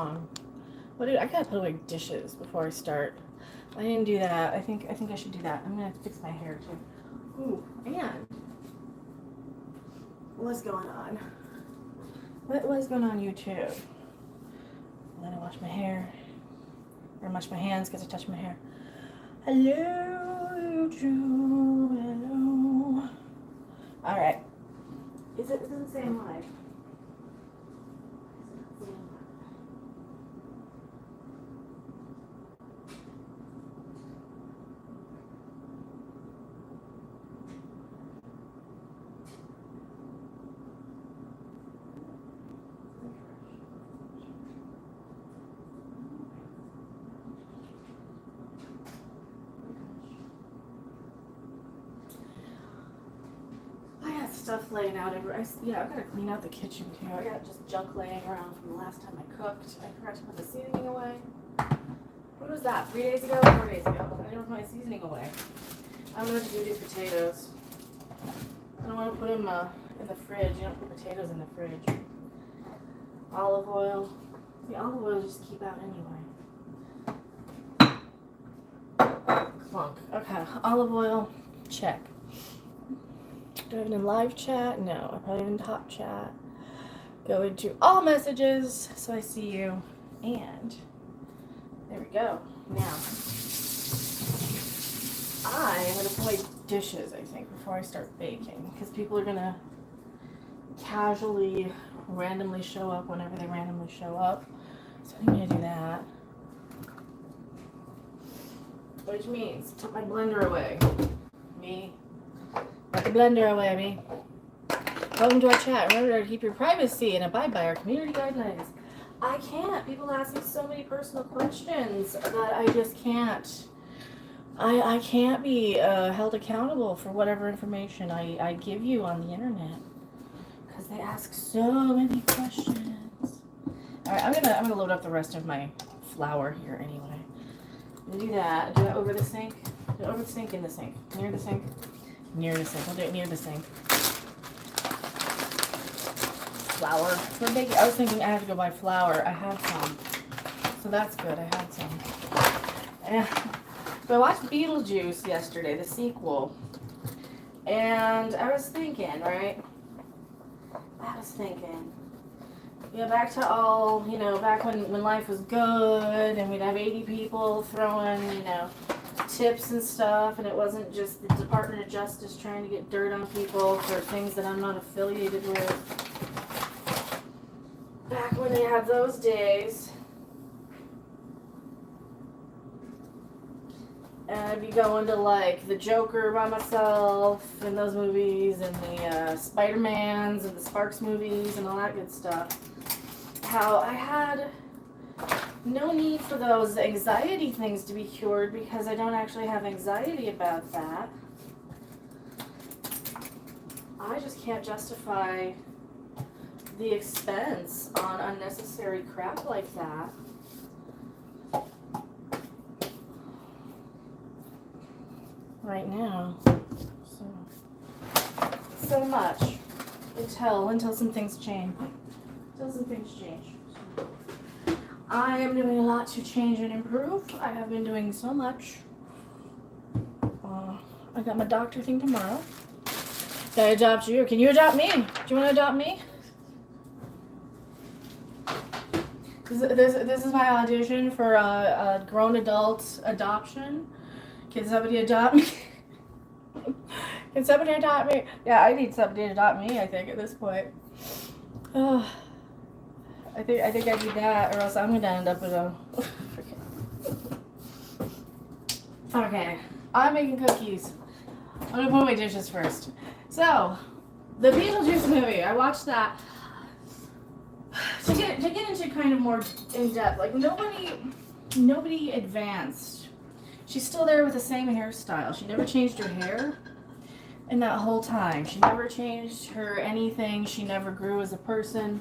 wrong? What did I gotta put away dishes before I start. I didn't do that. I think I should do that. I'm gonna fix my hair too. Ooh, and what's going on? What was going on YouTube? And then I wash my hair. Or wash my hands because I touch my hair. Hello, YouTube. Hello. Alright. It doesn't say I'm live. Stuff laying out everywhere. I've got to clean out the kitchen too. I got just junk laying around from the last time I cooked. I forgot to put the seasoning away. What was that? 3 days ago? 4 days ago? I didn't put my seasoning away. I'm going to do these potatoes. I don't want to put them in the fridge. You don't put potatoes in the fridge. Olive oil. The olive oil just keep out anyway. Clunk. Okay. Olive oil. Check. Do I have it in live chat? No, I probably have it in top chat. Go into all messages so I see you. And there we go. Now, I am going to put my dishes, I think, before I start baking. Because people are going to casually, randomly show up whenever they randomly show up. So I'm going to do that. Which means put my blender away. Me. Put the blender away, me. Welcome to our chat. Remember to keep your privacy and abide by our community guidelines. I can't. People ask me so many personal questions that I just can't. I can't be held accountable for whatever information I give you on the internet because they ask so many questions. All right, I'm gonna load up the rest of my flour here anyway. Do that. Do that over the sink. Do it over the sink, in the sink, near the sink. Near the sink. I'll do it near the sink. Flour. For baking, I was thinking I had to go buy flour. I had some. So that's good. I had some. And so I watched Beetlejuice yesterday, the sequel. And I was thinking, right? Yeah, back to all, back when life was good and we'd have 80 people throwing, tips and stuff, and it wasn't just the Department of Justice trying to get dirt on people for things that I'm not affiliated with. Back when they had those days, and I'd be going to like the Joker by myself and those movies and the Spider-Mans and the Sparks movies and all that good stuff. How I had no need for those anxiety things to be cured because I don't actually have anxiety about that. I just can't justify the expense on unnecessary crap like that right now. So much until some things change. I am doing a lot to change and improve. I have been doing so much. I got my doctor thing tomorrow. Did I adopt you? Can you adopt me? Do you want to adopt me? This is my audition for a grown adult adoption. Can somebody adopt me? Can somebody adopt me? Yeah, I need somebody to adopt me, I think, at this point. I think I need that, or else I'm gonna end up with a. Okay, I'm making cookies. I'm gonna put my dishes first. So, the Beetlejuice movie. I watched that to get into kind of more in depth. Like nobody advanced. She's still there with the same hairstyle. She never changed her hair in that whole time. She never changed her anything. She never grew as a person.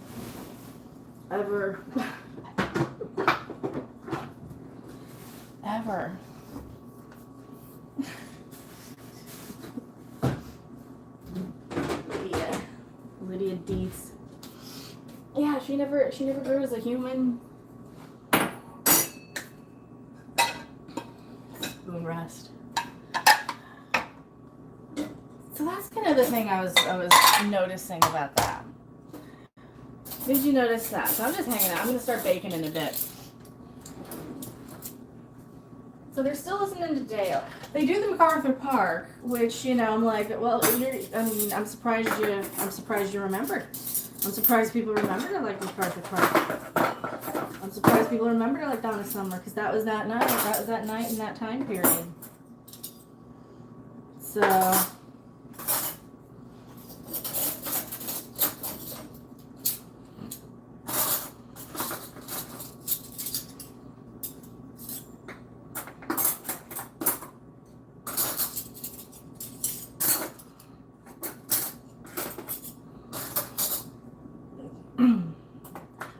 Ever. Lydia Dietz. Yeah, she never grew as a human. long rest. So that's kind of the thing I was noticing about that. Did you notice that? So I'm just hanging out. I'm going to start baking in a bit. So they're still listening to Dale. They do the MacArthur Park, which, you know, I'm like, well, I'm surprised you remembered. I'm surprised people remember to like MacArthur Park. I'm surprised people remember to like Donna Summer, because that was that night. That was that night in that time period. So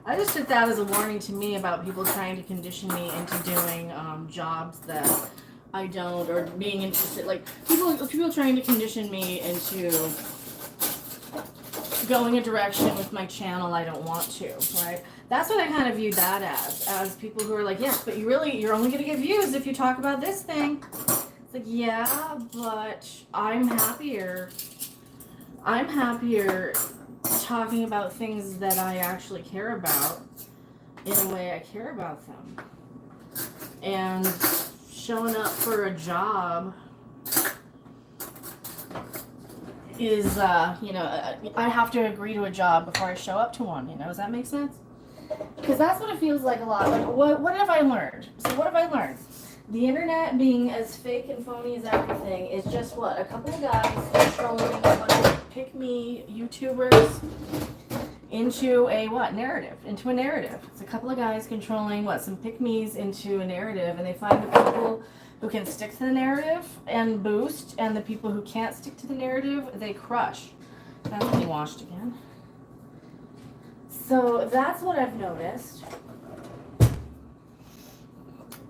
I just took that as a warning to me about people trying to condition me into doing jobs that I don't, or being interested, like people trying to condition me into going a direction with my channel I don't want to, right? That's what I kind of viewed that as people who are like, yes, but you're only going to get views if you talk about this thing. It's like, yeah, but I'm happier talking about things that I actually care about in a way I care about them. And showing up for a job is, I have to agree to a job before I show up to one, you know, does that make sense? Because that's what it feels like a lot. Like, what have I learned? So what have I learned? The internet being as fake and phony as everything is just what? A couple of guys controlling a bunch of pick-me YouTubers into a what? Narrative. Into a narrative. It's a couple of guys controlling what? Some pick-me's into a narrative, and they find the people who can stick to the narrative and boost, and the people who can't stick to the narrative, they crush. That's getting washed again. So that's what I've noticed.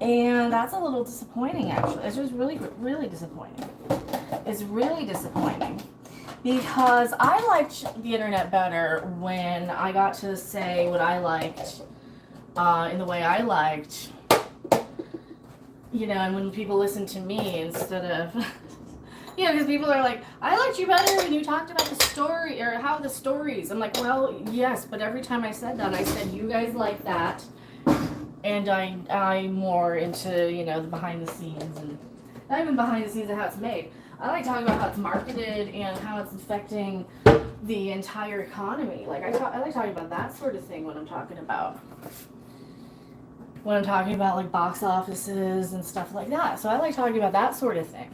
And that's a little disappointing, actually. It's just really, really disappointing. It's really disappointing. Because I liked the internet better when I got to say what I liked in the way I liked. You know, and when people listen to me instead of... you know, because people are like, I liked you better when you talked about the story, or how the stories. I'm like, well, yes, but every time I said that, I said, you guys like that. And I'm more into, you know, the behind the scenes, and not even behind the scenes of how it's made. I like talking about how it's marketed and how it's affecting the entire economy. Like I like talking about that sort of thing when I'm talking about like box offices and stuff like that. So I like talking about that sort of thing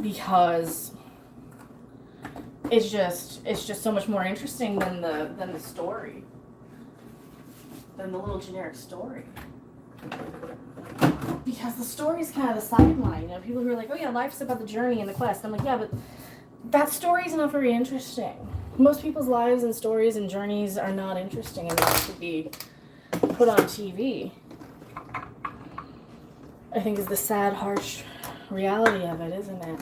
because it's just so much more interesting than the story. Than the little generic story. Because the story's kind of the sideline, you know, people who are like, oh yeah, life's about the journey and the quest. I'm like, yeah, but that story's not very interesting. Most people's lives and stories and journeys are not interesting enough to be put on TV. I think is the sad, harsh reality of it, isn't it?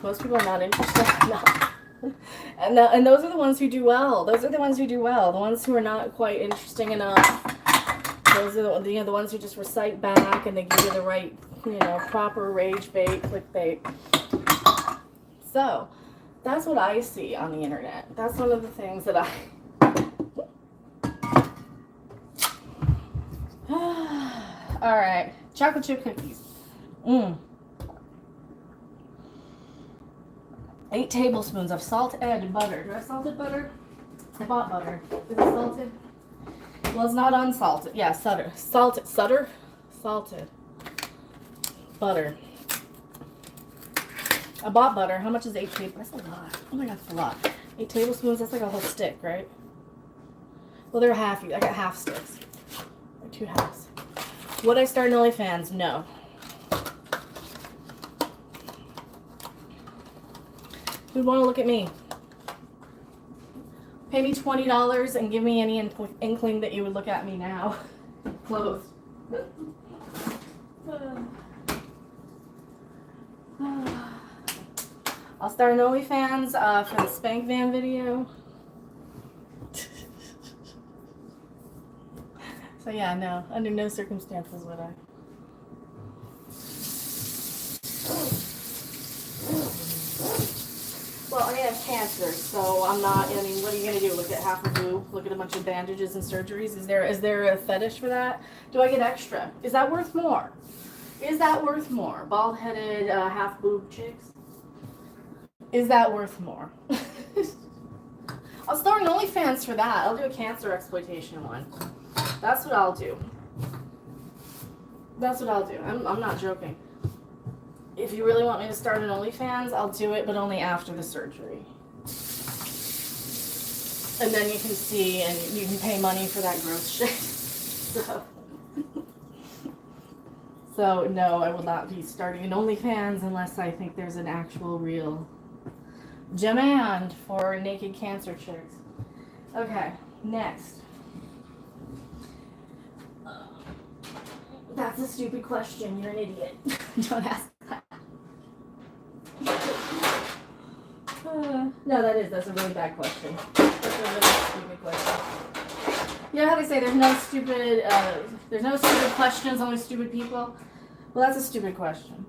Most people are not interested enough. And those are the ones who do well. Those are the ones who do well. The ones who are not quite interesting enough. Those are the ones who just recite back and they give you the right, you know, proper rage bait, clickbait. So, that's what I see on the internet. That's one of the things that I... Alright, chocolate chip cookies. 8 tablespoons of salted butter. Do I have salted butter? I bought butter. Is it salted? Well, it's not unsalted. Yeah, salted butter. I bought butter. How much is 8 tablespoons? That's a lot. Oh my god, that's a lot. 8 tablespoons, that's like a whole stick, right? Well, they're half. I got half sticks. Or 2 halves. Would I start an OnlyFans? No. Who'd want to look at me? Pay me $20 and give me any inkling that you would look at me now. Closed. I'll start an OnlyFans for the Spank Van video. So yeah, no, under no circumstances would I. cancer, so I'm not, I mean, what are you going to do? Look at half a boob? Look at a bunch of bandages and surgeries? Is there a fetish for that? Do I get extra? Is that worth more? Is that worth more? Bald-headed, half boob chicks? Is that worth more? I'll start an OnlyFans for that. I'll do a cancer exploitation one. That's what I'll do. That's what I'll do. I'm not joking. If you really want me to start an OnlyFans, I'll do it, but only after the surgery. And then you can see, and you can pay money for that gross shit. So no, I will not be starting an OnlyFans unless I think there's an actual real demand for naked cancer chicks. Okay, next. That's a stupid question. You're an idiot. Don't ask that. No, that's a really bad question. That's a really stupid question. You know how they say there's no stupid questions, only stupid people? Well, that's a stupid question.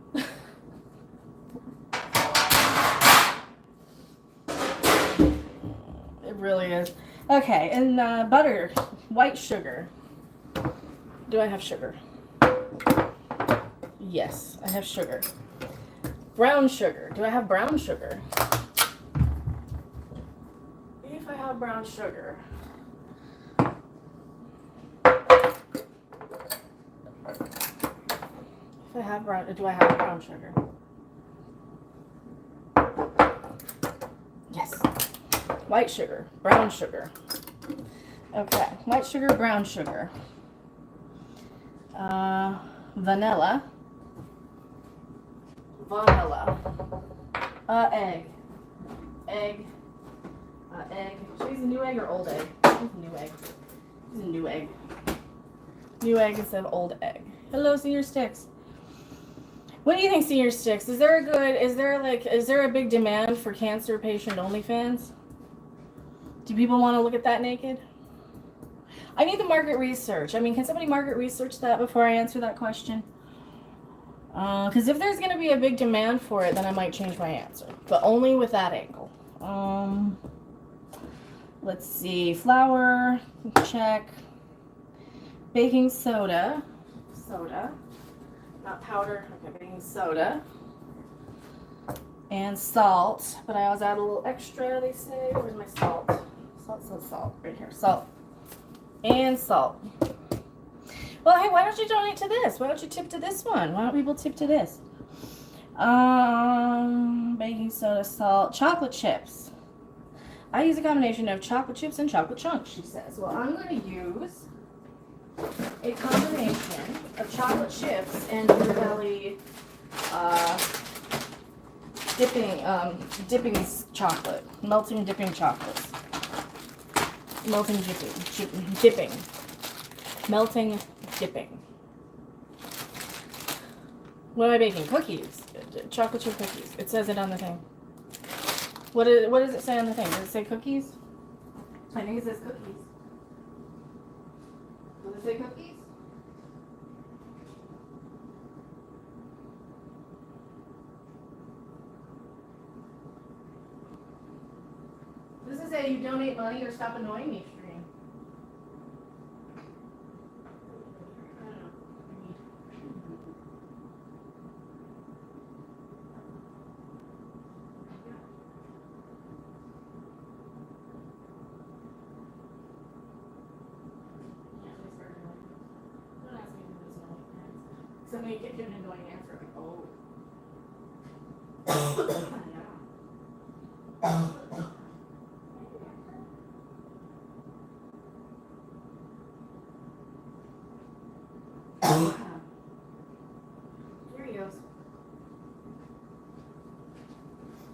It really is. Okay, and butter, white sugar. Do I have sugar? Yes, I have sugar. Brown sugar. Do I have brown sugar? If I have brown sugar. If I have brown, do I have brown sugar? Yes. White sugar, brown sugar. Okay, white sugar, brown sugar. Vanilla. Egg. Egg. Should I use a new egg or old egg? Use a new egg. Use a new egg. New egg instead of old egg. Hello, Senior Sticks. What do you think, Senior Sticks? Is there a big demand for cancer patient OnlyFans? Do people want to look at that naked? I need the market research. I mean, can somebody market research that before I answer that question? Because if there's going to be a big demand for it, then I might change my answer. But only with that angle. Let's see. Flour, check. Baking soda. Not powder. Okay, baking soda. And salt. But I always add a little extra, they say. Where's my salt? Salt. Right here. Salt. And salt. Well, hey, why don't you donate to this? Why don't you tip to this one? Why don't people tip to this? Baking soda, salt, chocolate chips. I use a combination of chocolate chips and chocolate chunks, she says. Well, I'm going to use a combination of chocolate chips and Your Belly dipping chocolate. Melting dipping chocolates. Melting dipping. Melting dipping. What am I baking? Cookies. Chocolate chip cookies. It says it on the thing. What does it say on the thing? Does it say cookies? I think it says cookies. Does it say cookies? This is a you donate money or stop annoying me stream. Somebody get an annoying answer like, oh. Here he goes.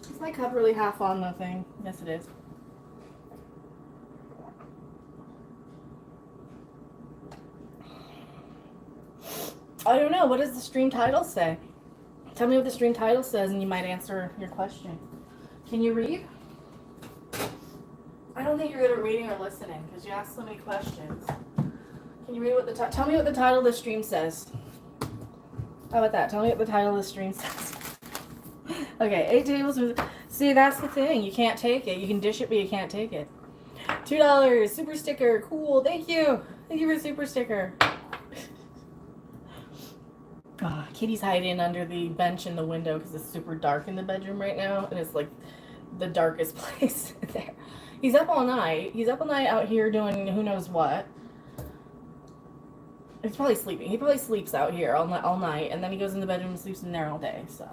Is my cup really half on the thing? Yes, it is. I don't know. What does the stream title say? Tell me what the stream title says and you might answer your question. Can you read? I don't think you're good at reading or listening because you ask so many questions. Can you read what tell me what the title of the stream says. How about that? Tell me what the title of the stream says. Okay, 8 tablespoons. See, that's the thing. You can't take it. You can dish it, but you can't take it. $2. Super sticker. Cool. Thank you. Thank you for super sticker. Kitty's hiding under the bench in the window because it's super dark in the bedroom right now, and it's like the darkest place there. He's up all night. He's up all night out here doing who knows what. He's probably sleeping. He probably sleeps out here all night, and then he goes in the bedroom and sleeps in there all day. So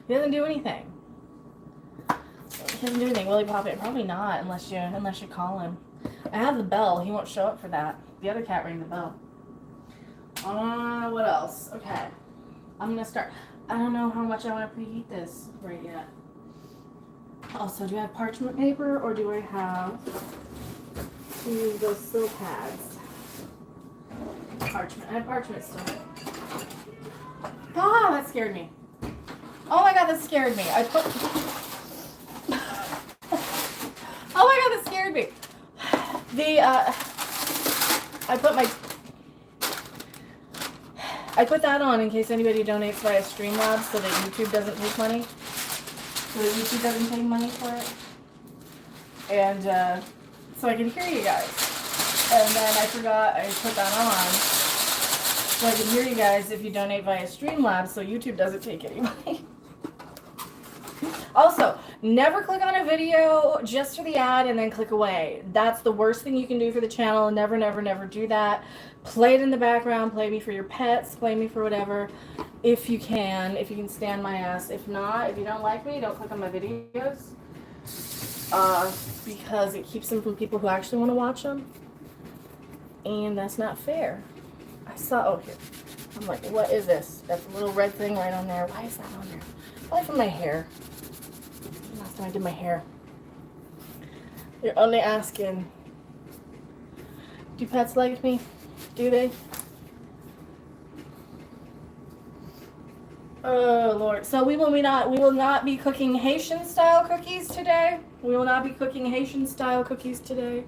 he doesn't do anything. He doesn't do anything. Will he pop it? Probably not, unless you call him. I have the bell. He won't show up for that. The other cat rang the bell. What else? Okay. I'm gonna start. I don't know how much I want to preheat this right yet. Also, do I have parchment paper or do I have to use those sill pads? Parchment. I have parchment still. Ah, that scared me. Oh my god, that scared me. Oh my god, that scared me. I put that on in case anybody donates via Streamlabs so that YouTube doesn't take money. So that YouTube doesn't take money for it. And so I can hear you guys. And then I forgot I put that on so I can hear you guys if you donate via Streamlabs so YouTube doesn't take any money. Also, never click on a video just for the ad and then click away. That's the worst thing you can do for the channel. Never, never, never do that. Play it in the background. Play me for your pets. Play me for whatever. If you can stand my ass. If not, if you don't like me, don't click on my videos. Because it keeps them from people who actually want to watch them. And that's not fair. Here. I'm like, what is this? That's a little red thing right on there. Why is that on there? Probably from my hair. Last time I did my hair. You're only asking. Do pets like me? Do they? Oh Lord. So we will not be cooking Haitian style cookies today. We will not be cooking Haitian style cookies today.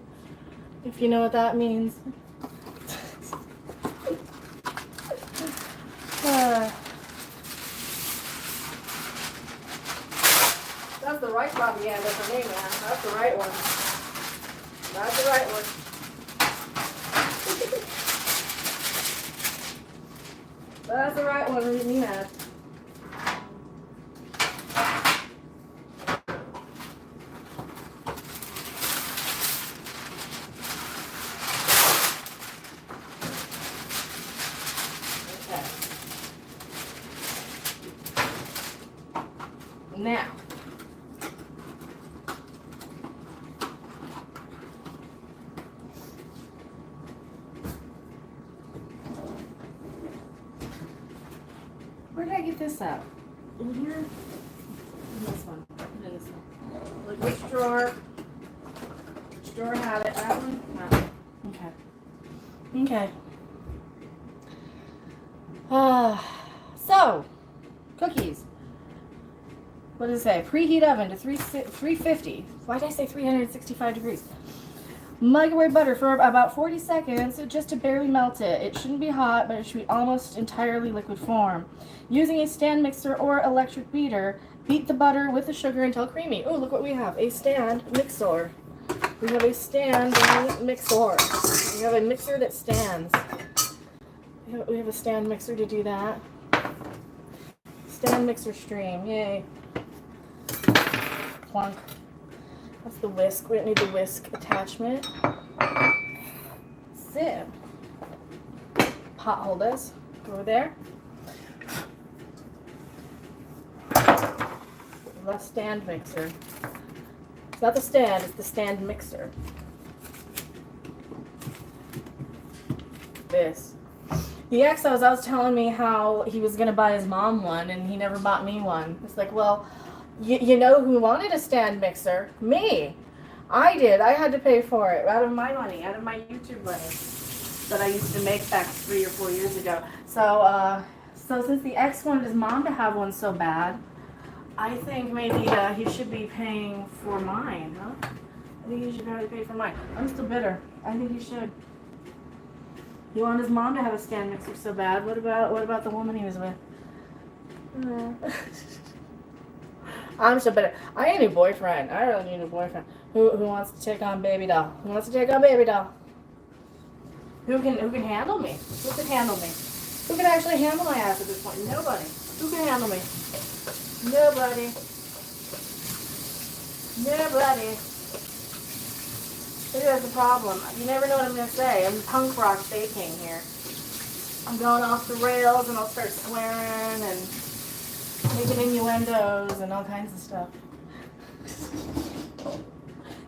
If you know what that means. That's the right propaganda for me, man. That's the right one. That's the right one. That's the right one. Read me mad. Now, where did I get this out? In here? In this one. In this one. Look, which drawer? Which drawer had it? That one? No. Okay. Okay. So, cookies. What does it say? Preheat oven to 350. Why did I say 365 degrees? Microwave butter for about 40 seconds just to barely melt it. It shouldn't be hot, but it should be almost entirely liquid form. Using a stand mixer or electric beater, beat the butter with the sugar until creamy. Oh, look what we have. A stand mixer. We have a stand mixer. We have a mixer that stands. We have a stand mixer to do that. Stand mixer stream. Yay. Plunk. That's the whisk. We don't need the whisk attachment. Zip. Pot holders. Go over there. The stand mixer. It's not the stand, it's the stand mixer. This. The ex-Os was telling me how he was going to buy his mom one and he never bought me one. It's like, well, you know who wanted a stand mixer? Me. I did. I had to pay for it out of my money, out of my YouTube money that I used to make back 3 or 4 years ago. So since the ex wanted his mom to have one so bad, I think maybe he should be paying for mine, huh? I think he should probably pay for mine. I'm still bitter. I think he should. He wanted his mom to have a stand mixer so bad. What about the woman he was with? I'm so better. I need a new boyfriend. I really need a boyfriend who wants to take on baby doll. Who wants to take on baby doll? Who can handle me? Who can handle me? Who can actually handle my ass at this point? Nobody. Who can handle me? Nobody. Nobody. Maybe that's the problem. You never know what I'm going to say. I'm punk rock faking here. I'm going off the rails and I'll start swearing and making innuendos and all kinds of stuff.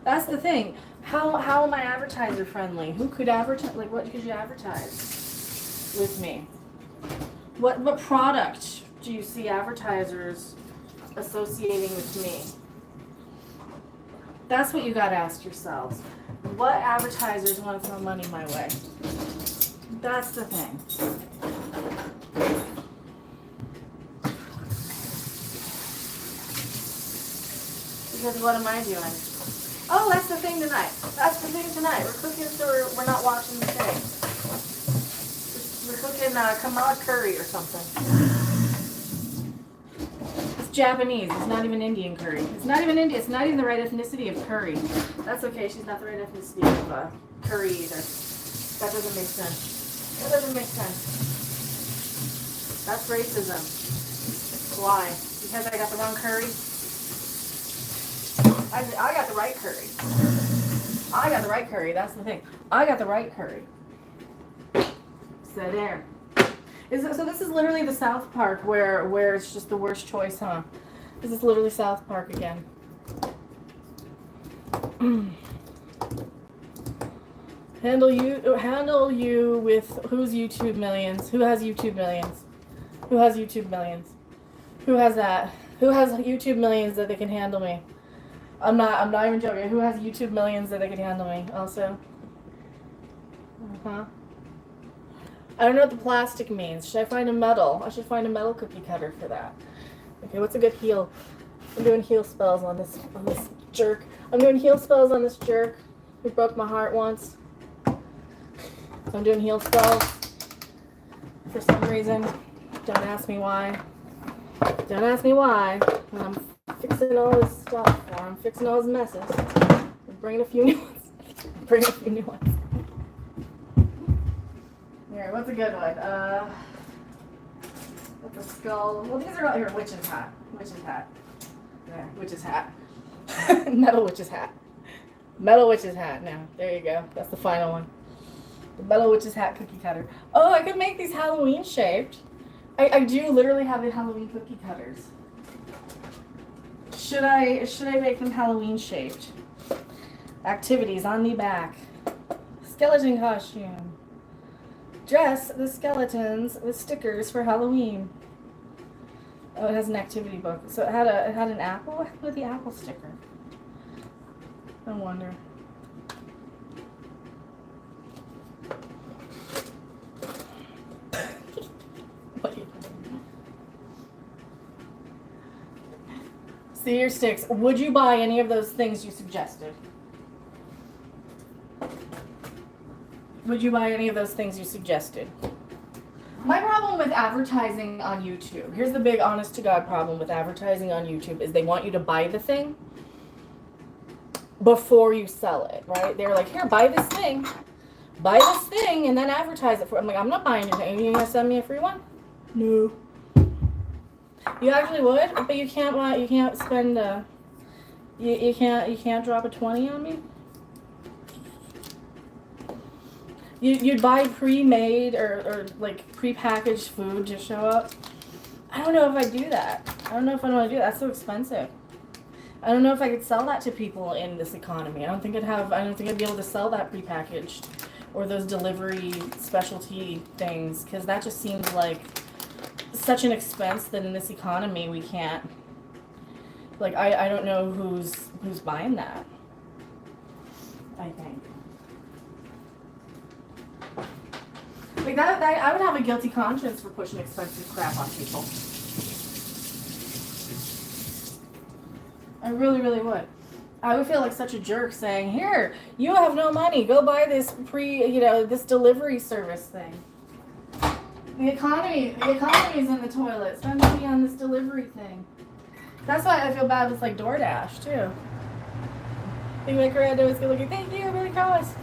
That's the thing. How am I advertiser friendly? Who could advertise? Like, what could you advertise with me? What product do you see advertisers associating with me? That's what you got to ask yourselves. What advertisers want to throw money my way? That's the thing. Because what am I doing? Oh, that's the thing tonight. That's the thing tonight. We're cooking so we're not watching the thing. We're cooking kamad curry or something. It's Japanese. It's not even Indian curry. It's not even Indian. It's not even the right ethnicity of curry. That's okay. She's not the right ethnicity of curry either. That doesn't make sense. That doesn't make sense. That's racism. Why? Because I got the wrong curry? I got the right curry. I got the right curry. That's the thing. I got the right curry. So there. So this is literally the South Park where it's just the worst choice, huh? This is literally South Park again. Handle you with who's YouTube millions? Who has YouTube millions? Who has YouTube millions? Who has that? Who has YouTube millions that they can handle me? I'm not even joking. Who has YouTube millions that they can handle me also? I don't know what the plastic means. Should I find a metal? I should find a metal cookie cutter for that. Okay, what's a good heal? I'm doing heal spells on this jerk. I'm doing heal spells on this jerk who broke my heart once. So I'm doing heal spells for some reason. Don't ask me why. Don't ask me why. When I'm fixing all his stuff, or I'm fixing all his messes. I'm bringing a few new ones. Here, what's a good one? What's a skull? Well, these are all here. Witch's hat. Witch's hat. There, witch's hat. Metal witch's hat. Metal witch's hat. Now, there you go. That's the final one. The metal witch's hat cookie cutter. Oh, I could make these Halloween shaped. I do literally have the Halloween cookie cutters. Should I make them Halloween shaped? Activities on the back. Skeleton costume. Dress the skeletons with stickers for Halloween. Oh, it has an activity book. So it had an apple. What happened to the apple sticker? I wonder. See your sticks. Would you buy any of those things you suggested? Would you buy any of those things you suggested? My problem with advertising on YouTube, here's the big honest to God problem with advertising on YouTube, is they want you to buy the thing before you sell it, right? They're like, here, buy this thing, and then advertise it for. I'm like, I'm not buying your thing. Are you gonna send me a free one? No. You actually would, but you can't spend you can't drop a 20 on me. You'd buy pre-made or like pre-packaged food to show up. I don't know if I do that. I don't know if I want to do that. That's so expensive. I don't know if I could sell that to people in this economy. I don't think I'd be able to sell that pre-packaged or those delivery specialty things, because that just seems like such an expense that in this economy we can't. Like, I don't know who's buying that. I think. Like that I would have a guilty conscience for pushing expensive crap on people. I really, really would. I would feel like such a jerk saying, here, you have no money, go buy this this delivery service thing. The economy is in the toilet. Spend money on this delivery thing. That's why I feel bad with like DoorDash too. I think my career was good looking. Thank you, really promise.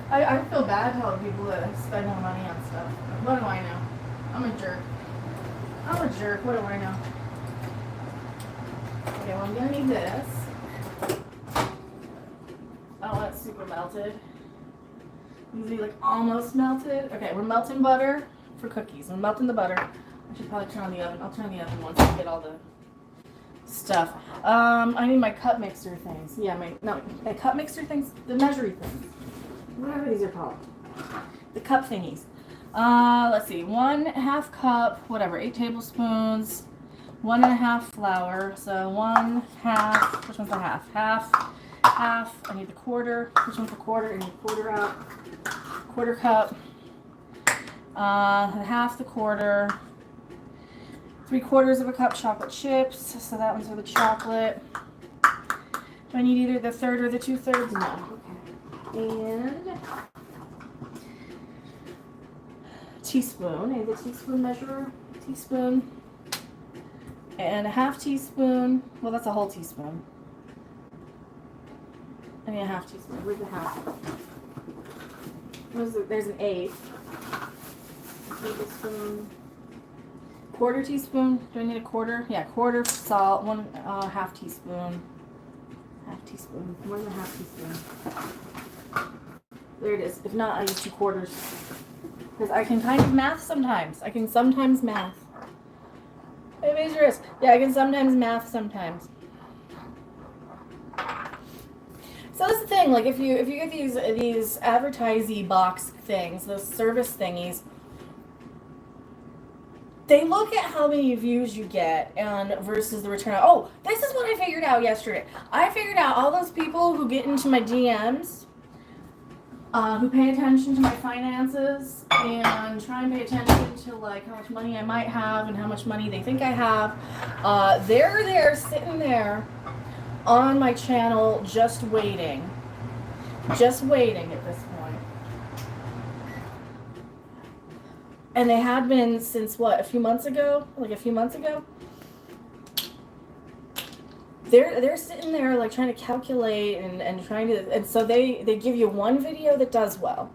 I feel bad telling people that spend more money on stuff. What do I know? I'm a jerk. I'm a jerk. What do I know? Okay, well I'm gonna need this. Oh, that's super melted. Needs to be like almost melted. Okay, we're melting butter for cookies. We're melting the butter. I should probably turn on the oven. I'll turn on the oven once I get all the stuff. I need my cup mixer things. Yeah, my cup mixer things, the measuring things. Whatever these are called. The cup thingies. Let's see. 1/2 cup, whatever, 8 tablespoons, 1.5 flour. So 1/2, which one's the half? Half. I need the quarter. Which one's the quarter? I need quarter out. Quarter cup. Half the quarter. 3/4 of a cup chocolate chips. So that one's for the chocolate. Do I need either the 1/3 or the 2/3? No. Okay. And teaspoon. I need the teaspoon measurer. Teaspoon. And a 1/2 teaspoon. Well, that's a whole teaspoon. I need a 1/2 teaspoon. Where's the 1/2? There's an 1/8 tablespoon. 1/4 teaspoon. Do I need a quarter? Yeah, quarter salt. 1/2 teaspoon. 1/2 teaspoon. More than a 1/2 teaspoon. There it is. If not, I use 2/4. Because I can kind of math sometimes. I can sometimes math. Hey, raise your wrist. Yeah, I can sometimes math sometimes. So that's the thing. Like if you get these advertising box things, those service thingies, they look at how many views you get and versus the return. Oh, this is what I figured out yesterday. I figured out all those people who get into my DMs, who pay attention to my finances and try and pay attention to like how much money I might have and how much money they think I have. They're there sitting there on my channel just waiting at this point. And they had been since what, a few months ago. They're sitting there like trying to calculate and trying to, and so they give you one video that does well,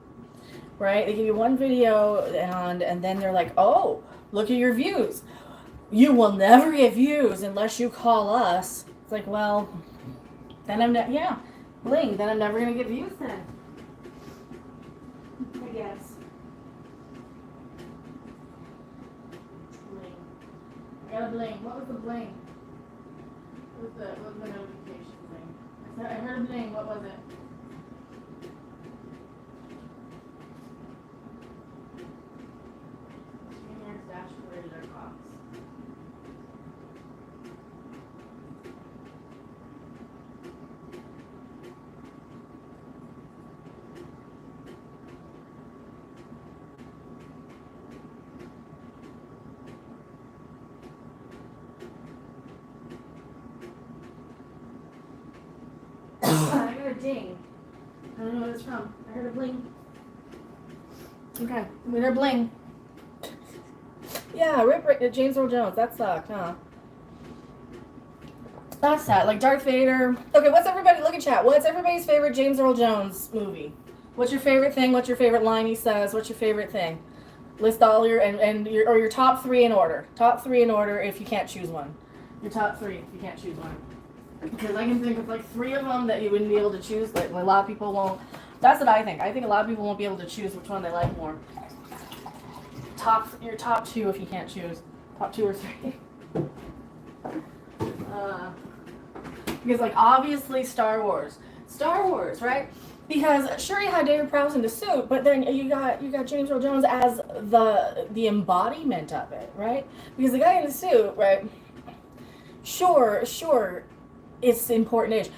right? They give you one video and then they're like, oh, look at your views. You will never get views unless you call us. It's like, well, then I'm bling. Then I'm never gonna get views then. I guess. Bling. I gotta bling. What was the bling? What was the notification thing? I heard a bling. What was it? Dashboard box. I got a ding. I don't know what it's from. I heard a bling. Okay, we heard bling. Yeah, rip James Earl Jones. That sucked, huh? That's sad. Like Darth Vader. Okay, what's everybody? Look at chat. What's everybody's favorite James Earl Jones movie? What's your favorite thing? What's your favorite line he says? What's your favorite thing? List all your your top 3 in order. Top 3 in order if you can't choose one. Your top 3 if you can't choose one. Because I can think of like 3 of them that you wouldn't be able to choose. Like a lot of people won't. That's what I think. I think a lot of people won't be able to choose which one they like more. Your top 2 if you can't choose. Top 2 or 3. Because like obviously Star Wars, right? Because sure you had David Prowse in the suit, but then you got James Earl Jones as the embodiment of it, right? Because the guy in the suit, right? Sure, it's important age.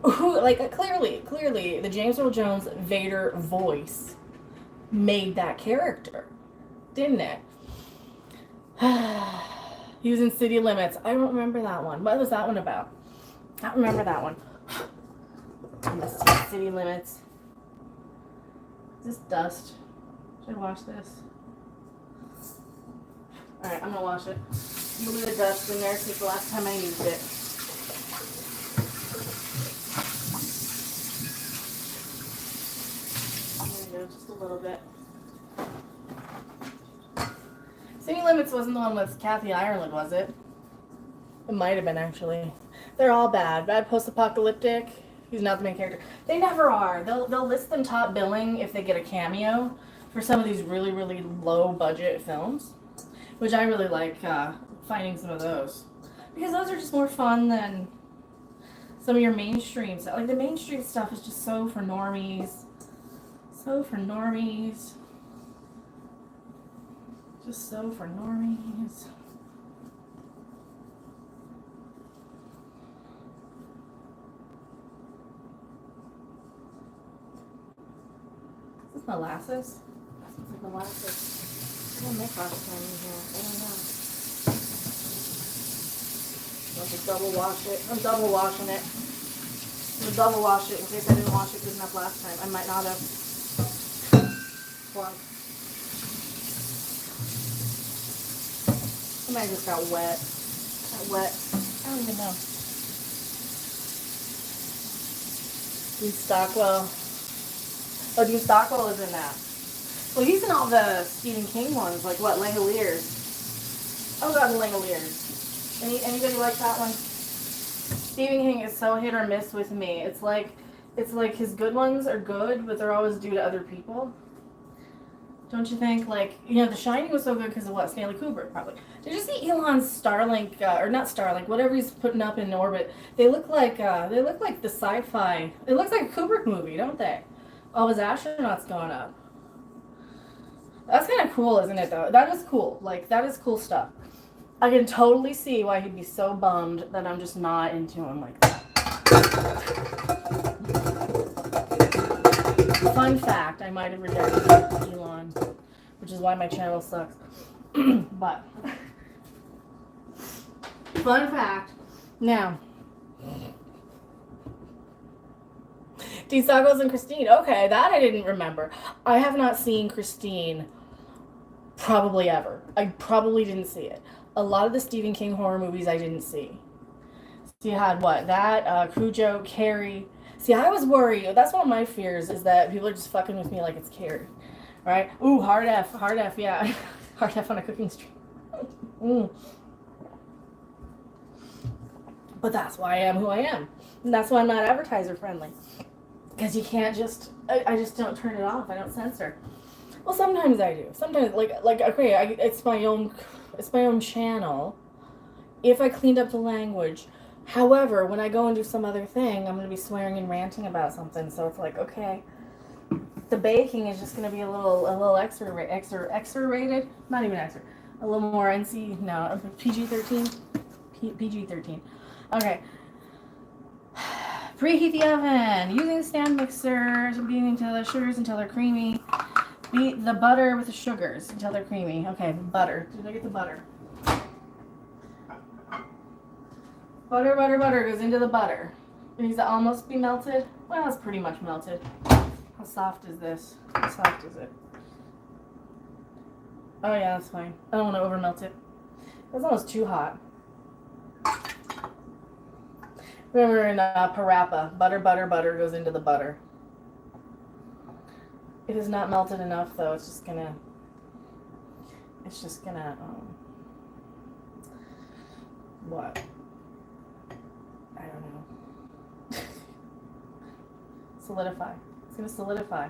Who like clearly the James Earl Jones Vader voice made that character, didn't it? He was in City Limits. I don't remember that one. What was that one about? I don't remember that one. City Limits. Is this dust? Should I wash this? Alright, I'm gonna wash it. A little bit of dust in there since the last time I used it. There we go, just a little bit. City Limits wasn't the one with Kathy Ireland, was it? It might have been, actually. They're all bad. Bad post-apocalyptic. He's not the main character. They never are. They'll list them top billing if they get a cameo for some of these really, really low-budget films, which I really like finding some of those. Because those are just more fun than some of your mainstream stuff. Like, the mainstream stuff is just so for normies. So for normies. Just so for normies. Is this molasses? That smells like molasses. What did I make last time in here? I don't know. I'll just double wash it. I'm double washing it. I'm gonna double wash it in case I didn't wash it good enough last time. I might not have. Plunk. Somebody just got wet. Got wet. I don't even know. Dean Stockwell. Oh, Dean Stockwell is in that. Well, he's in all the Stephen King ones, like what, Langoliers. Oh god, the Langoliers. Anybody like that one? Stephen King is so hit or miss with me. It's like his good ones are good, but they're always due to other people. Don't you think? Like, you know, The Shining was so good because of what? Stanley Kubrick, probably. Did you see Elon's Starlink, or not Starlink, whatever he's putting up in orbit? They look like the sci-fi. It looks like a Kubrick movie, don't they? All his astronauts going up. That's kind of cool, isn't it, though? That is cool. Like, that is cool stuff. I can totally see why he'd be so bummed that I'm just not into him like that. Fun fact, I might have rejected Elon, which is why my channel sucks. But, fun fact, now, Dean Stockwell's and Christine. Okay, that I didn't remember. I have not seen Christine probably ever. I probably didn't see it. A lot of the Stephen King horror movies I didn't see. So you had what? That, Cujo, Carrie. See, I was worried. That's one of my fears, is that people are just fucking with me like it's Carrie. Right? Ooh, hard F, yeah. Hard F on a cooking stream. But that's why I am who I am. And that's why I'm not advertiser friendly. Because you can't just, I just don't turn it off. I don't censor. Well, sometimes I do. Sometimes, like okay, it's my own channel. If I cleaned up the language. However, when I go and do some other thing, I'm going to be swearing and ranting about something. So it's like, okay, the baking is just going to be a little extra rated. Not even extra. A little more NC, no, PG-13. PG-13. Okay. Preheat the oven. Using the stand mixer, beating until the sugars until they're creamy. Beat the butter with the sugars until they're creamy. Okay, butter. Did I get the butter? Butter goes into the butter. It needs to almost be melted. Well, it's pretty much melted. How soft is this? How soft is it? Oh yeah, that's fine. I don't want to over melt it. That's almost too hot. Remember in Parappa, butter goes into the butter. It is not melted enough though. It's just gonna what? I don't know. Solidify. It's going to solidify.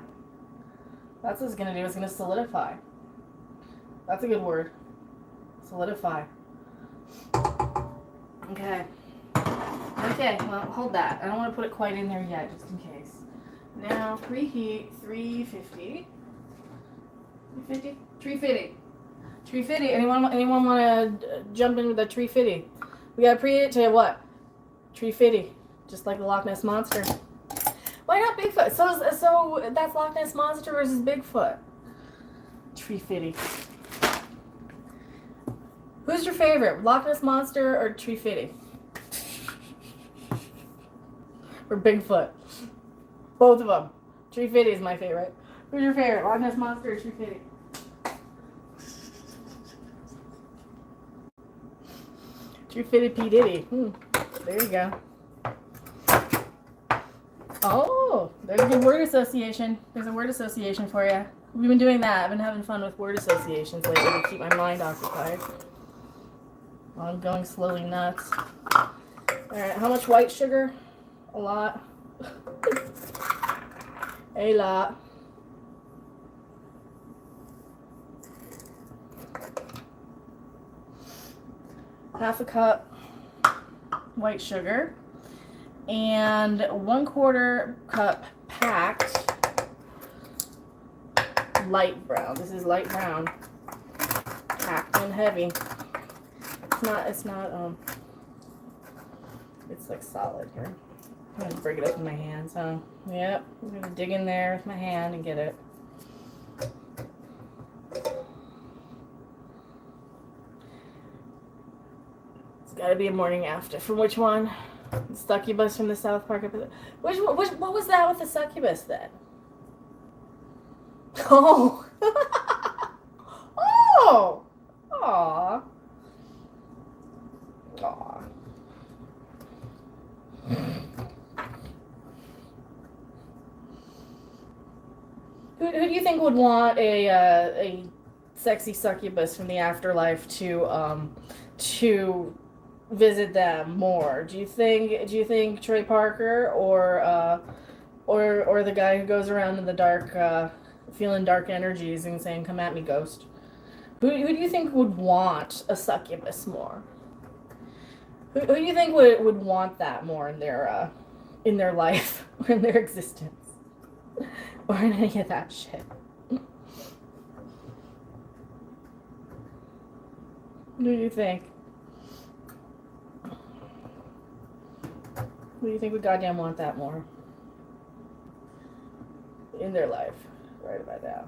That's what it's going to do. It's going to solidify. That's a good word. Solidify. Okay. Okay, well, hold that. I don't want to put it quite in there yet, just in case. Now, preheat 350. 350? 350. 350. Anyone want to jump in with the 350? We got to preheat it to what? 350, just like the Loch Ness Monster. Why not Bigfoot? So that's Loch Ness Monster versus Bigfoot. 350. Who's your favorite, Loch Ness Monster or 350? Or Bigfoot? Both of them. 350 is my favorite. Who's your favorite, Loch Ness Monster or 350? True fitted P. Diddy. There you go. Oh, there's a good word association. There's a word association for you. We've been doing that. I've been having fun with word associations lately to keep my mind occupied. I'm going slowly nuts. Alright, how much white sugar? A lot. A lot. Half a cup white sugar. And 1/4 cup packed light brown. This is light brown. Packed and heavy. It's like solid here. I'm gonna break it up in my hand, so yep. I'm gonna dig in there with my hand and get it. It's gotta be a morning after. From which one? The succubus from the South Park episode. What was that with the succubus then? Oh. Oh. Aw. Aw. Who do you think would want a sexy succubus from the afterlife to visit them more? Do you think Trey Parker or the guy who goes around in the dark feeling dark energies and saying, "Come at me, ghost"? Who do you think would want a succubus more? Who do you think would want that more in their life or in their existence or in any of that shit? Who do you think? Who do you think would goddamn want that more in their life right about now?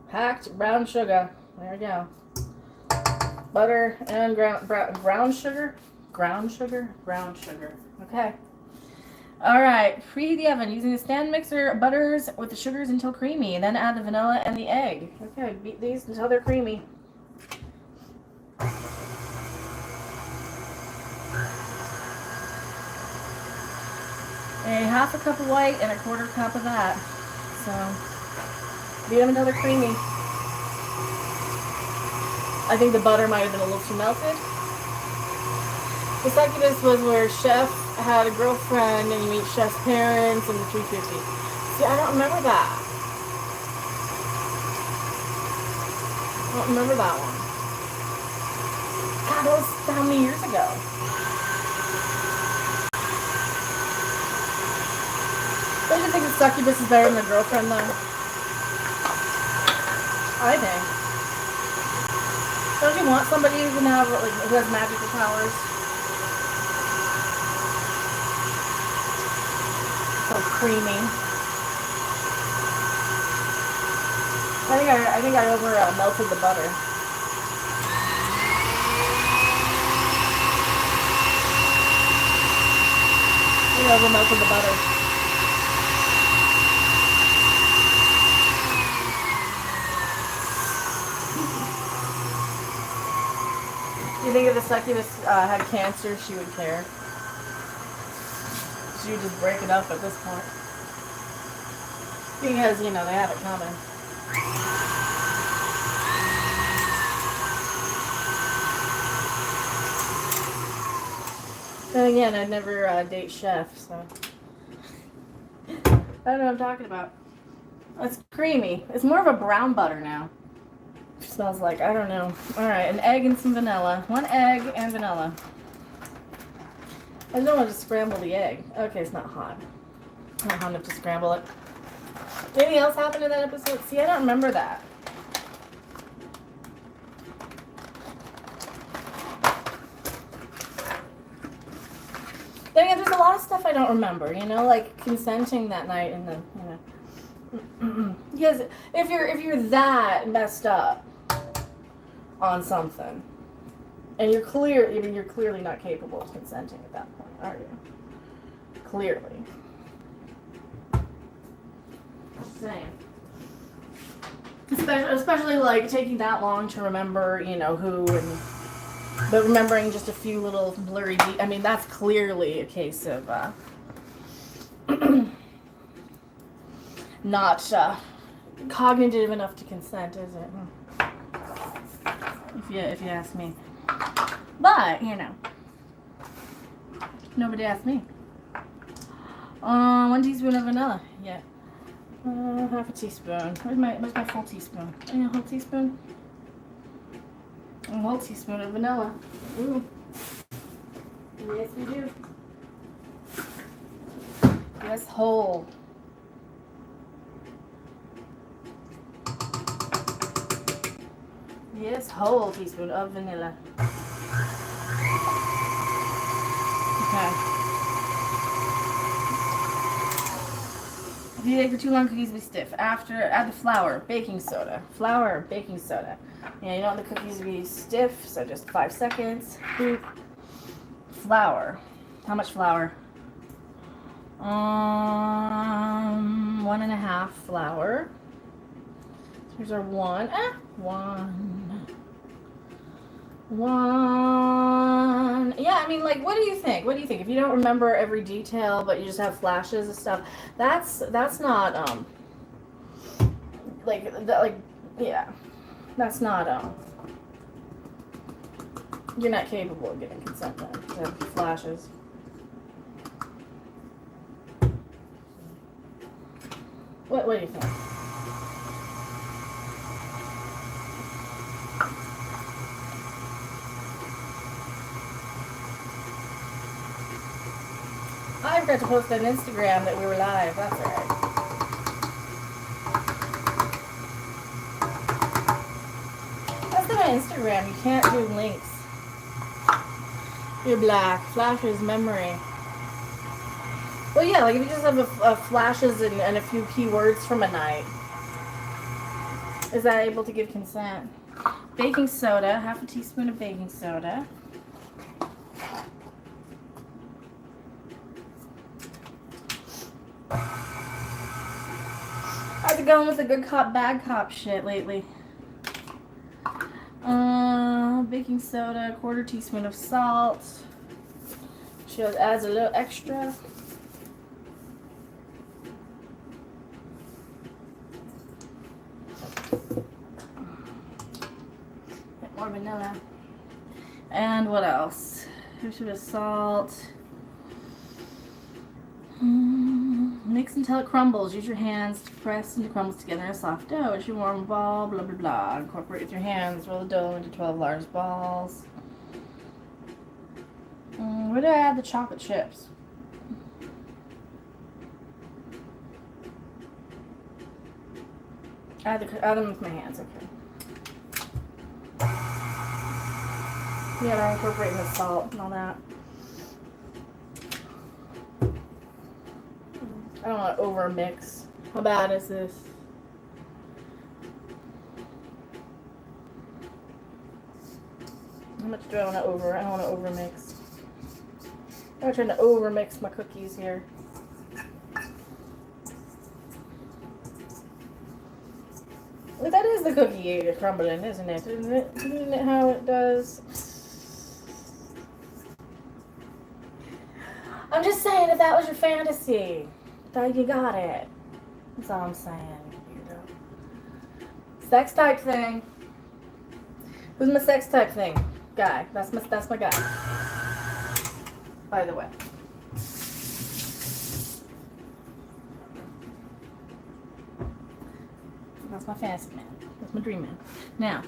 Packed brown sugar. There we go. Butter and brown sugar. Ground sugar? Brown sugar. Okay. Alright. Preheat the oven using a stand mixer. Butters with the sugars until creamy. Then add the vanilla and the egg. Okay. Beat these until they're creamy. A half a cup of white and a 1/4 cup of that. So, beat them until they're creamy. I think the butter might have been a little too melted. The succubus was where Chef had a girlfriend and you meet Chef's parents and the 350. See, I don't remember that. I don't remember that one. God, that was how many years ago? Don't you think the succubus is better than the girlfriend, though? I think. Don't you want somebody who can have, like, who has magical powers? So creamy. I think I over melted the butter. I think I over melted the butter. Do you think if the succubus had cancer, she would care? She would just break it up at this point. Because, you know, they have it coming. Then again, I'd never date Chef, so. I don't know what I'm talking about. It's creamy. It's more of a brown butter now. Smells like, I don't know. Alright, an egg and some vanilla. 1 egg and vanilla. I don't want to scramble the egg. Okay, it's not hot. Not hot enough to scramble it. Did anything else happen in that episode? See, I don't remember that. Then again, there's a lot of stuff I don't remember, you know, like consenting that night and then, you know. Because if you're that messed up on something, and you're clearly not capable of consenting at that point, are you? Clearly. Just saying. Especially like taking that long to remember, you know, who and But remembering just a few little blurry, I mean, that's clearly a case of not cognitive enough to consent, is it? If you ask me. But you know, nobody asked me. 1 teaspoon of vanilla. Yeah. Half a teaspoon. Where's my full teaspoon? A whole teaspoon. A whole teaspoon of vanilla. Ooh. Yes, we do. Yes, whole. Yes, whole teaspoon of vanilla. Okay. If you bake for too long, cookies will be stiff. After, add the flour, baking soda. Flour, baking soda. Yeah, you don't want the cookies to be stiff, so just 5 seconds. Boop. Flour. How much flour? 1.5 flour. Here's our 1. 1. Yeah, I mean, like, what do you think? What do you think? If you don't remember every detail, but you just have flashes of stuff, that's not yeah, that's not you're not capable of getting consent then. To have flashes. What do you think? I forgot to post on Instagram that we were live. That's alright. That's not my Instagram. You can't do links. You're black. Flashes memory. Well, yeah, like if you just have a flashes and a few keywords from a night. Is that able to give consent? Baking soda. Half a teaspoon of baking soda. How's it going with the good cop, bad cop shit lately? Baking soda, 1/4 teaspoon of salt. She adds a little extra. More vanilla. And what else? A bit of salt. Mix until it crumbles. Use your hands to press into crumbles together in a soft dough. As you warm ball, blah blah blah. Incorporate with your hands. Roll the dough into 12 large balls. Where do I add the chocolate chips? Add them with my hands, okay. Yeah, I'm incorporating the salt and all that. I don't want to over mix. How bad is this? How much do I want to over? I don't want to over mix. I'm not trying to over mix my cookies here. Well, that is the cookie crumbling, isn't it? Isn't it how it does? I'm just saying, if that was your fantasy, thought you got it. That's all I'm saying. Sex type thing. Who's my sex type thing? Guy. That's my guy. By the way. That's my fantasy man. That's my dream man. Now,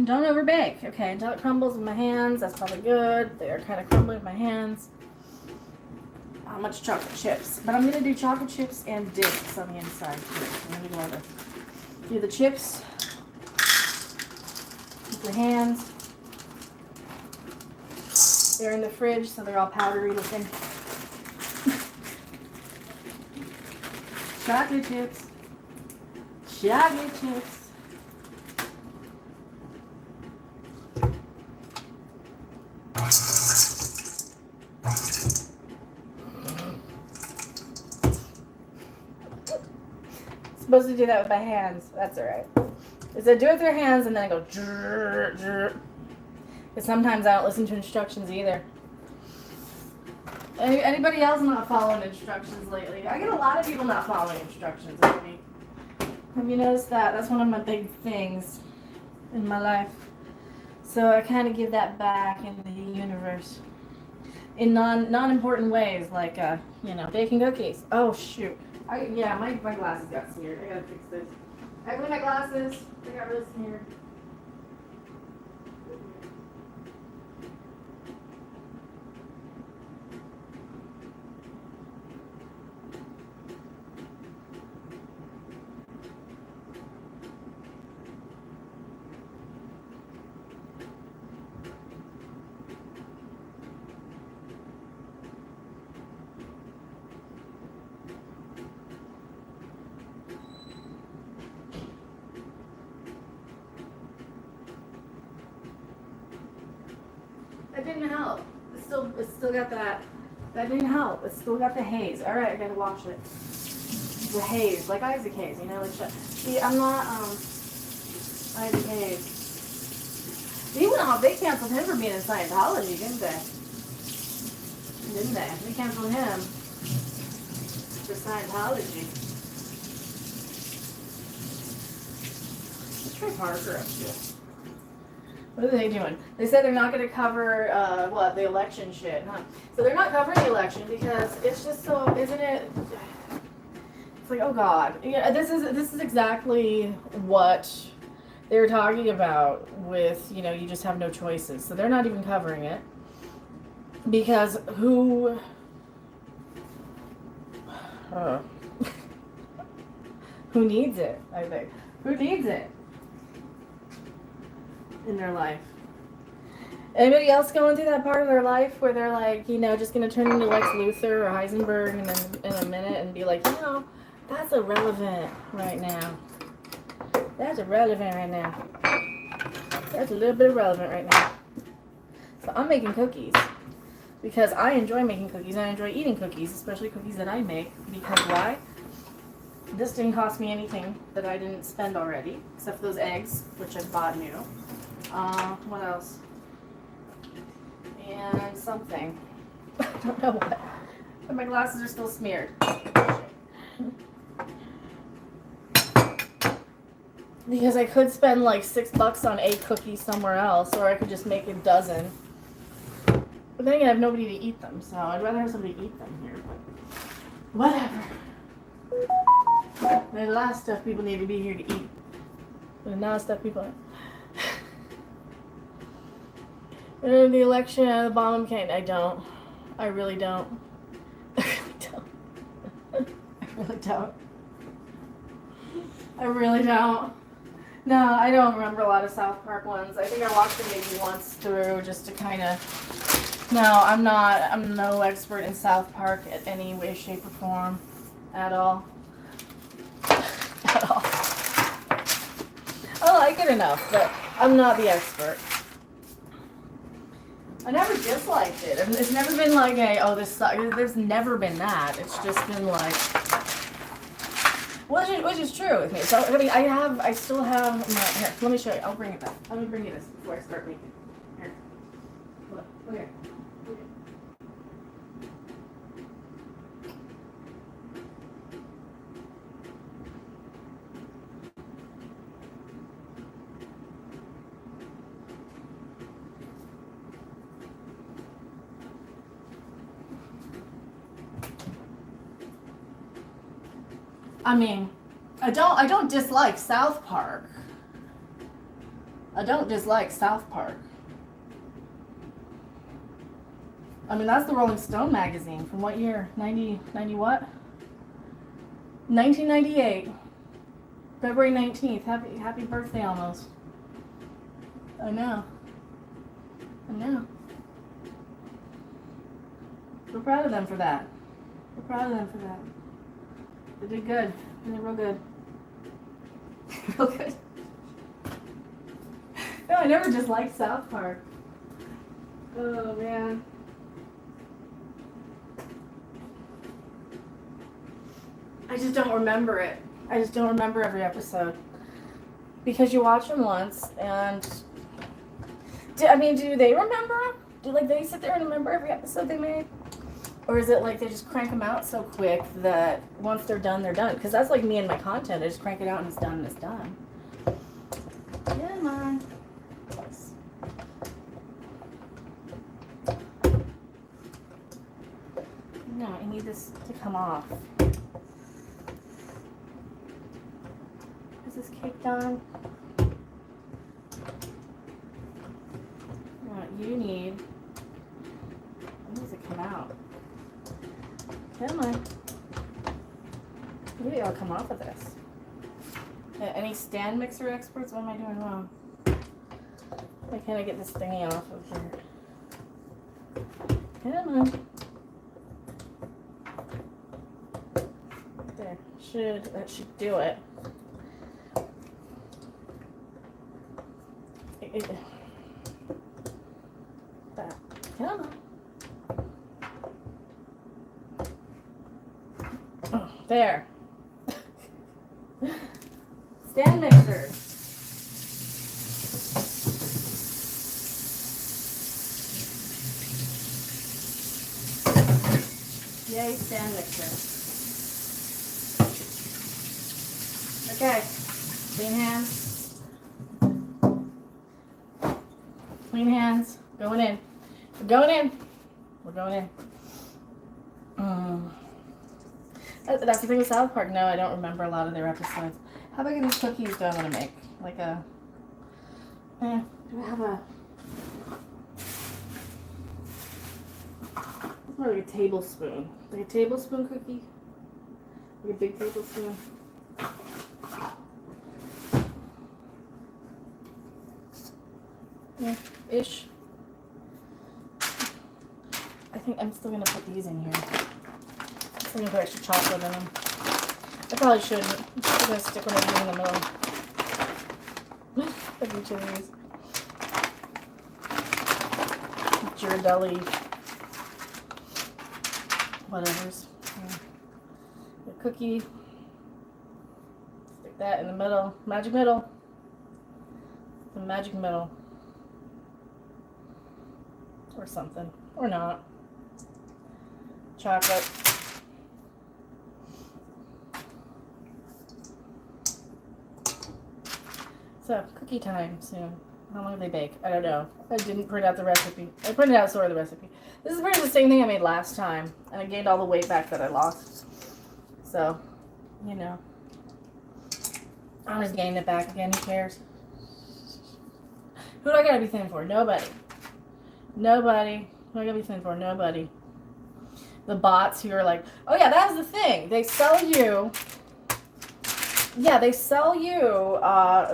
don't over bake. Okay, until it crumbles in my hands. That's probably good. They're kind of crumbling in my hands. How much chocolate chips? But I'm gonna do chocolate chips and discs on the inside too. I'm gonna go over. Do the chips with your hands. They're in the fridge, so they're all powdery looking. Chocolate chips. Chocolate chips. supposed to do that with my hands. That's alright. It said do it with your hands and then I go drrr, drrr. Because sometimes I don't listen to instructions either. Anybody else not following instructions lately? I get a lot of people not following instructions lately. Have you noticed that? That's one of my big things in my life. So I kind of give that back into the universe in non-important ways, like baking cookies. Oh shoot! My glasses got smeared. I gotta fix this. I cleaned my glasses. They got really smeared. That didn't help. It's still got that. That didn't help. It's still got the haze. All right, I gotta wash it. The haze, like Isaac Hayes, See, I'm not Isaac Hayes. You know, they canceled him for being in Scientology, didn't they? Didn't they? They canceled him for Scientology. Let's try Parker up here. What are they doing? They said they're not going to cover, the election shit, huh? So they're not covering the election because it's just so, isn't it? It's like, oh God. Yeah, this is exactly what they were talking about with, you just have no choices. So they're not even covering it because who needs it, I think. Who needs it in their life? Anybody else going through that part of their life where they're like, just going to turn into Lex Luthor or Heisenberg and then in a minute and be like, that's irrelevant right now. That's irrelevant right now. That's a little bit irrelevant right now. So I'm making cookies because I enjoy making cookies and I enjoy eating cookies, especially cookies that I make. Because why? This didn't cost me anything that I didn't spend already, except for those eggs, which I bought new. What else? And something. I don't know what. But my glasses are still smeared. Because I could spend like $6 on a cookie somewhere else, or I could just make a dozen. But then again, I have nobody to eat them, so I'd rather have somebody eat them here. But whatever. There's a lot of stuff people need to be here to eat. There's not stuff people. The election of the bomb cane. I don't. I really don't. I really don't. I really don't. I really don't. No, I don't remember a lot of South Park ones. I think I watched them maybe once through just to kind of. No, I'm no expert in South Park in any way, shape, or form. At all. At all. I like it enough, but I'm not the expert. I never disliked it. It's never been like this sucks. There's never been that. It's just been like, which is true with me. So I mean, I still have my, here, let me show you. I'll bring it back. Let me bring you this before I start making. Here. Look here. I mean, I don't dislike South Park. I don't dislike South Park. I mean, that's the Rolling Stone magazine from what year? 90 what? 1998. February 19th. Happy birthday almost. I know. We're proud of them for that. They did good. They did real good. Real good. No, I never disliked South Park. Oh, man. I just don't remember it. I just don't remember every episode. Because you watch them once, and do they remember? Do they sit there and remember every episode they made? Or is it like they just crank them out so quick that once they're done, they're done? Because that's like me and my content. I just crank it out and it's done and it's done. Yeah, man. No, I need this to come off. Is this cake done? What you need? When does it come out? Come on. Maybe I'll come off of this. Any stand mixer experts? What am I doing wrong? Why can't I get this thingy off of here? Come on. There. That should do it. That. Come on. There. Stand mixer. Yay, stand mixer. Okay. Clean hands. Clean hands. Going in. We're going in. We're going in. That's the thing with South Park. No, I don't remember a lot of their episodes. How big of these cookies do I want to make? Like a... do I have a... It's more like a tablespoon. Like a tablespoon cookie? Like a big tablespoon? Yeah, ish. I think I'm still going to put these in here. I'm going to put extra chocolate in them. I probably shouldn't. I'm just going to stick one of these in the middle of each of these. Ghirardelli. Whatever's. The cookie. Stick that in the middle. Magic middle. The magic middle. Or something. Or not. Chocolate. So, cookie time soon. How long do they bake? I don't know. I didn't print out the recipe. I printed out sort of the recipe. This is pretty much the same thing I made last time. And I gained all the weight back that I lost. So, you know. I'm just gaining it back again. Who cares? Who do I gotta be thin for? Nobody. Nobody. Who do I gotta be thin for? Nobody. The bots who are like, oh yeah, that's the thing. They sell you... Yeah, they sell you,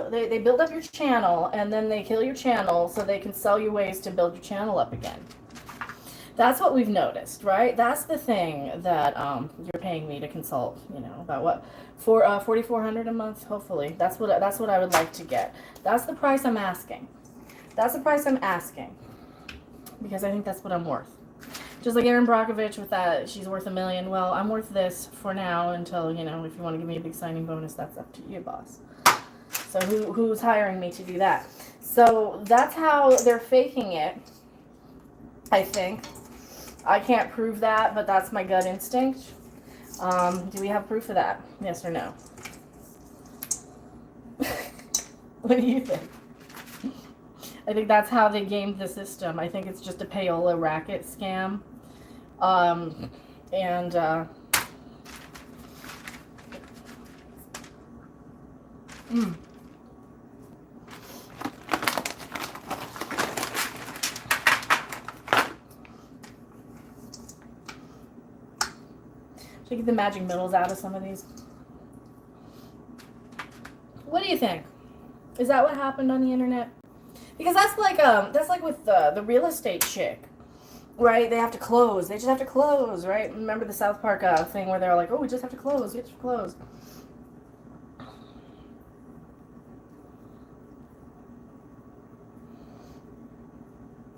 they build up your channel, and then they kill your channel so they can sell you ways to build your channel up again. That's what we've noticed, right? That's the thing that you're paying me to consult, you know, about what? For $4,400 a month, hopefully. That's what I would like to get. That's the price I'm asking. That's the price I'm asking. Because I think that's what I'm worth. Just like Erin Brockovich with that, she's worth $1 million. Well, I'm worth this for now until, you know, if you want to give me a big signing bonus, that's up to you, boss. So who's hiring me to do that? So that's how they're faking it, I think. I can't prove that, but that's my gut instinct. Do we have proof of that? Yes or no? What do you think? I think that's how they gamed the system. I think it's just a payola racket scam. Should I get the magic middles out of some of these? What do you think? Is that what happened on the internet? Because that's like with the real estate chick, right? They have to close. They just have to close, right? Remember the South Park thing where they're like, oh, we just have to close. We have to close.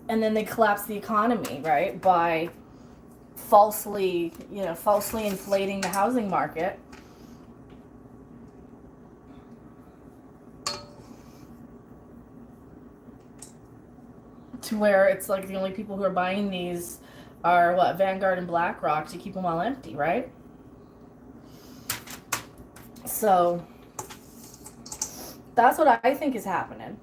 And then they collapse the economy, right? By falsely inflating the housing market. to where it's like the only people who are buying these are what, Vanguard and BlackRock, to keep them all empty, right? So that's what I think is happening.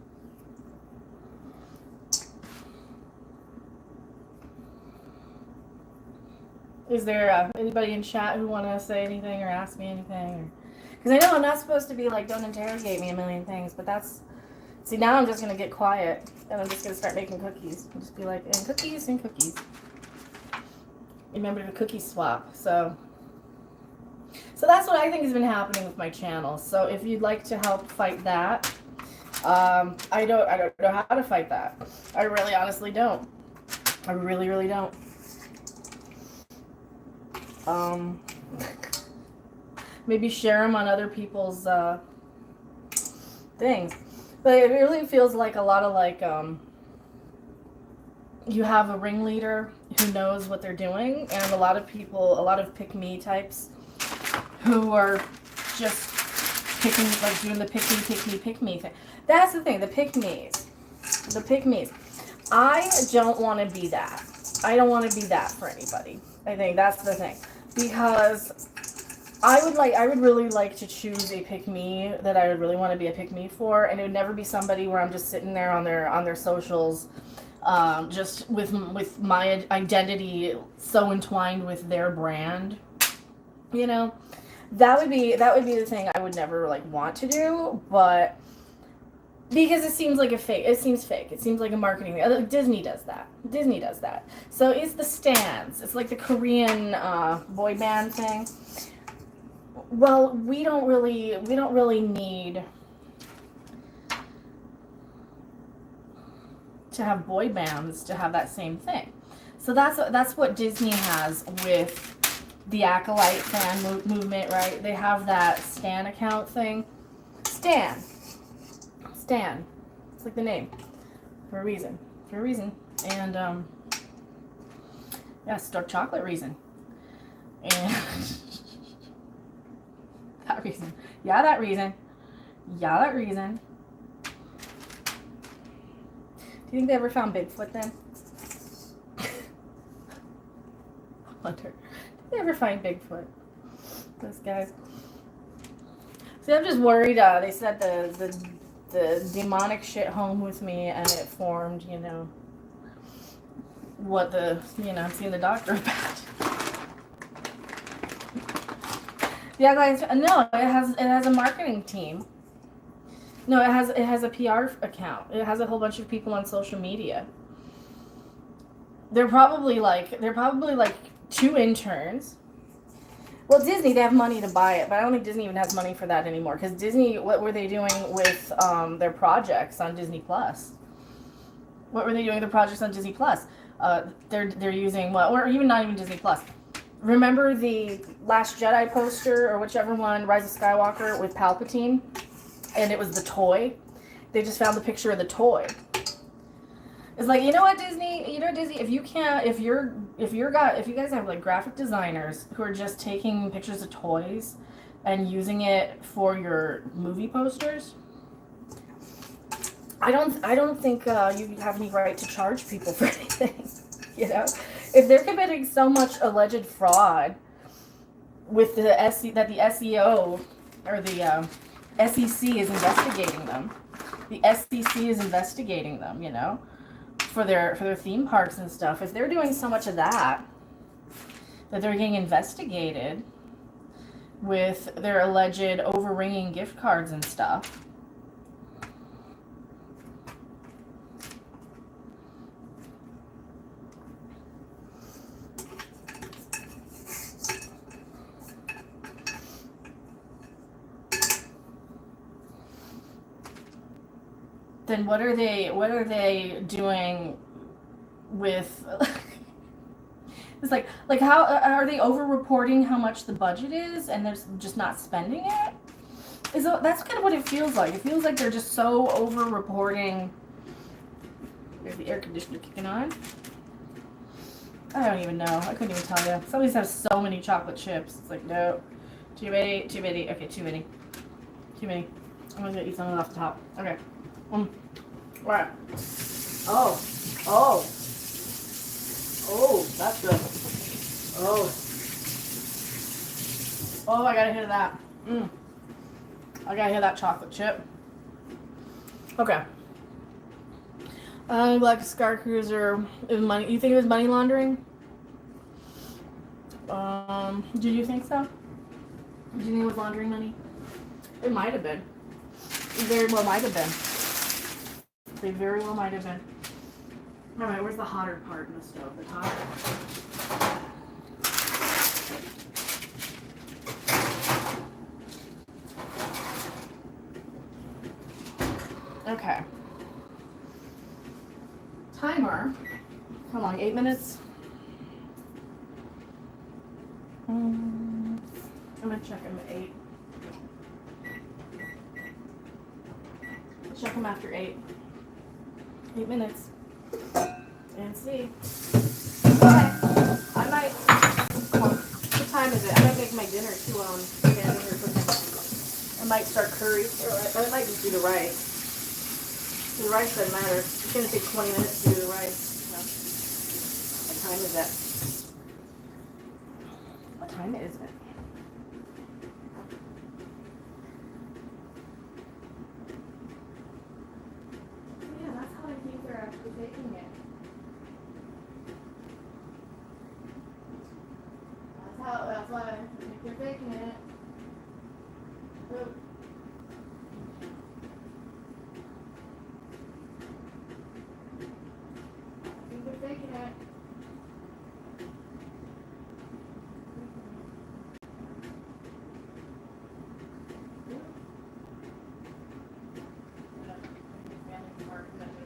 Is there anybody in chat who want to say anything or ask me anything? Because I know I'm not supposed to be like, don't interrogate me a million things, but that's, see, now I'm just going to get quiet and I'm just going to start making cookies. I'll just be like, and cookies and cookies. Remember the cookie swap. So that's what I think has been happening with my channel. So if you'd like to help fight that, I don't know how to fight that. I really honestly don't. I really, really don't. Maybe share them on other people's things. But it really feels like a lot of like, you have a ringleader who knows what they're doing, and a lot of people, a lot of pick-me types who are just picking, like doing the pick me thing. That's the thing, the pick-me's. The pick-me's. I don't want to be that. I don't want to be that for anybody. I think that's the thing. Because I would really like to choose a pick-me that I would really want to be a pick-me for, and it would never be somebody where I'm just sitting there on their socials, just with my identity so entwined with their brand, you know. That would be the thing I would never like want to do, but because it seems like it seems fake. It seems like a marketing thing. Disney does that. So it's the Stans. It's like the Korean boy band thing. Well, we don't really need to have boy bands to have that same thing. So that's what Disney has with the Acolyte fan movement, right? They have that Stan account thing. Stan. It's like the name for a reason. And yeah, dark chocolate reason. And that reason. Yeah, that reason. Do you think they ever found Bigfoot then? I wonder. Did they ever find Bigfoot? Those guys. See, I'm just worried. They said the demonic shit home with me, and it formed, you know, what I'm seeing the doctor about. Yeah, guys, no, it has a marketing team. No, it has a PR account. It has a whole bunch of people on social media. They're probably like 2 interns. Well, Disney, they have money to buy it, but I don't think Disney even has money for that anymore. Because Disney, what were they doing with their projects on Disney Plus? What were they doing with their projects on Disney Plus? They're using what, or even not even Disney Plus. Remember the Last Jedi poster, or whichever one, Rise of Skywalker with Palpatine, and it was the toy. They just found the picture of the toy. It's like, you know what, Disney? Disney, if you guys have like graphic designers who are just taking pictures of toys and using it for your movie posters, I don't think you have any right to charge people for anything. You know, if they're committing so much alleged fraud with the SEO or the SEC is investigating them. The SEC is investigating them, you know, for their theme parks and stuff. If they're doing so much of that they're getting investigated with their alleged overringing gift cards and stuff. Then what are they doing with it's like how are they over reporting how much the budget is and they're just not spending it? That's kind of what it feels like. It feels like they're just so over reporting. There's the air conditioner kicking on. I don't even know. I couldn't even tell you. Some of these have so many chocolate chips. It's like, no. Too many. Okay, too many. I'm gonna eat something off the top. Okay. Alright. Oh, oh, oh, that's good. Oh, oh, I gotta hit that. I gotta hit that chocolate chip. Okay. Like Scar Cruiser, it was money. You think it was money laundering? Did you think so? Did you think it was laundering money? It might have been. It very well might have been. They very well might have been. Alright, where's the hotter part in the stove? The top? Okay. Timer. How long? 8 minutes? I'm gonna check them at 8. Check them after 8. 8 minutes. And see. Okay. I might. What time is it? I might make my dinner too on standing here cooking. I might start curry. Or I might just do the rice. The rice doesn't matter. It's gonna take 20 minutes to do the rice. So. What time is it? What time is it? Yeah, that's how I think they're actually baking it. That's why I think they're baking it. Oop. I think they're baking it.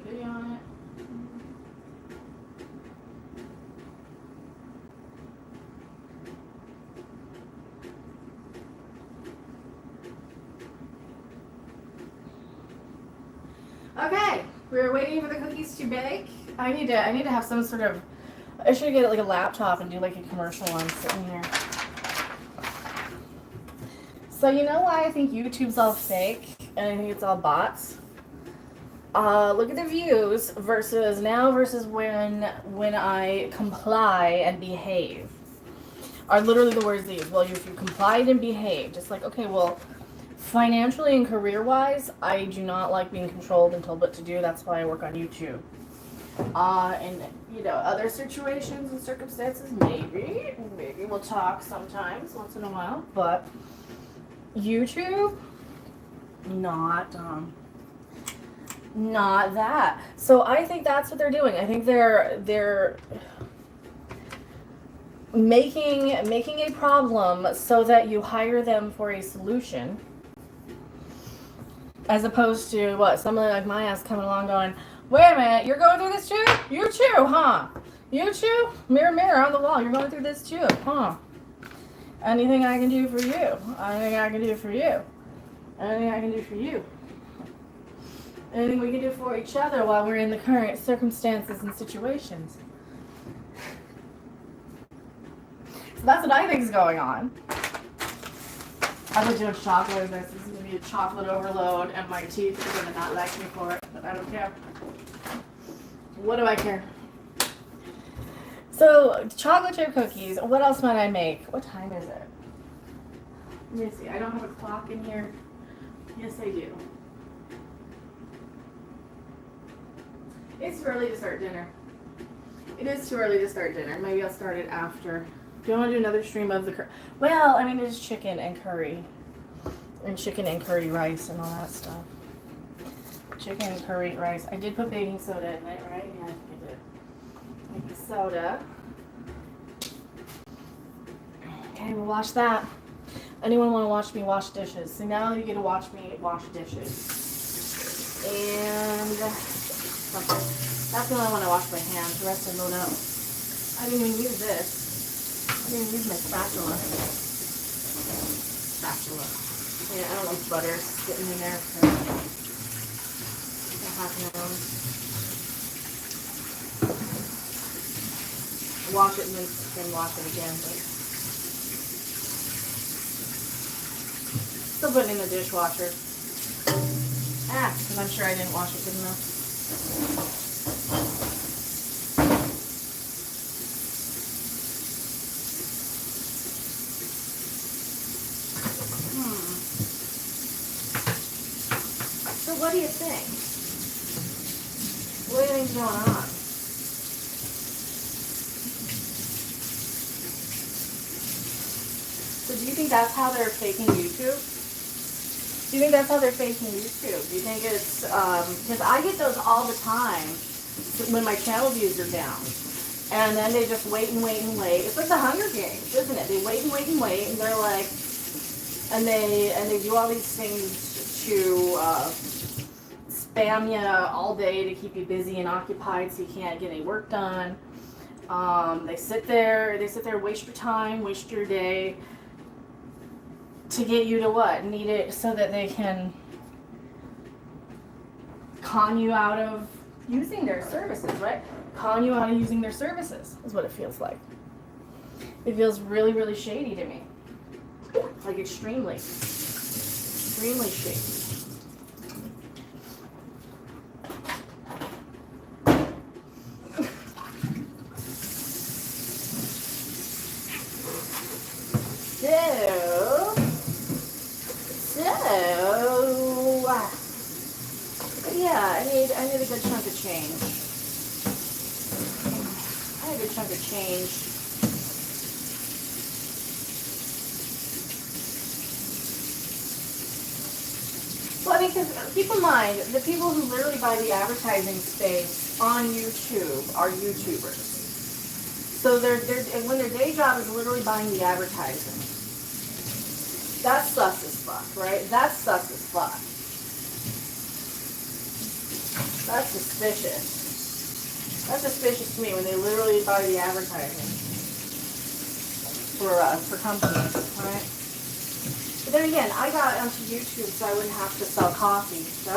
Video on it. Okay, we're waiting for the cookies to bake. I need to have some sort of. I should get like a laptop and do like a commercial while I'm sitting here. So you know why I think YouTube's all fake and I think it's all bots? Look at the views versus when I comply and behave. Are literally the words they use. Well, if you complied and behaved, it's like, okay, well, financially and career-wise, I do not like being controlled and told what to do. That's why I work on YouTube. And other situations and circumstances, maybe we'll talk sometimes, once in a while. But YouTube, not that. So I think that's what they're doing. I think they're making a problem so that you hire them for a solution, as opposed to what someone like my ass coming along going, wait a minute, you're going through this too? You too, huh? You too? Mirror, mirror on the wall, you're going through this too, huh? Anything I can do for you? Anything I can do for you? Anything I can do for you? Anything we can do for each other while we're in the current circumstances and situations. So that's what I think is going on. I've been doing chocolate. This is going to be a chocolate overload, and my teeth are going to not like me for it, but I don't care. What do I care? So, chocolate chip cookies. What else might I make? What time is it? Let me see. I don't have a clock in here. Yes, I do. It's too early to start dinner. It is too early to start dinner. Maybe I'll start it after. Do you want to do another stream of the curry? Well, I mean, there's chicken and curry. And chicken and curry rice and all that stuff. Chicken and curry rice. I did put baking soda in it, right? Yeah, I think I did. Baking soda. Okay, we'll wash that. Anyone want to watch me wash dishes? So now you get to watch me wash dishes. And that's the only one I wash by hand. The rest I load up. I didn't even use this. I didn't use my spatula. Yeah, I don't like butter's getting in there for half an hour. Wash it and then wash it again. But still putting it in the dishwasher. Because I'm sure I didn't wash it good enough. So what do you think? What do you think's going on? So do you think that's how they're faking YouTube? Do you think that's how they're faking YouTube? Do you think it's, because I get those all the time when my channel views are down. And then they just wait and wait and wait. It's like the Hunger Games, isn't it? They wait and wait and wait, and they're like, and they do all these things to spam you all day to keep you busy and occupied so you can't get any work done. They sit there, waste your time, waste your day to get you to what? Need it so that they can con you out of using their services, right? Con you out of using their services is what it feels like. It feels really, really shady to me. Like extremely shady. Yeah, I need a good chunk of change. I need a good chunk of change. Well, I mean, because keep in mind, the people who literally buy the advertising space on YouTube are YouTubers. So when their day job is literally buying the advertising. That's sus as fuck, right? That's sus as fuck. That's suspicious. That's suspicious to me when they literally buy the advertising for companies, right? But then again, I got onto YouTube so I wouldn't have to sell coffee, so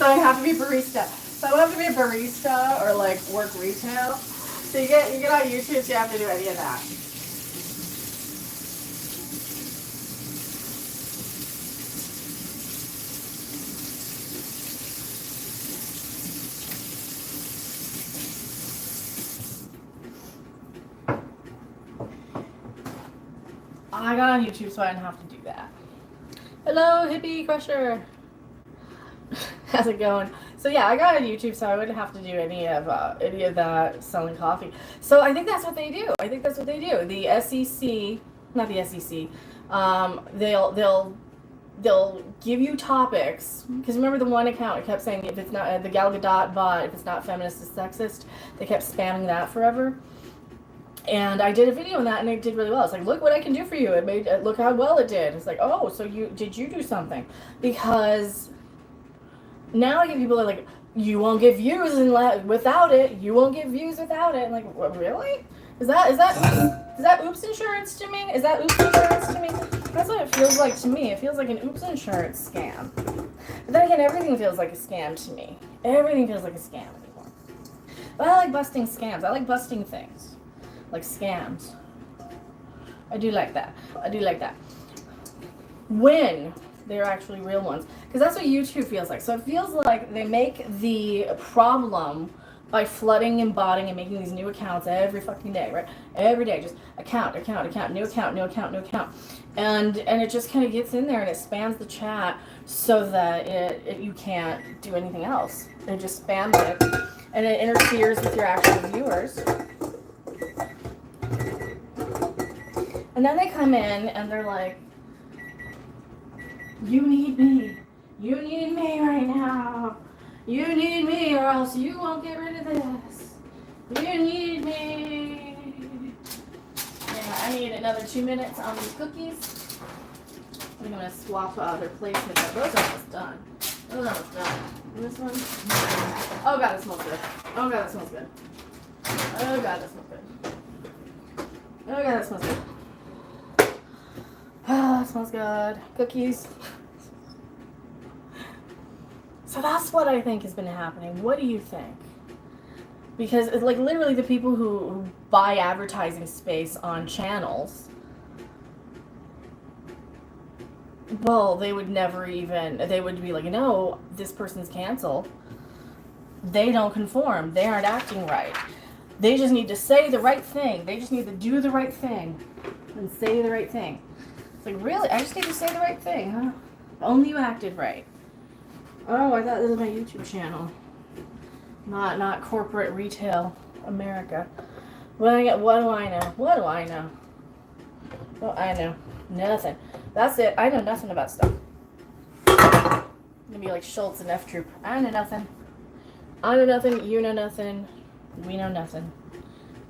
I have to be a barista. So I don't have to be a barista or like work retail. So you get on YouTube, so you have to do any of that. I got on YouTube so I didn't have to do that. Hello, hippie crusher. How's it going? So yeah, I got on YouTube so I wouldn't have to do any of that selling coffee. So I think that's what they do. The SEC, not the SEC. They'll give you topics, because remember the one account it kept saying if it's not the Gal Gadot bot, if it's not feminist, it's sexist. They kept spamming that forever. And I did a video on that, and it did really well. It's like, look what I can do for you. It made look how well it did. It's like, oh, so did you do something? Because now I get people that are like, you won't get views without it. You won't get views without it. I'm like, what, really? Is that oops insurance to me? Is that oops insurance to me? That's what it feels like to me. It feels like an oops insurance scam. But then again, everything feels like a scam to me. Everything feels like a scam anymore. But I like busting scams. I like busting things. Like scams. I do like that. When they're actually real ones. Because that's what YouTube feels like. So it feels like they make the problem by flooding and botting and making these new accounts every fucking day, right? Every day, just account, new account. And it just kind of gets in there and it spams the chat so that you can't do anything else. It just spams it and it interferes with your actual viewers. And then they come in and they're like, you need me right now. You need me or else you won't get rid of this. You need me. Yeah, I need another 2 minutes on these cookies. I'm gonna swap their placement. Those are almost done. This one? Oh god, it smells good. Oh god, that smells good. Oh, it smells good. Cookies. So that's what I think has been happening. What do you think? Because it's like literally the people who buy advertising space on channels, well, they would be like, no, this person's canceled. they don't conform. They aren't acting right. They just need to say the right thing. They just need to do the right thing and say the right thing. It's like, really? I just need to say the right thing, huh? If only you acted right. Oh, I thought this was my YouTube channel. Not corporate retail America. What do I know? What do I know? Oh, I know. Nothing. That's it. I know nothing about stuff. I'm gonna be like Schultz and F Troop. I know nothing. I know nothing. You know nothing. We know nothing.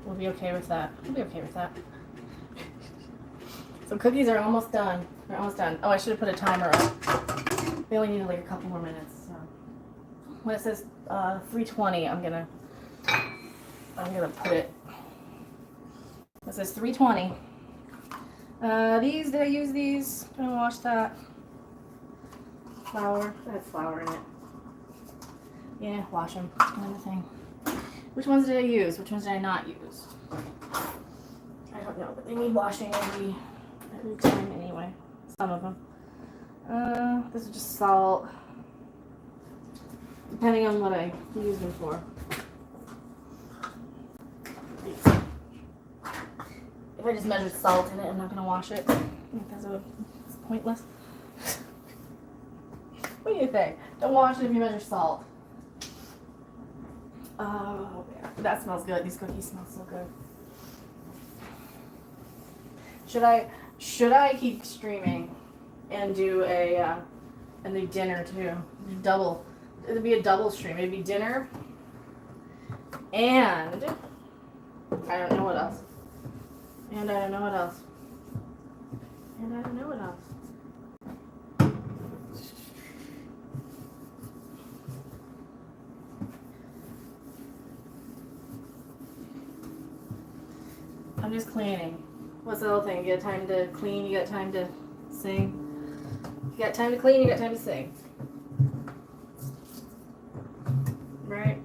We'll be okay with that. We'll be okay with that. So cookies are almost done. They're almost done. Oh, I should have put a timer on. They only need like a couple more minutes. So when it says 3:20, I'm gonna put it. It says 3:20. Did I use these? Did I wash that? Flour. That has flour in it. Yeah, wash them. Another thing. Which ones did I use? Which ones did I not use? I don't know, but they need washing every time anyway. Some of them. This is just salt. Depending on what I use them for. If I just measured salt in it, I'm not going to wash it because it's pointless. What do you think? Don't wash it if you measure salt. Oh, yeah. That smells good. These cookies smell so good. Should I keep streaming and do and do dinner too? Double. It'd be a double stream. It'd be dinner and I don't know what else. And I don't know what else. And I don't know what else. I'm just cleaning. What's the other thing? You got time to clean, you got time to sing. You got time to clean, you got time to sing. Right?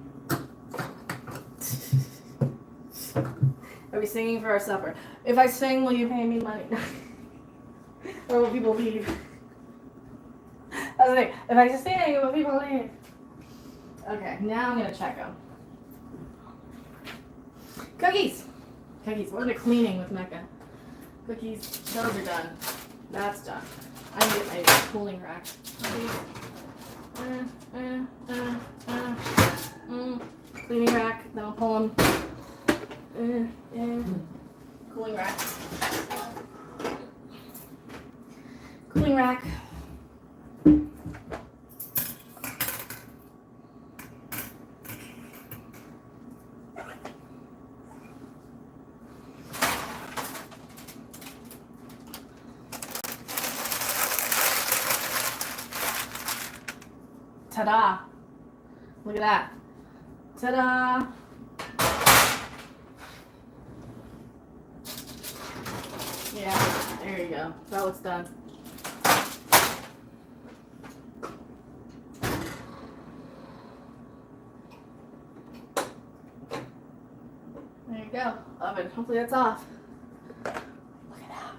Are we singing for our supper? If I sing, will you pay me money? Or will people leave? That's the thing. If I sing, will people leave? Okay, now I'm going to check them. Cookies! Cookies. We're going to cleaning with Mecca. Cookies. Those are done. That's done. I need to get my cooling rack. Cleaning rack. Then I'll pull them. Cooling rack. Cooling rack. Ta-da! Look at that. Ta-da! Yeah, there you go. That looks done. There you go. Oven. Hopefully that's off. Look at that.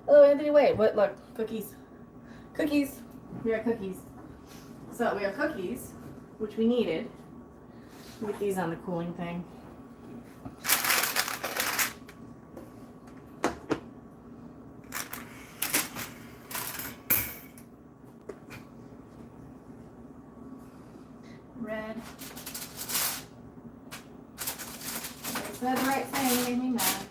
Oh, Anthony, wait. What? Look. Cookies. Cookies. We got cookies. So we have cookies, which we needed. With these on the cooling thing. Red. I said the right thing, it made me mad.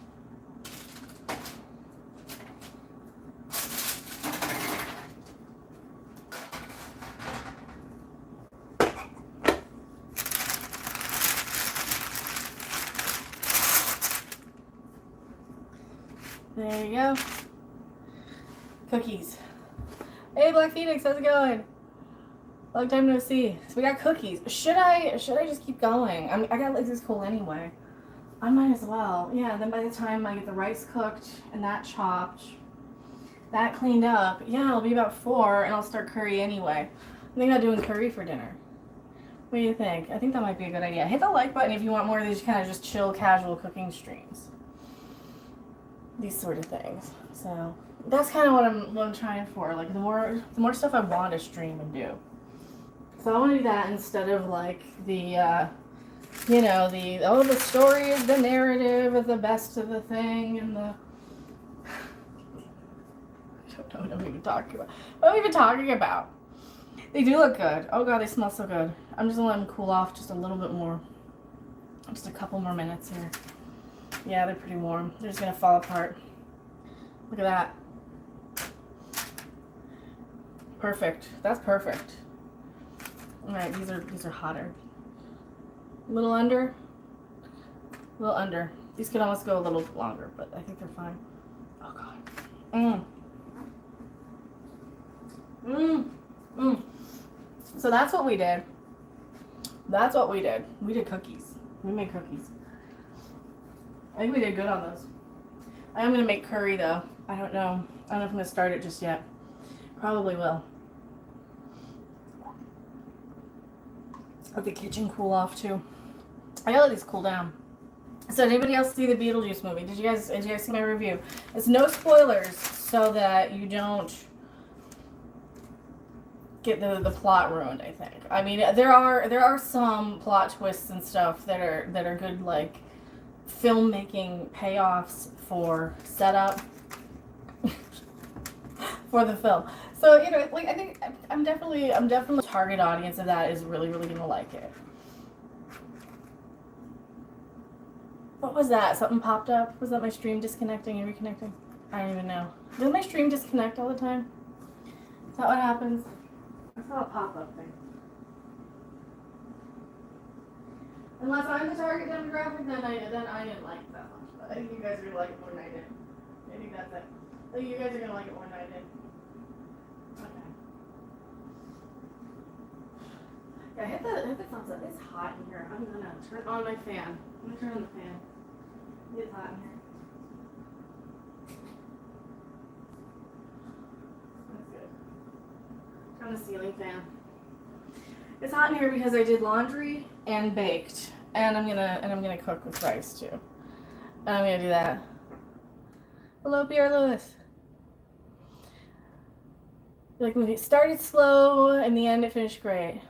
There you go. Cookies. Hey, Black Phoenix, how's it going? Long time no see. So we got cookies. Should I just keep going? I mean, I got like this cool anyway. I might as well. Yeah, then by the time I get the rice cooked and that chopped, that cleaned up, yeah, it'll be about 4 and I'll start curry anyway. I'm thinking about doing curry for dinner. What do you think? I think that might be a good idea. Hit the like button if you want more of these kind of just chill, casual cooking streams. These sort of things. So that's kind of what I'm trying for. Like the more stuff I want to stream and do. So I want to do that instead of like the, you know, the story is the narrative of the best of the thing and the. I don't know what I'm even talking about. What am I even talking about? They do look good. Oh god, they smell so good. I'm just gonna let them cool off just a little bit more. Just a couple more minutes here. Yeah, they're pretty warm. They're just gonna fall apart. Look at that. Perfect. That's perfect. Alright, these are hotter. A little under. A little under. These could almost go a little longer, but I think they're fine. Oh god. So that's what we did. That's what we did. We did cookies. We made cookies. I think we did good on those. I am gonna make curry though. I don't know. I don't know if I'm gonna start it just yet. Probably will. Let the kitchen cool off too. I gotta let these cool down. So did anybody else see the Beetlejuice movie? Did you guys see my review? It's no spoilers so that you don't get the plot ruined, I think. I mean, there are some plot twists and stuff that are good, like filmmaking payoffs for setup for the film. So, you know, like I think I'm definitely the target audience of that is really gonna like it. What was that? Something popped up? Was that my stream disconnecting and reconnecting? I don't even know. Does my stream disconnect all the time? Is that what happens? I saw a pop-up thing. Unless I'm the target demographic, then I didn't like it that much. But I think you guys are gonna like it more than I did. I think that's it. I think you guys are gonna like it more than I did. Okay. Yeah, hit the thumbs up. It's hot in here. I'm gonna turn on my fan. I'm gonna turn on the fan. It's hot in here. That's good. Turn the ceiling fan. It's hot in here because I did laundry and baked, and I'm gonna cook with rice too. And I'm gonna do that. Hello, Pierre Lewis. Like when it started slow, in the end it finished great.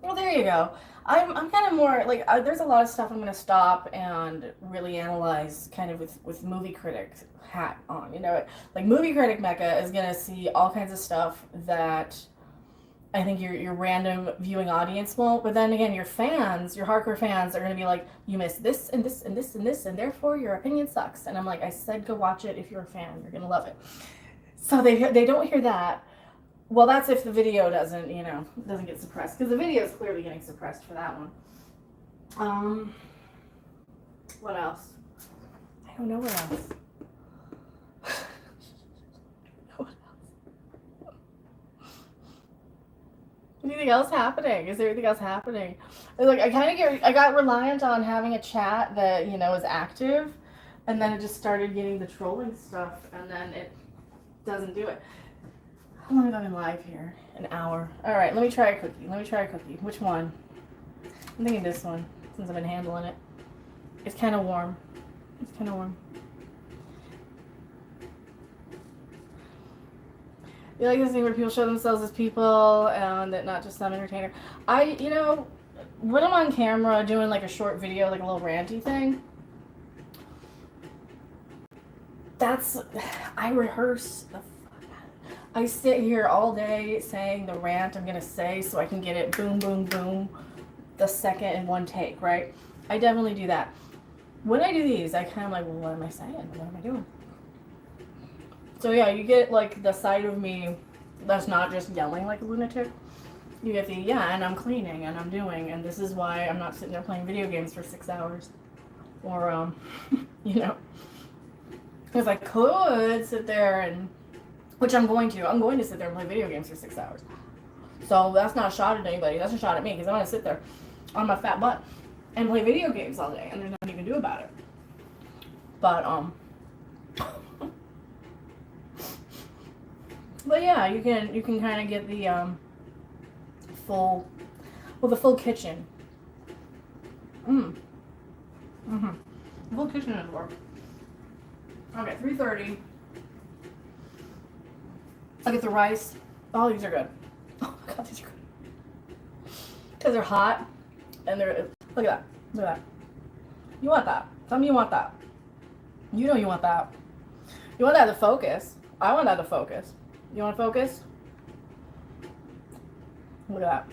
Well, there you go. I'm kind of more like there's a lot of stuff I'm gonna stop and really analyze, kind of with movie critic hat on. You know, like movie critic Mecca is gonna see all kinds of stuff that I think your random viewing audience won't. But then again, your fans, your hardcore fans, are gonna be like, you missed this and this and this and this, and therefore your opinion sucks. And I'm like, I said go watch it if you're a fan. You're gonna love it. So they don't hear that. Well, that's if the video doesn't get suppressed, because the video is clearly getting suppressed for that one. What else? I don't know what else. Anything else happening? Is there anything else happening? Like I got reliant on having a chat that is active, and then it just started getting the trolling stuff, and then it doesn't do it. How long have I been live here? An hour. All right, let me try a cookie. Which one? I'm thinking this one, since I've been handling it. It's kind of warm. You like this thing where people show themselves as people and that not just some entertainer. When I'm on camera doing like a short video, like a little ranty thing, I rehearse the I sit here all day saying the rant I'm going to say so I can get it boom, boom, boom the second in one take, right? I definitely do that. When I do these, I kind of like, well, what am I saying? What am I doing? So yeah, you get like the side of me that's not just yelling like a lunatic. You get and I'm cleaning and I'm doing, and this is why I'm not sitting there playing video games for 6 hours. Or, because I could sit there and which I'm going to sit there and play video games for 6 hours. So that's not a shot at anybody. That's a shot at me, because I'm going to sit there on my fat butt and play video games all day, and there's nothing you can do about it. But, but yeah, you can kind of get the, the full kitchen. The full kitchen is work. Okay, 3:30. I'll get the rice. Oh, these are good. Oh my god, these are good. Because they're hot and they're, look at that. Look at that. You want that. Tell me you want that. You know you want that. You want that to focus. I want that to focus. You want to focus? Look at that.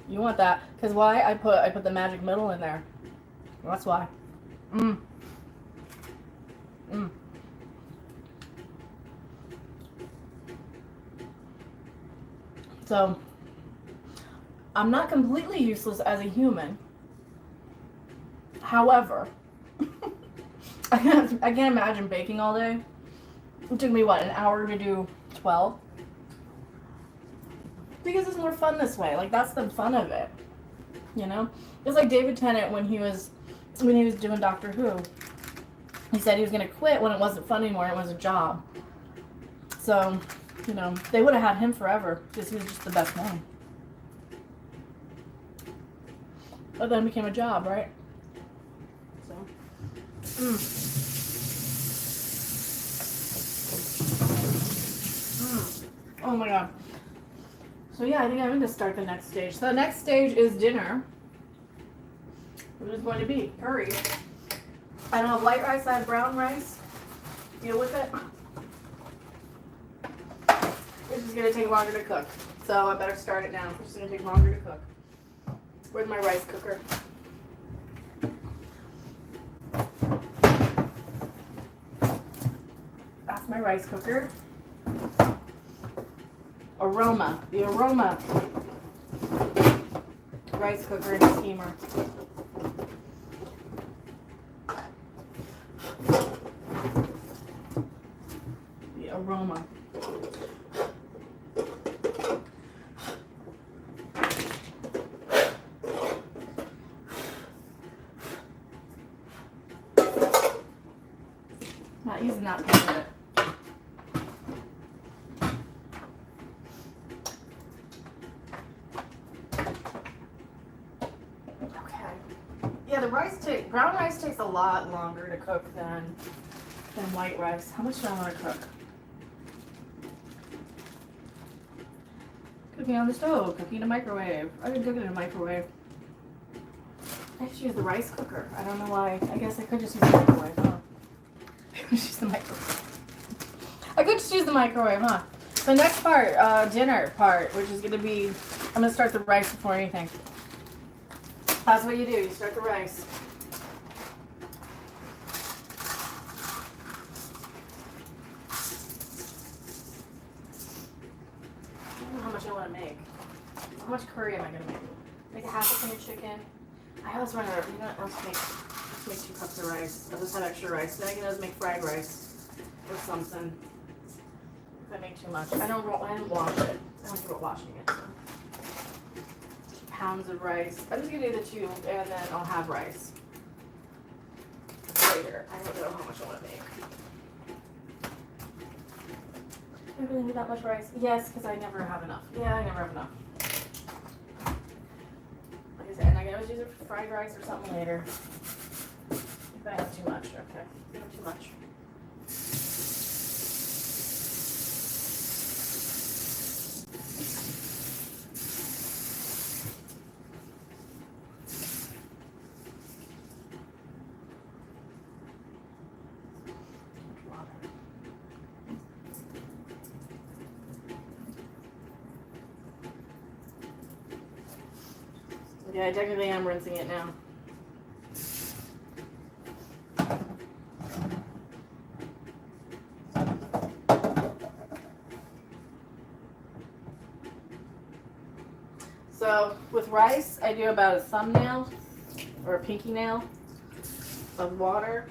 You want that. Because why? I put the magic middle in there. That's why. Mmm. Mmm. So, I'm not completely useless as a human. However, I can't imagine baking all day. It took me, what, an hour to do 12? Because it's more fun this way. Like, that's the fun of it. You know? It's like David Tennant when he was doing Doctor Who. He said he was going to quit when it wasn't fun anymore. It was a job. So, you know, they would have had him forever because he was just the best one. But then it became a job, right? So. Oh my god. So yeah, I think I'm going to start the next stage. So the next stage is dinner. Which is going to be curry. I don't have white rice, I have brown rice. Deal with it. This is going to take longer to cook. So I better start it now. It's going to take longer to cook. Where's my rice cooker? That's my rice cooker. Aroma. The Aroma rice cooker and steamer. The Aroma. Not using that part of it. Yeah, brown rice takes a lot longer to cook than white rice. How much do I want to cook? Cooking on the stove, cooking in a microwave. I can cook it in a microwave. I should use the rice cooker. I don't know why. I guess I could just use the microwave, huh? I could just use the microwave. I could just use the microwave, huh? The next part, dinner part, which is going to be, I'm going to start the rice before anything. That's what you do. You start the rice. I don't know how much I want to make. How much curry am I going to make? Make a half a can of chicken. I always run out of, you know what, let's make 2 cups of rice. I'll just have extra rice. Then I can always make fried rice or something. If I make too much. I don't wash it. I don't care about washing it. So. Pounds of rice. I'm just gonna do the 2 and then I'll have rice later. I don't know how much I want to make. I really need that much rice? Yes, because I never have enough. Yeah, I never have enough. Like I said, and I can always use it for fried rice or something later. If I have too much. Okay. If I have too much. Yeah, I technically am rinsing it now. So with rice, I do about a thumbnail or a pinky nail of water.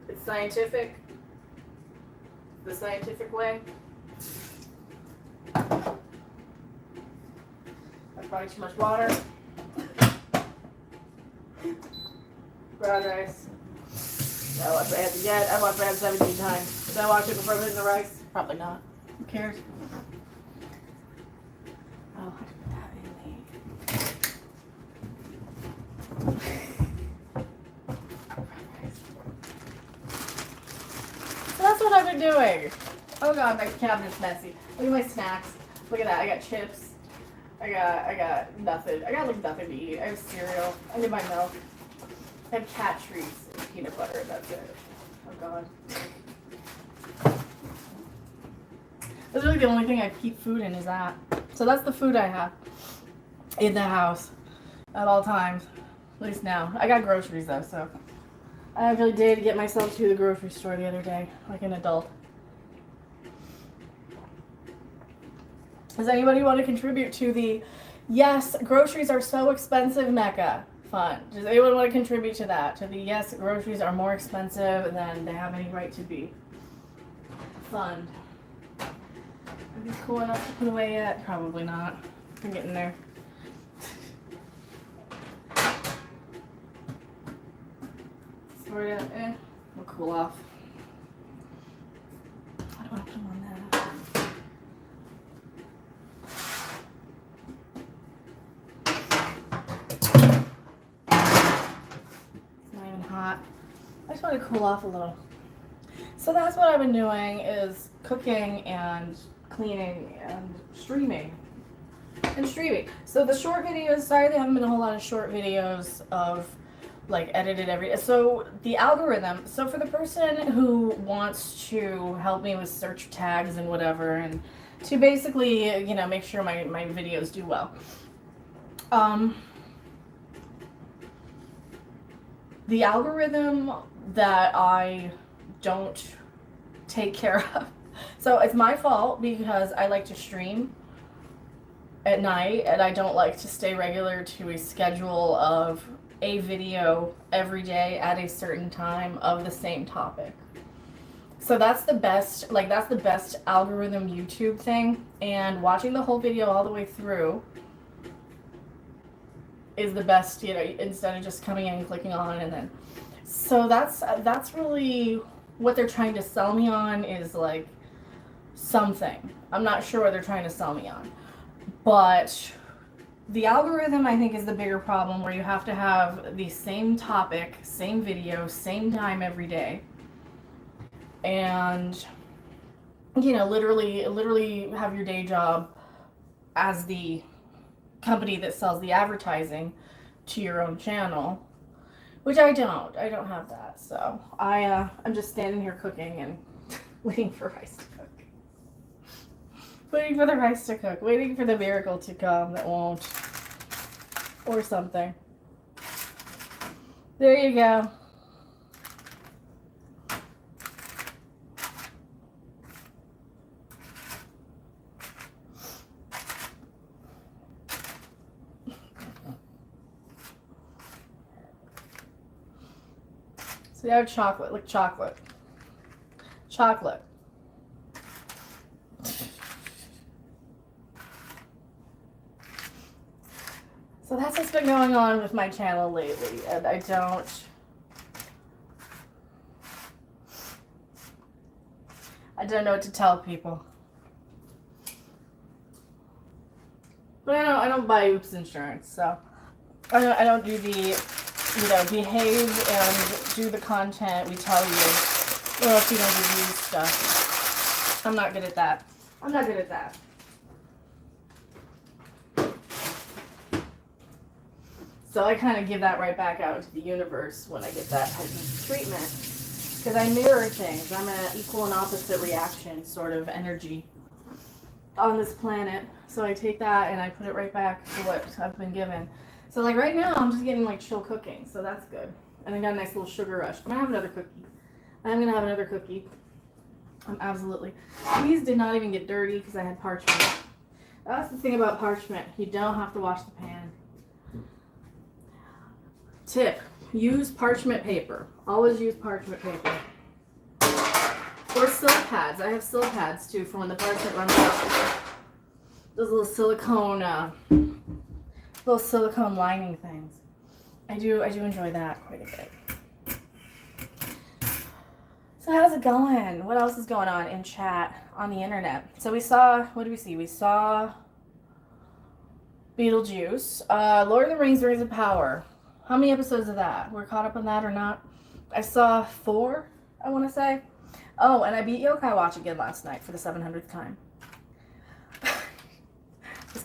It's scientific, the scientific way. Probably too much water. Brown rice. I watched Brad again. I watched Brad 17 times. Did I watch it before I put it in the rice? Probably not. Who cares? Oh, I put that in the. So that's what I've been doing. Oh god, my cabinet's messy. Look at my snacks. Look at that. I got chips. I got nothing. I got like nothing to eat. I have cereal. I need my milk. I have cat treats and peanut butter. That's it. Oh god. That's really the only thing I keep food in is that. So that's the food I have in the house at all times. At least now. I got groceries though, so I actually did get myself to the grocery store the other day, like an adult. Does anybody want to contribute to the yes, groceries are so expensive Mecca fund? Does anyone want to contribute to that? To the yes, groceries are more expensive than they have any right to be fund? Are these cool enough to put away yet? Probably not. I'm getting there. Sort of, we'll cool off. How do I put them on that? It's not even hot. I just want to cool off a little. So that's what I've been doing, is cooking and cleaning and streaming. So the short videos, sorry there haven't been a whole lot of short videos of like edited every, so the algorithm, so for the person who wants to help me with search tags and whatever, and to basically, you know, make sure my videos do well, the algorithm that I don't take care of, so it's my fault because I like to stream at night and I don't like to stay regular to a schedule of a video every day at a certain time of the same topic. So that's the best, like that's the best algorithm YouTube thing, and watching the whole video all the way through is the best, you know, instead of just coming in and clicking on and then. So that's really what they're trying to sell me on, is like something. I'm not sure what they're trying to sell me on. But the algorithm, I think, is the bigger problem, where you have to have the same topic, same video, same time every day. And, you know, literally have your day job as the company that sells the advertising to your own channel, which I don't have that. So I'm just standing here cooking and waiting for rice to cook. Waiting for the rice to cook. Waiting for the miracle to come that won't. Or something. There you go. So you have chocolate. Look, chocolate. Chocolate. So that's what's been going on with my channel lately, and I don't know what to tell people. But I don't buy Oops insurance, so I don't do the, you know, behave and do the content we tell you, or else you don't review stuff. I'm not good at that. So I kind of give that right back out into the universe when I get that type of treatment. Because I mirror things. I'm an equal and opposite reaction sort of energy on this planet. So I take that and I put it right back to what I've been given. So like right now I'm just getting like chill cooking. So that's good. And I got a nice little sugar rush. I'm going to have another cookie. Absolutely. These did not even get dirty because I had parchment. That's the thing about parchment. You don't have to wash the pan. Tip, use parchment paper. Always use parchment paper. Or silk pads. I have silk pads too for when the parchment runs out. Those little silicone lining things. I do enjoy that quite a bit. So how's it going? What else is going on in chat on the internet? So we saw, what did we see? We saw Beetlejuice. Lord of the Rings, Rings of Power. How many episodes of that? We're caught up on that or not? I saw 4, I want to say. Oh, and I beat Yokai Watch again last night for the 700th time.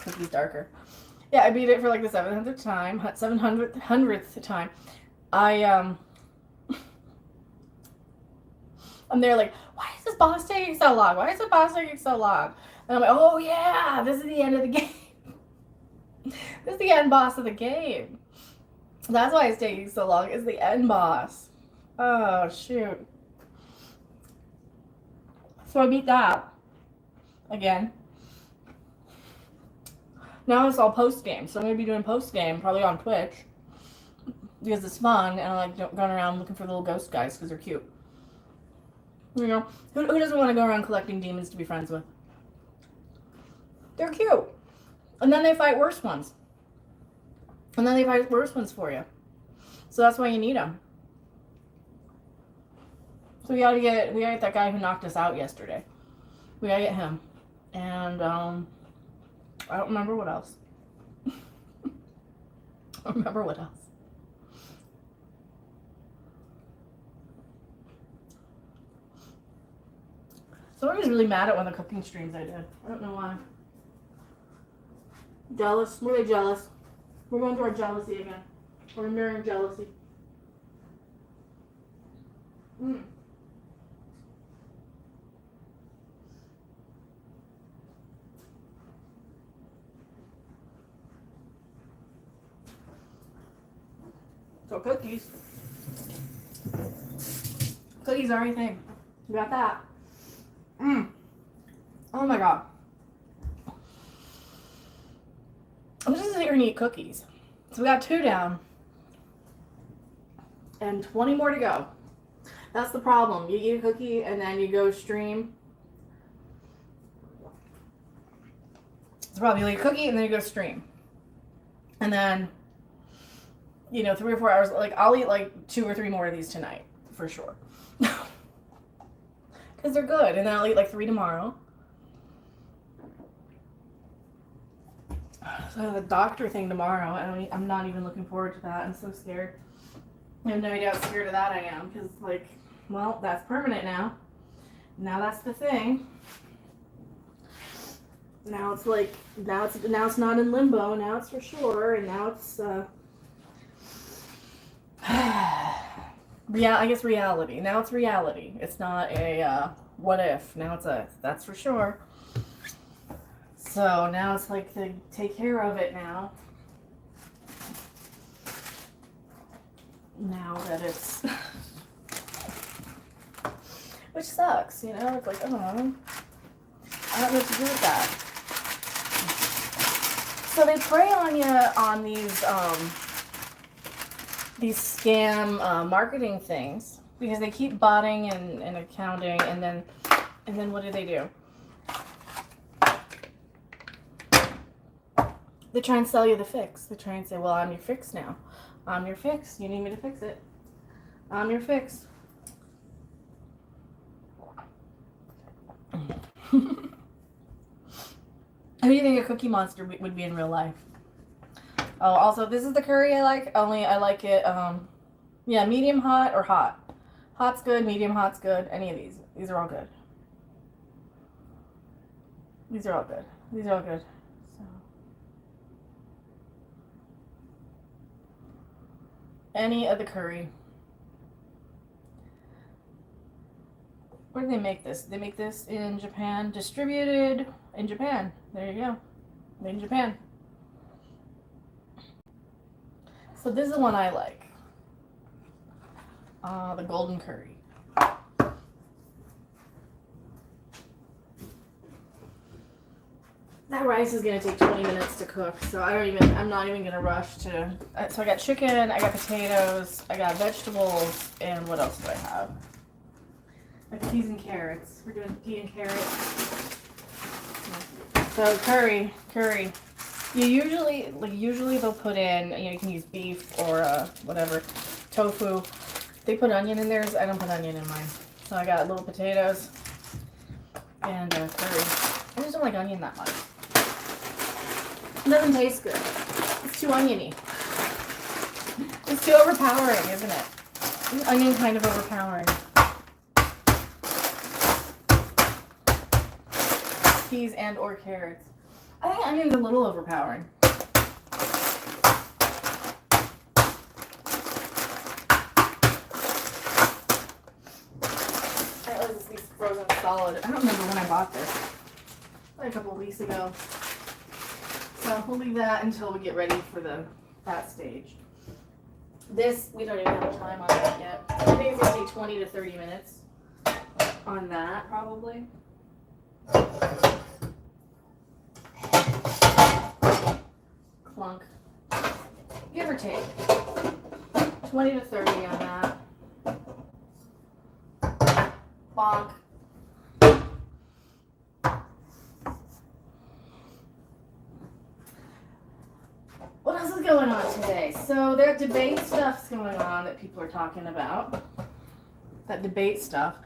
cookie's darker. Yeah, I beat it for like the 700th time. 700th time. I'm there like, why is this boss taking so long? Why is the boss taking so long? And I'm like, oh yeah, this is the end of the game. This is the end boss of the game. That's why it's taking so long. It's the end boss. Oh, shoot. So I beat that. Again. Now it's all post-game. So I'm going to be doing post-game, probably on Twitch. Because it's fun, and I like going around looking for little ghost guys because they're cute. You know, who doesn't want to go around collecting demons to be friends with? They're cute. And then they fight worse ones. And then they fight worse ones for you. So that's why you need them. So we gotta get that guy who knocked us out yesterday. We gotta get him. And I don't remember what else. I don't remember what else. Someone was really mad at one of the cooking streams I did. I don't know why. Jealous? Were they jealous? We're going through our jealousy again. We're mirroring jealousy. So cookies. Cookies are everything. You got that? Oh my god. I'm just sitting here and eat cookies. So we got 2 down. And 20 more to go. That's the problem. You eat a cookie and then you go stream. It's probably like a cookie and then you go stream. And then, 3 or 4 hours, like I'll eat like 2 or 3 more of these tonight, for sure. Because they're good. And then I'll eat like 3 tomorrow. So I have the doctor thing tomorrow. I'm not even looking forward to that. I'm so scared. I have no idea how scared of that I am. Because, like, well, that's permanent now. Now that's the thing. Now it's like, now it's not in limbo. Now it's for sure. And now it's, I guess reality. Now it's reality. It's not a, what if. Now it's that's for sure. So now it's like to take care of it now. Now that it's... Which sucks, It's like, oh, I don't know what to do with that. So they prey on you on these scam marketing things because they keep botting and accounting, and then what do? They try and sell you the fix. They try and say, well, I'm your fix now. I'm your fix. You need me to fix it. I'm your fix. Who do you think a Cookie Monster would be in real life? Oh, also, this is the curry I like. Only I like it, medium hot or hot. Hot's good, medium hot's good. Any of these. These are all good. These are all good. These are all good. So. Any of the curry. Where do they make this? They make this in Japan. Distributed in Japan. There you go. Made in Japan. So this is the one I like. The golden curry. That rice is gonna take 20 minutes to cook, so I'm not even gonna rush to. So I got chicken, I got potatoes, I got vegetables, and what else do I have? I got peas and carrots. We're doing pea and carrots. So curry. Usually they'll put in, you can use beef or whatever, tofu. They put onion in theirs. I don't put onion in mine. So I got little potatoes and curry. I just don't like onion that much. It doesn't taste good. It's too oniony. It's too overpowering, isn't it? Onion kind of overpowering. Peas and or carrots. I think onion's a little overpowering. These frozen solid. I don't remember when I bought this. Like a couple of weeks ago. So we'll leave that until we get ready for that stage. This, we don't even have a time on that yet. I think it's going to take 20 to 30 minutes on that, probably. Clunk. Give or take. 20 to 30 on that. Bonk. What else is going on today? So there debate stuff's going on that people are talking about. That debate stuff.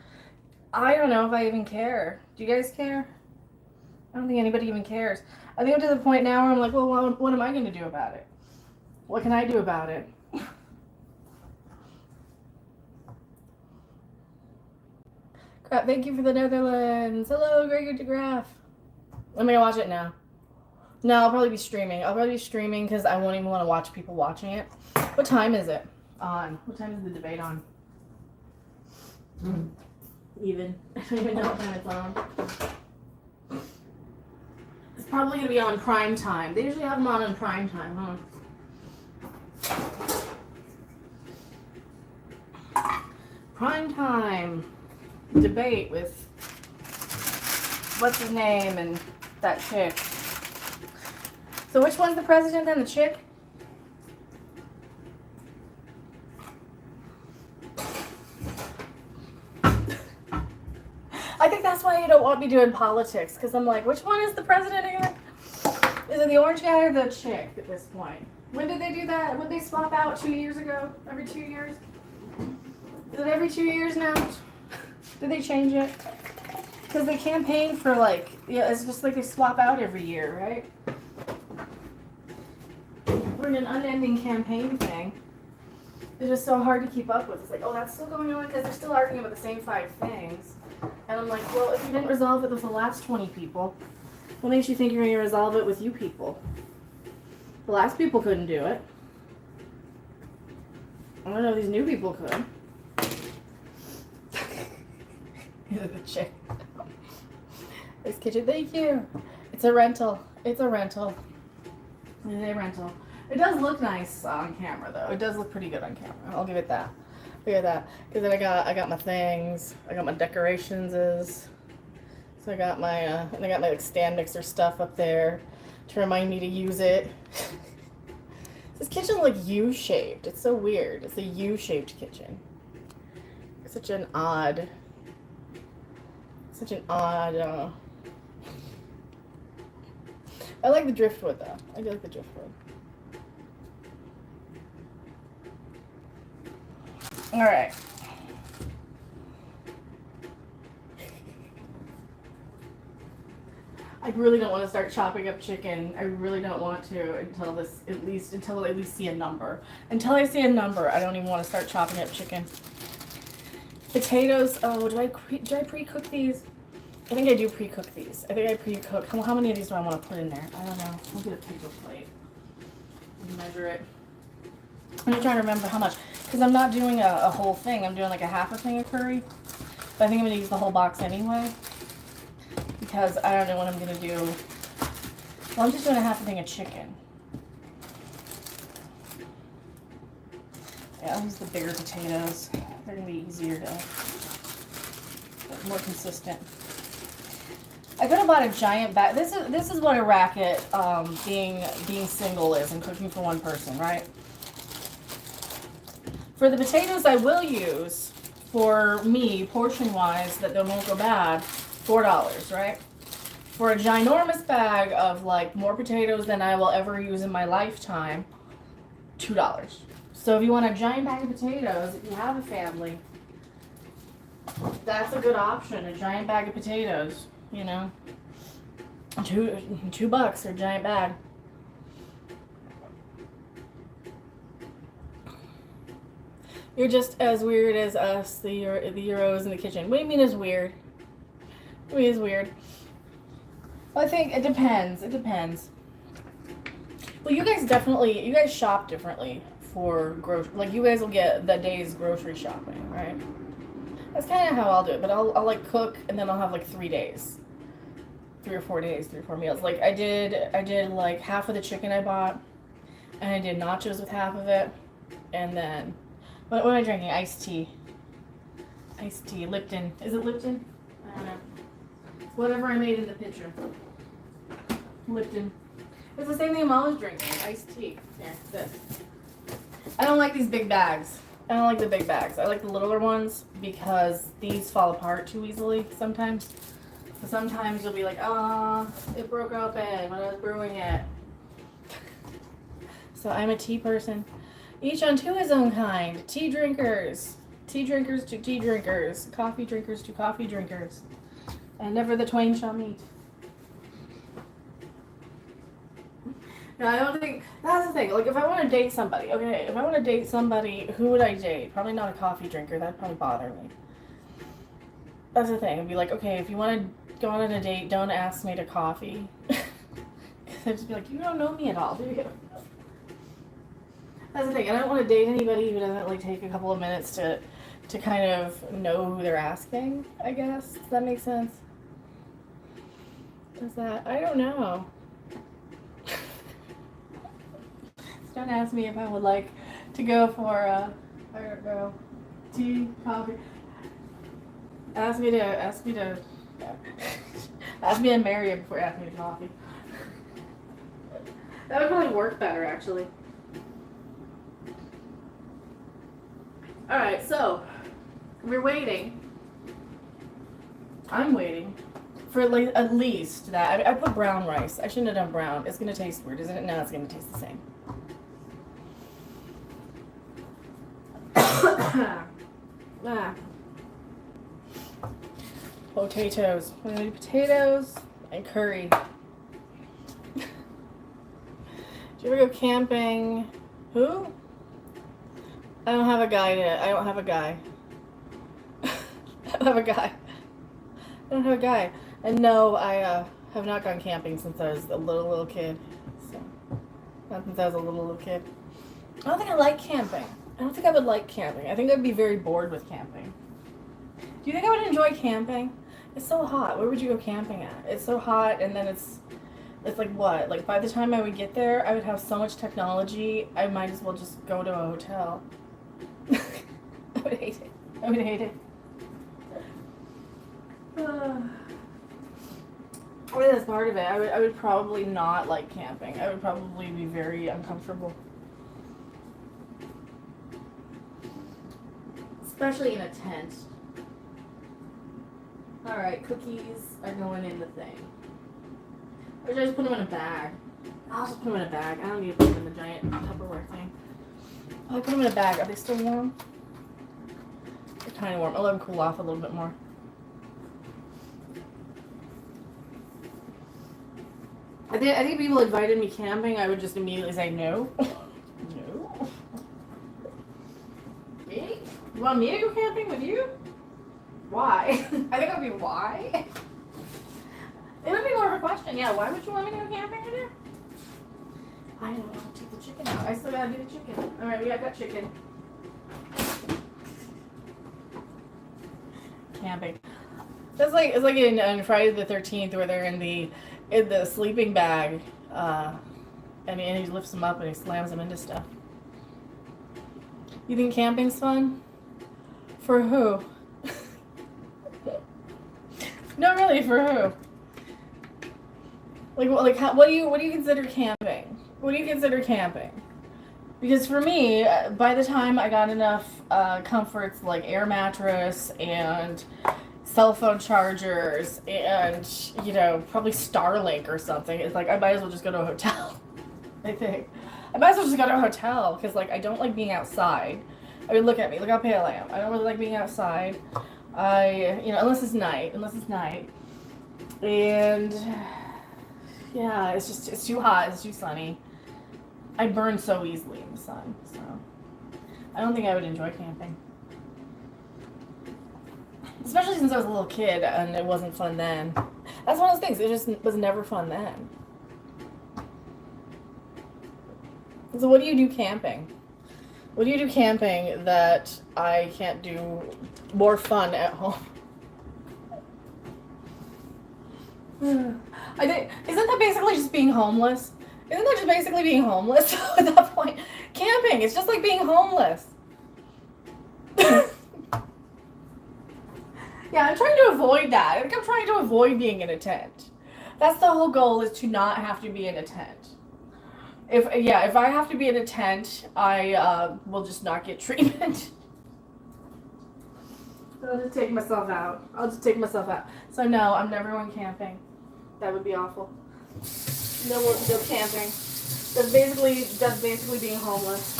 I don't know if I even care. Do you guys care? I don't think anybody even cares. I think I'm to the point now where I'm like, well, what am I going to do about it? What can I do about it? Crap, thank you for the Netherlands. Hello, Gregor DeGraff. I'm going to watch it now. No, I'll probably be streaming. I'll probably be streaming because I won't even want to watch people watching it. What time is it on? What time is the debate on? Even. I don't even know what time it's on. It's probably going to be on prime time. They usually have them on prime time, huh? Prime time debate with what's his name and that chick. So which one's the president and the chick? I think that's why you don't want me doing politics, because I'm like, which one is the president again? Is it the orange guy or the chick at this point? When did they do that? When did they swap out 2 years ago? Every 2 years? Is it every 2 years now? Did they change it? Because they campaign for like, yeah, it's just like they swap out every year, right? We're in an unending campaign thing. It's just so hard to keep up with. It's like, oh, that's still going on because they're still arguing about the same 5 things. And I'm like, well, if you didn't resolve it with the last 20 people, what makes you think you're going to resolve it with you people? The last people couldn't do it. I don't know if these new people could. The chick. This kitchen, thank you. It's a rental. It's a rental. It's a rental. It does look nice on camera, though. It does look pretty good on camera. I'll give it that. Look at that. Because then I got my things. I got my decorations. So I got my and I got my like stand mixer stuff up there to remind me to use it. This kitchen like U-shaped. It's so weird. It's a U-shaped kitchen. It's such an odd. I like the driftwood though. I do like the driftwood. All right. I really don't want to start chopping up chicken. I really don't want to until I at least see a number. Until I see a number, I don't even want to start chopping up chicken. Potatoes. Oh, do I pre-cook these? I think I do pre-cook these. I think I pre-cook. How many of these do I want to put in there? I don't know. I'll get a paper plate and measure it. I'm just trying to remember how much, because I'm not doing a whole thing. I'm doing like a half a thing of curry. But I think I'm gonna use the whole box anyway, because I don't know what I'm gonna do. Well, I'm just doing a half a thing of chicken. Yeah, I'll use the bigger potatoes. They're gonna be easier to, more consistent. I could have bought a giant bag. This is what a racket being single is and cooking for one person, right? For the potatoes I will use for me, portion wise, that they won't go bad, $4, right? For a ginormous bag of like more potatoes than I will ever use in my lifetime, $2. So if you want a giant bag of potatoes, if you have a family, that's a good option. A giant bag of potatoes, you know, $2 for a giant bag. You're just as weird as us, the Euros in the kitchen. What do you mean is weird? What do you mean is weird? I think it depends. It depends. Well, you guys shop differently for like you guys will get the day's grocery shopping, right? That's kind of how I'll do it, but I'll like cook and then I'll have like 3 days. 3 or 4 days, 3 or 4 meals. Like I did like half of the chicken I bought, and I did nachos with half of it, and then what am I drinking? Iced tea. Iced tea, Lipton. Is it Lipton? I don't know. Whatever I made in the picture. Lipton. It's the same thing I'm always drinking. Iced tea. Here, this. I don't like these big bags. I don't like the big bags. I like the littler ones because these fall apart too easily sometimes. So sometimes you'll be like, oh, it broke open when I was brewing it. So I'm a tea person. Each unto his own kind. Tea drinkers. Tea drinkers to tea drinkers. Coffee drinkers to coffee drinkers. And never the twain shall meet. No, I don't think, that's the thing. Like, if I want to date somebody, okay, if I want to date somebody, who would I date? Probably not a coffee drinker. That'd probably bother me. That's the thing. I'd be like, okay, if you want to go on a date, don't ask me to coffee. I'd just be like, you don't know me at all, do you? That's the thing. I don't want to date anybody who doesn't, like, take a couple of minutes to kind of know who they're asking, I guess. Does that make sense? Does that? I don't know. Don't ask me if I would like to go for I don't know, tea, coffee. Ask me to marry you before you ask me to coffee. That would probably work better, actually. All right, so we're waiting. I'm waiting for like at least that. I put brown rice. I shouldn't have done brown. It's gonna taste weird, isn't it? No, it's gonna taste the same. Potatoes. We're gonna do potatoes and curry. Do you ever go camping? Who? I don't have a guy yet. I don't have a guy. I don't have a guy. I don't have a guy. And no, I have not gone camping since I was a little kid. So, not since I was a little kid. I don't think I like camping. I don't think I would like camping. I think I'd be very bored with camping. Do you think I would enjoy camping? It's so hot. Where would you go camping at? It's so hot, and then it's like what? Like by the time I would get there, I would have so much technology, I might as well just go to a hotel. I would hate it. I would hate it. I mean, that's part of it. I would probably not like camping. I would probably be very uncomfortable. Especially in a tent. Alright, cookies are going in the thing. Or should I just put them in a bag? I'll just put them in a bag. I don't need to put them in the giant Tupperware thing. I'll put them in a bag. Are they still warm? They're kind of warm. I'll let them cool off a little bit more. I think if people invited me camping, I would just immediately say no. No. Me? You want me to go camping with you? Why? I think it would be why. It would be more of a question. Yeah, why would you want me to go camping with you? I don't want to take the chicken out. I still gotta do the chicken. Alright, we got chicken. Camping. It's like in Friday the 13th where they're in the sleeping bag, and he lifts them up and he slams them into stuff. You think camping's fun? For who? No, really, for who? What do you consider camping? What do you consider camping? Because for me, by the time I got enough comforts like air mattress and cell phone chargers and, you know, probably Starlink or something, it's like I might as well just go to a hotel. I think. I might as well just go to a hotel because, like, I don't like being outside. I mean, look at me. Look how pale I am. I don't really like being outside. Unless it's night. And, yeah, it's too hot. It's too sunny. I burn so easily in the sun, so I don't think I would enjoy camping. Especially since I was a little kid and it wasn't fun then. That's one of those things. It just was never fun then. So what do you do camping? What do you do camping that I can't do more fun at home? I think, isn't that basically just being homeless? Isn't that just basically being homeless at that point? Camping, it's just like being homeless. Yeah, I'm trying to avoid that. I think I'm trying to avoid being in a tent. That's the whole goal, is to not have to be in a tent. If I have to be in a tent, I will just not get treatment. I'll just take myself out. So no, I'm never going camping. That would be awful. No camping. That's basically being homeless.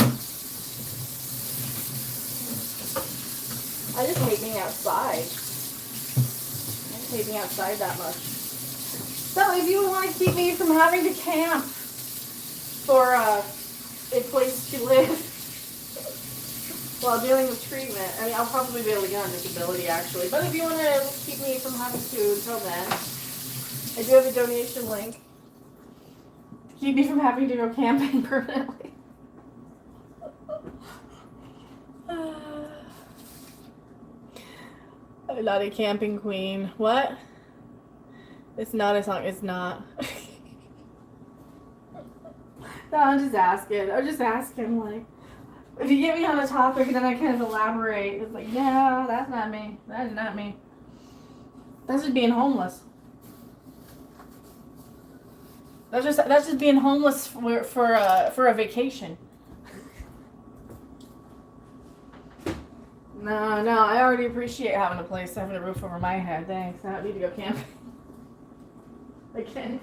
I just hate being outside. I just hate being outside that much. So if you want to keep me from having to camp for a place to live while dealing with treatment, I mean, I'll probably be able to get on disability actually. But if you want to keep me from having to until then, I do have a donation link to keep me from having to go camping permanently. I'm not a camping queen. What? It's not a song. It's not. No, I'm just asking. Like, if you get me on a topic, then I kind of elaborate. It's like, no, that's not me. That is not me. That's just being homeless. That's just being homeless for a vacation. No, I already appreciate having a roof over my head. Thanks. I don't need to go camping. Again.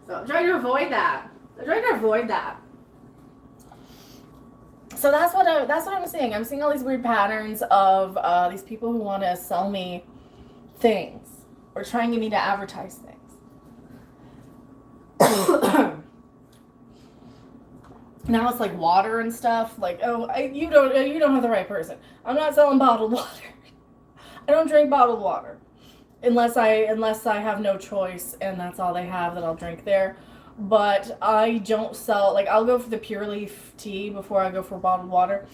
So I'm trying to avoid that. So that's what I'm seeing. I'm seeing all these weird patterns of these people who want to sell me things or trying to get me to advertise things. Now it's like water and stuff. Like, oh, you don't have the right person. I'm not selling bottled water. I don't drink bottled water unless I have no choice and that's all they have that I'll drink there. But I don't sell, like, I'll go for the Pure Leaf tea before I go for bottled water.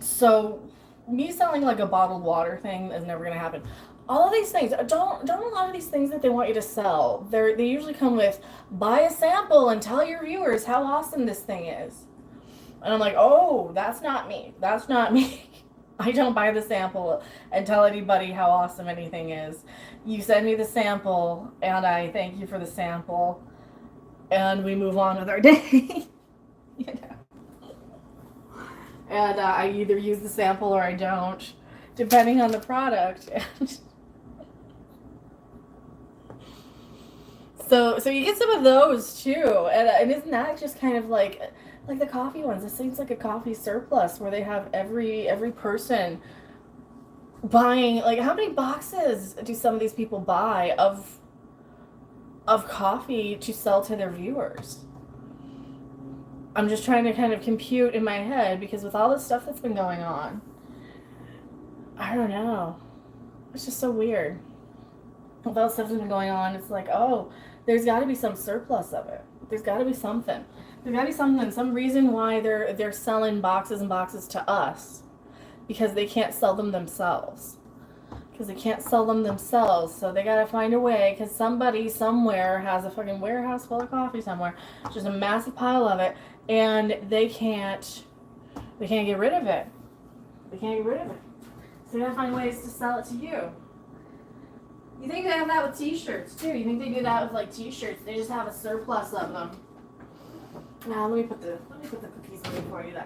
So me selling like a bottled water thing is never gonna happen. All of these things, don't a lot of these things that they want you to sell, they usually come with, buy a sample and tell your viewers how awesome this thing is. And I'm like, oh, that's not me. I don't buy the sample and tell anybody how awesome anything is. You send me the sample and I thank you for the sample and we move on with our day. You know. And I either use the sample or I don't, depending on the product. So you get some of those too, and isn't that just kind of like the coffee ones? It seems like a coffee surplus where they have every person buying, like, how many boxes do some of these people buy of coffee to sell to their viewers? I'm just trying to kind of compute in my head, because with all this stuff that's been going on, I don't know. It's just so weird. With all the stuff that's been going on, it's like, oh, there's got to be some surplus of it. There's got to be something. There's got to be something, some reason why they're selling boxes and boxes to us, because they can't sell them themselves. So they got to find a way, because somebody somewhere has a fucking warehouse full of coffee somewhere. Just a massive pile of it, and they can't get rid of it. So they got to find ways to sell it to you. You think they have that with t-shirts too? You think they do that with like t-shirts? They just have a surplus of them. Now let me put the cookies away for you.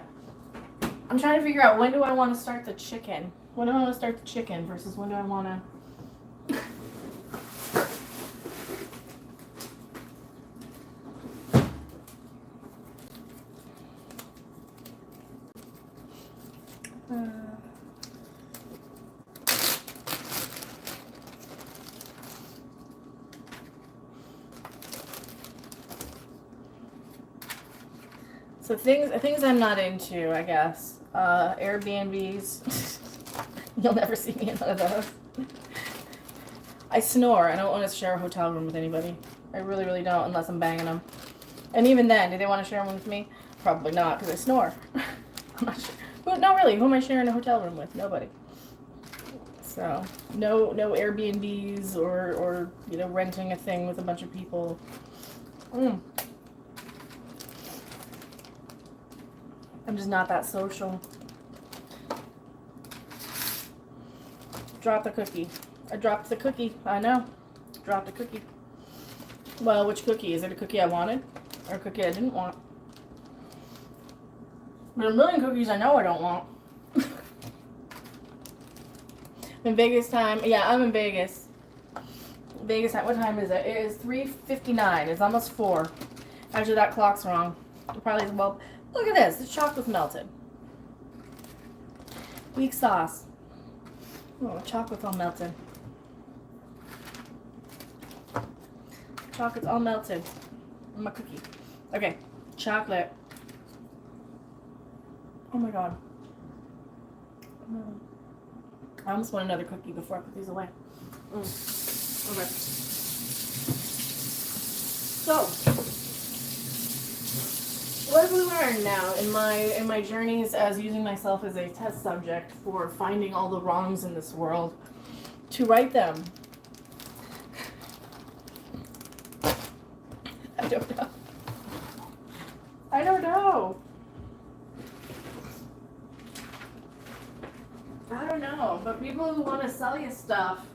I'm trying to figure out, when do I want to start the chicken? When do I want to start the chicken versus when do I want to... So things I'm not into, I guess. Airbnbs. You'll never see me in one of those. I snore. I don't want to share a hotel room with anybody. I really, really don't, unless I'm banging them. And even then, do they want to share one with me? Probably not, because I snore. I'm not sure. Well, no, really. Who am I sharing a hotel room with? Nobody. So, no Airbnbs or renting a thing with a bunch of people. I'm just not that social. Drop the cookie. I dropped the cookie. I know. Dropped a cookie. Well, which cookie? Is it a cookie I wanted? Or a cookie I didn't want? But a million cookies I know I don't want. In Vegas time. Yeah, I'm in Vegas. Vegas time. What time is it? It is 3:59. It's almost 4. Actually, that clock's wrong. It probably is. Well, look at this. The chocolate's melted. Weak sauce. Oh, chocolate's all melted. Chocolate's all melted. On my cookie. Okay. Chocolate. Oh my god. I almost want another cookie before I put these away. Okay. So, what have we learned now in my journeys as using myself as a test subject for finding all the wrongs in this world to right them? I don't know. I don't know. I don't know, but people who want to sell you stuff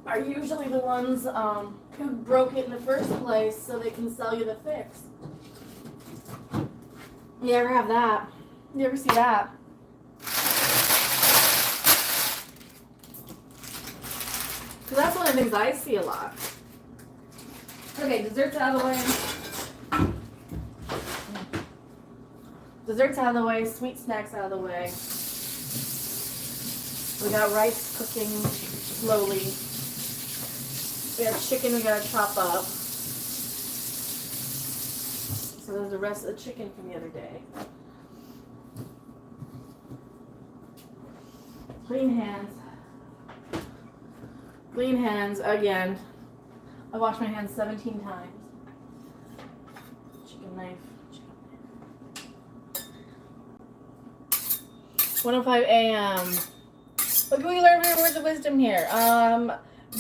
are usually the ones who broke it in the first place so they can sell you the fix. You ever have that? You ever see that? Because that's one of the things I see a lot. Okay, desserts out of the way. Desserts out of the way, sweet snacks out of the way. We got rice cooking slowly. We have chicken we gotta chop up. So there's the rest of the chicken from the other day. Clean hands. Clean hands again. I washed my hands 17 times. Chicken knife. 1:05 a.m. What can we learn from words of wisdom here?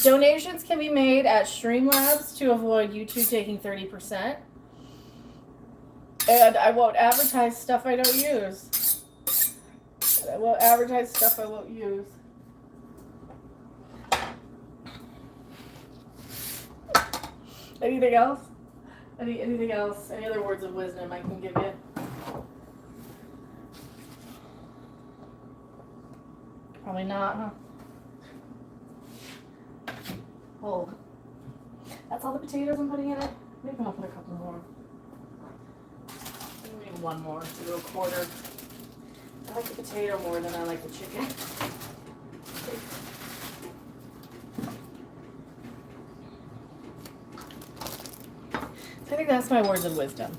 Donations can be made at Streamlabs to avoid YouTube taking 30%. And I won't advertise stuff I don't use. I won't advertise stuff I won't use. Anything else? Anything else? Any other words of wisdom I can give you? Probably not, huh? Hold. That's all the potatoes I'm putting in it? Maybe I'll put a couple more. Maybe one more to do a quarter. I like the potato more than I like the chicken. I think that's my words of wisdom.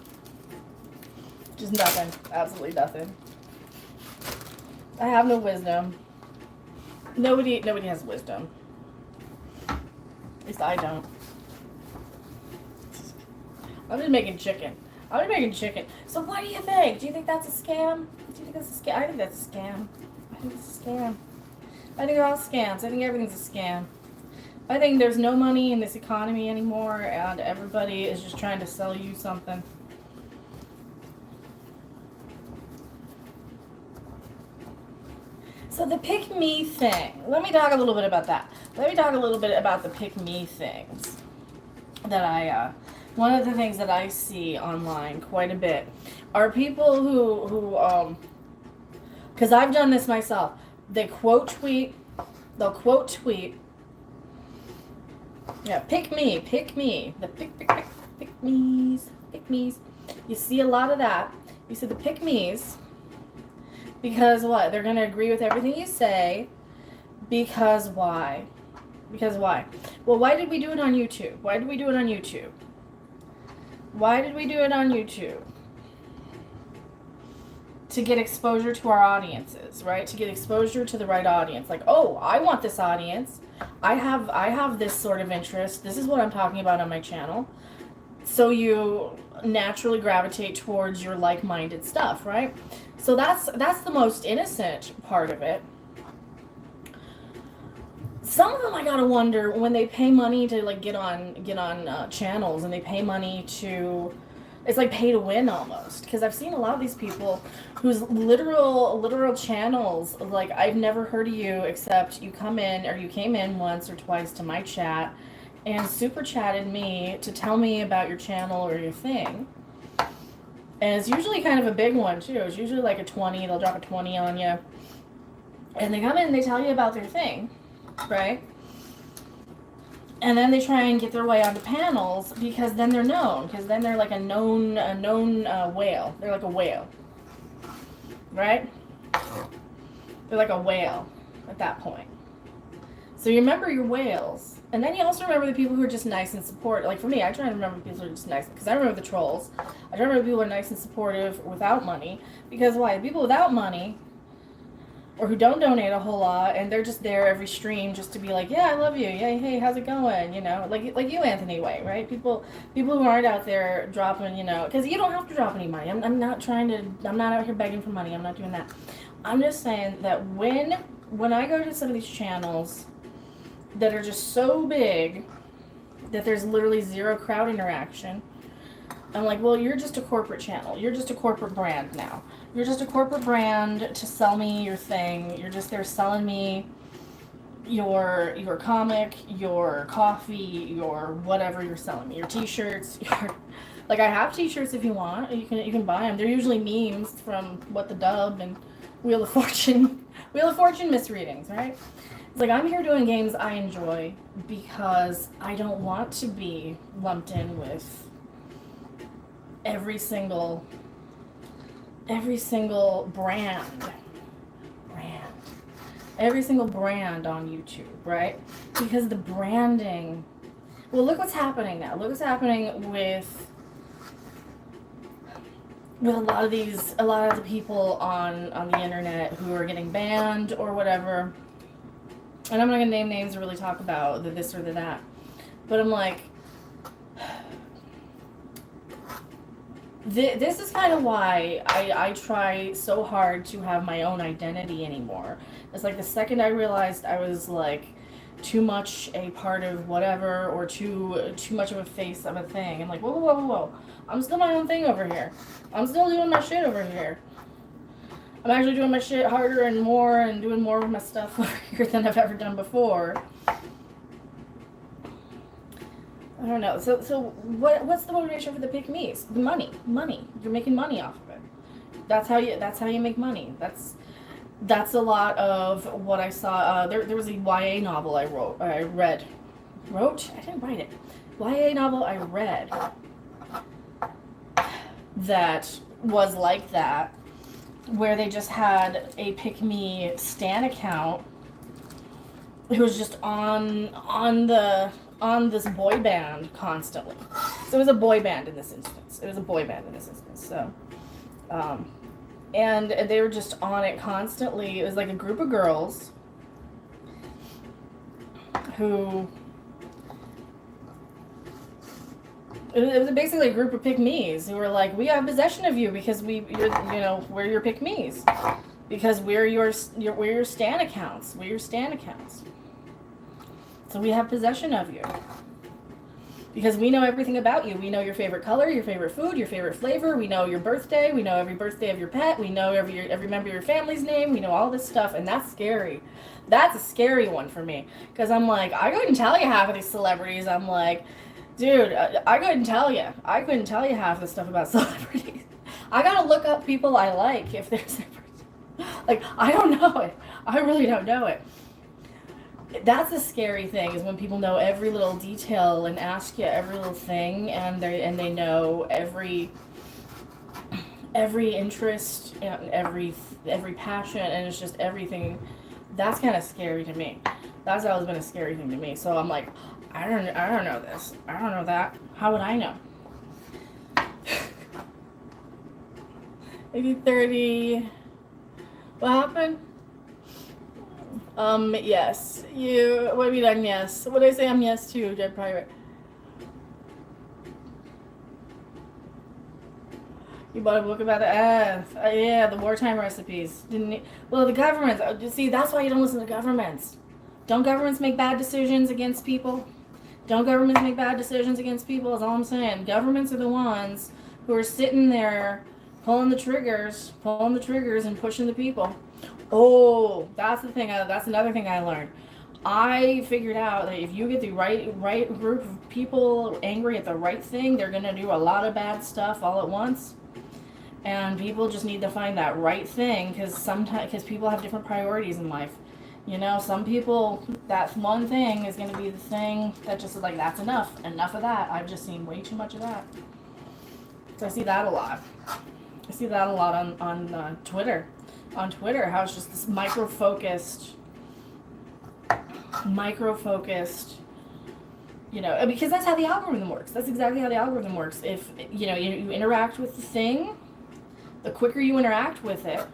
Just nothing. Absolutely nothing. I have no wisdom. Nobody has wisdom. At least I don't. I'm just making chicken. I'm just making chicken. So what do you think? Do you think that's a scam? Do you think that's a scam? I think that's a scam. I think it's a scam. I think they're all scams. I think everything's a scam. I think there's no money in this economy anymore, and everybody is just trying to sell you something. So the pick me thing. Let me talk a little bit about that. Let me talk a little bit about the pick me things that one of the things that I see online quite a bit are people who because I've done this myself. They'll quote tweet. Yeah, pick me. The pick me's. You see a lot of that. You see the pick me's. Because what? They're going to agree with everything you say. Because why? Well, why did we do it on YouTube? to get exposure to our audiences, right? To get exposure to the right audience. Like, oh, I want this audience. I have this sort of interest. This is what I'm talking about on my channel. So you naturally gravitate towards your like-minded stuff, right? So that's the most innocent part of it. Some of them I gotta wonder when they pay money to like get on channels, and they pay money to, it's like pay to win almost, because I've seen a lot of these people whose literal channels, like, I've never heard of you except you come in, or you came in once or twice to my chat and super chatted me to tell me about your channel or your thing. And it's usually kind of a big one too. It's usually like a 20, they'll drop a 20 on you. And they come in and they tell you about their thing, right? And then they try and get their way onto panels, because then they're known. Because then they're like a known whale. They're like a whale, right? They're like a whale at that point. So you remember your whales. And then you also remember the people who are just nice and supportive. Like for me, I try to remember people who are just nice. Because I remember the trolls. I try to remember people who are nice and supportive without money. Because why? The people without money, or who don't donate a whole lot, and they're just there every stream just to be like, yeah, I love you. Yeah, hey, how's it going? You know, like you, Anthony Way, right? People who aren't out there dropping, you know, because you don't have to drop any money. I'm not out here begging for money. I'm not doing that. I'm just saying that when I go to some of these channels that are just so big that there's literally zero crowd interaction, I'm like, well, you're just a corporate channel. You're just a corporate brand now. You're just a corporate brand to sell me your thing. You're just there selling me your comic, your coffee, your whatever you're selling me, your t-shirts. Like, I have t-shirts if you want. You can buy them. They're usually memes from What the Dub and Wheel of Fortune misreadings, right? It's like, I'm here doing games I enjoy because I don't want to be lumped in with every single brand. Every single brand on YouTube, right? Because the branding, well, look what's happening now. Look what's happening with a lot of the people on the internet who are getting banned or whatever. And I'm not gonna name names or really talk about the this or the that, but I'm like, this is kind of why I try so hard to have my own identity anymore. It's like the second I realized I was like too much a part of whatever, or too much of a face of a thing, I'm like, whoa. I'm still my own thing over here. I'm still doing my shit over here. I'm actually doing my shit harder and more, and doing more of my stuff over here than I've ever done before. I don't know. So what's the motivation for the pick me's? The money. You're making money off of it. That's how you make money. That's a lot of what I saw. There was a YA novel I read. I didn't write it. YA novel I read that was like that, where they just had a pick me stan account who was just on this boy band constantly. So it was a boy band in this instance. So, and they were just on it constantly. It was like a group of girls who, it was basically a group of pick-me's who were like, we have possession of you because we're your pick-me's, because we're your stan accounts. We're your stan accounts. So we have possession of you because we know everything about you. We know your favorite color, your favorite food, your favorite flavor. We know your birthday. We know every birthday of your pet. We know every member of your family's name. We know all this stuff, and that's scary. That's a scary one for me, because I'm like, I couldn't tell you half of these celebrities. I'm like, dude, I couldn't tell you. I couldn't tell you half the stuff about celebrities. I gotta look up people I like if there's like, I don't know it. I really don't know it. That's a scary thing, is when people know every little detail and ask you every little thing, and they know every interest and every passion, and it's just everything. That's kind of scary to me. That's always been a scary thing to me. So I'm like, I don't know this. I don't know that. How would I know? 80:30. What happened? Yes. You, what do you mean, yes? What did I say I'm yes to, Dead Pirate? You bought a book about it? Yeah, the wartime recipes. Didn't you? Well, the governments. See, that's why you don't listen to governments. Don't governments make bad decisions against people? Don't governments make bad decisions against people? Is all I'm saying. Governments are the ones who are sitting there pulling the triggers, and pushing the people. Oh, that's the thing. That's another thing I learned. I figured out that if you get the right group of people angry at the right thing, they're gonna do a lot of bad stuff all at once. And people just need to find that right thing, because people have different priorities in life. You know, some people, that one thing is going to be the thing that just is like, that's enough of that. I've just seen way too much of that. So I see that a lot. I see that a lot on Twitter. On Twitter, how it's just this micro-focused, you know, because that's how the algorithm works. That's exactly how the algorithm works. If, you know, you interact with the thing, the quicker you interact with it,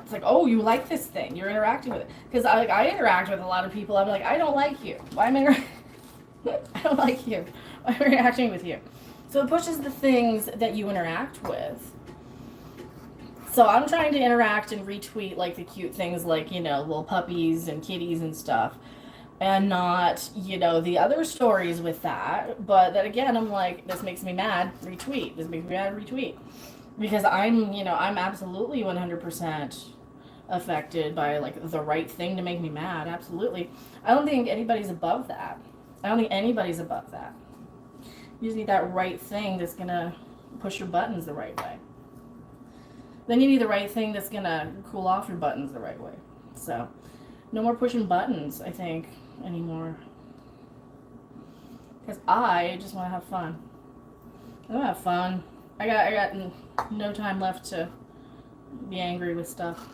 it's like, oh, you like this thing. You're interacting with it. Because I interact with a lot of people. I'm like, I don't like you. Why am I I don't like you. Why am I interacting with you? So it pushes the things that you interact with. So I'm trying to interact and retweet like the cute things, like, you know, little puppies and kitties and stuff. And not, you know, the other stories with that. But then again, I'm like, this makes me mad, retweet. This makes me mad, retweet. Because I'm absolutely 100% affected by, like, the right thing to make me mad. Absolutely. I don't think anybody's above that. You just need that right thing that's going to push your buttons the right way. Then you need the right thing that's going to cool off your buttons the right way. So, no more pushing buttons, I think, anymore. Because I just want to have fun. I want to have fun. I got no time left to be angry with stuff.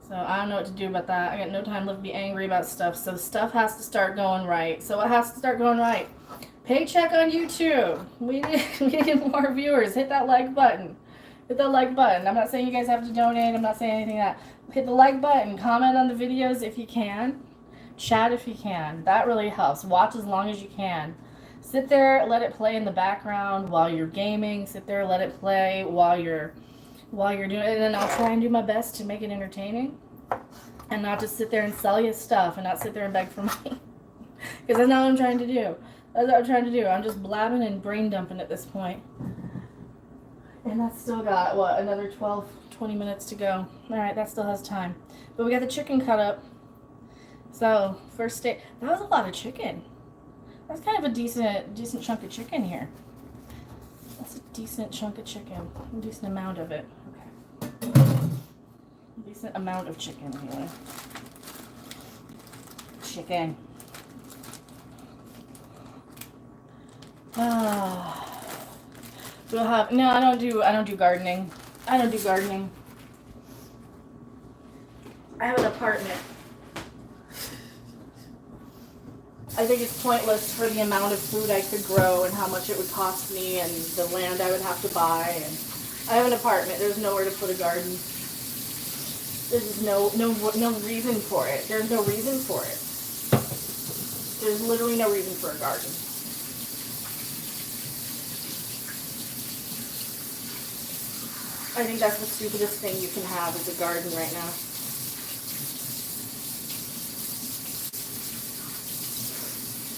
So I don't know what to do about that. I got no time left to be angry about stuff. So stuff has to start going right. So what has to start going right? Paycheck on YouTube. We need more viewers. Hit that like button. Hit that like button. I'm not saying you guys have to donate. I'm not saying anything like that. Hit the like button. Comment on the videos if you can. Chat if you can. That really helps. Watch as long as you can. Sit there, let it play in the background while you're gaming. Sit there, let it play while you're doing it. And I'll try and do my best to make it entertaining. And not just sit there and sell you stuff and not sit there and beg for money. Because that's not what I'm trying to do. That's what I'm trying to do. I'm just blabbing and brain dumping at this point. And that's still got, what, another 12, 20 minutes to go. Alright, that still has time. But we got the chicken cut up. So, first day. That was a lot of chicken. That's kind of a decent chunk of chicken here. That's a decent chunk of chicken. A decent amount of it. Okay. Decent amount of chicken here. Chicken. We'll have, no, I don't do gardening. I don't do gardening. I have an apartment. I think it's pointless for the amount of food I could grow and how much it would cost me and the land I would have to buy. And I have an apartment. There's nowhere to put a garden. There's just no reason for it. There's no reason for it. There's literally no reason for a garden. I think that's the stupidest thing you can have is a garden right now.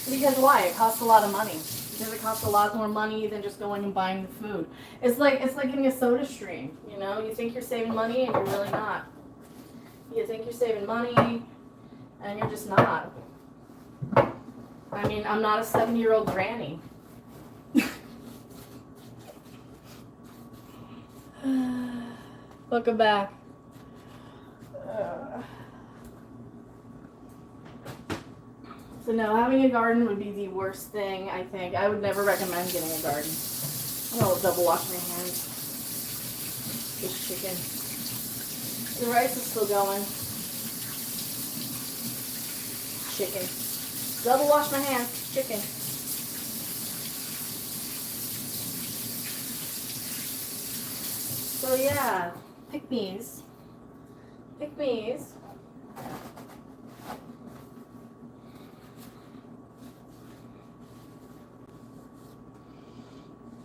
Because why? It costs a lot of money. Because it costs a lot more money than just going and buying the food. It's like getting a soda stream. You know, you think you're saving money and you're really not. You think you're saving money and you're just not. I mean, I'm not a 7-year-old granny. Welcome back. So no, having a garden would be the worst thing, I think. I would never recommend getting a garden. I'm gonna double wash my hands. This chicken. The rice is still going. Chicken. Double wash my hands. Chicken. So yeah, pick me's. Pick me's.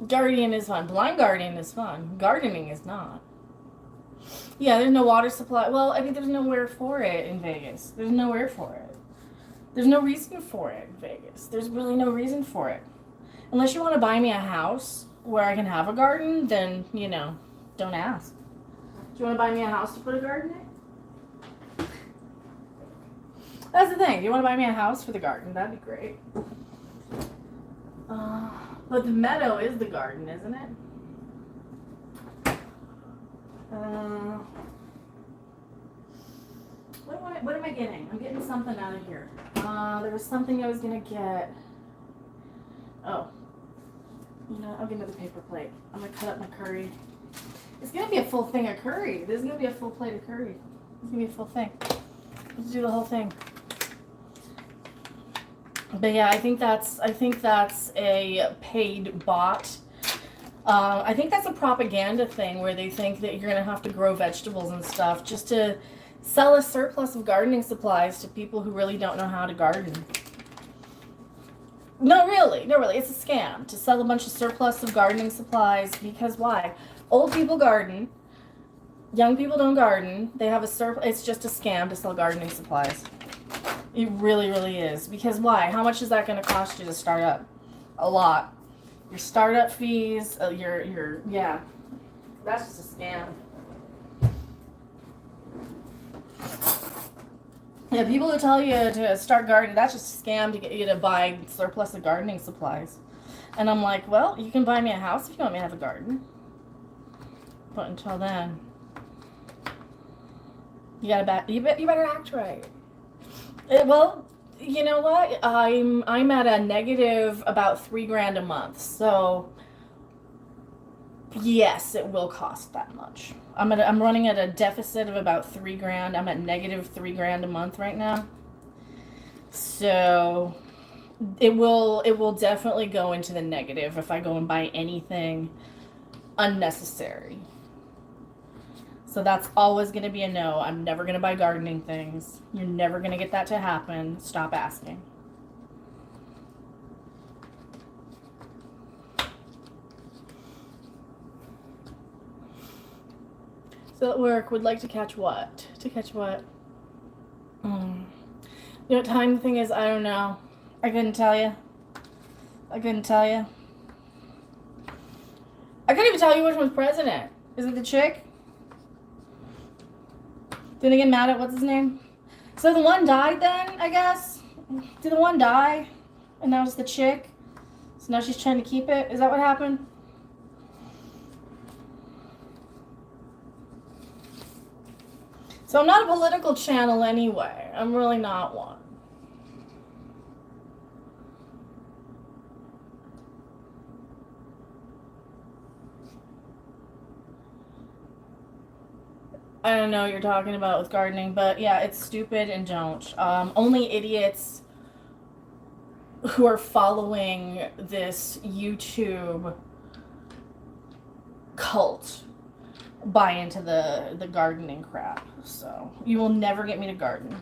Gardening is fun. Blind gardening is fun. Gardening is not. Yeah, there's no water supply. Well, I mean, there's nowhere for it in Vegas. There's nowhere for it. There's no reason for it in Vegas. There's really no reason for it. Unless you want to buy me a house where I can have a garden, then, you know, don't ask. Do you want to buy me a house to put a garden in? That's the thing. Do you want to buy me a house for the garden? That'd be great. But the meadow is the garden, isn't it? What am I getting? I'm getting something out of here. There was something I was going to get. Oh. You know, I'll get another paper plate. I'm going to cut up my curry. It's going to be a full thing of curry. This is going to be a full plate of curry. It's going to be a full thing. Let's do the whole thing. But yeah, I think that's a paid bot. I think that's a propaganda thing where they think that you're going to have to grow vegetables and stuff just to sell a surplus of gardening supplies to people who really don't know how to garden. No, really. It's a scam to sell a bunch of surplus of gardening supplies because why? Old people garden. Young people don't garden. They have a surplus. It's just a scam to sell gardening supplies. It really, really is. Because why? How much is that going to cost you to start up? A lot. Your startup fees, yeah. That's just a scam. Yeah, people who tell you to start gardening, that's just a scam to get you to buy surplus of gardening supplies. And I'm like, well, you can buy me a house if you want me to have a garden. But until then, you better act right. Well, you know what? I'm at a negative about $3,000 a month. So yes, it will cost that much. I'm running at a deficit of about $3,000. I'm at negative $3,000 a month right now. So it will definitely go into the negative if I go and buy anything unnecessary. So that's always going to be a no. I'm never going to buy gardening things. You're never going to get that to happen. Stop asking. So at work, would like to catch what? To catch what? You know what time the thing is? I don't know. I couldn't tell you. I couldn't even tell you which one's president. Is it the chick? Did I get mad at what's his name? So the one died then, I guess? Did the one die? And now it's the chick? So now she's trying to keep it? Is that what happened? So I'm not a political channel anyway. I'm really not one. I don't know what you're talking about with gardening, but yeah, it's stupid and don't. Only idiots who are following this YouTube cult buy into the gardening crap. So you will never get me to garden.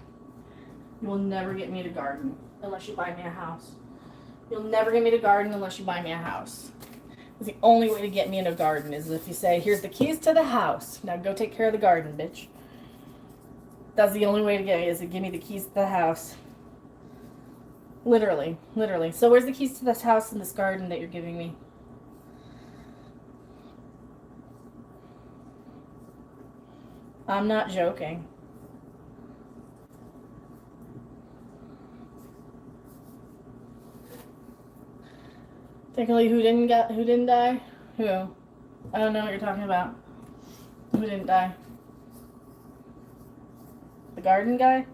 You will never get me to garden unless you buy me a house. You'll never get me to garden unless you buy me a house. The only way to get me in a garden is if you say, here's the keys to the house. Now go take care of the garden, bitch. That's the only way to get me, is to give me the keys to the house. Literally. So where's the keys to this house and this garden that you're giving me? I'm not joking. Technically, who didn't die? Who? I don't know what you're talking about. Who didn't die? The garden guy?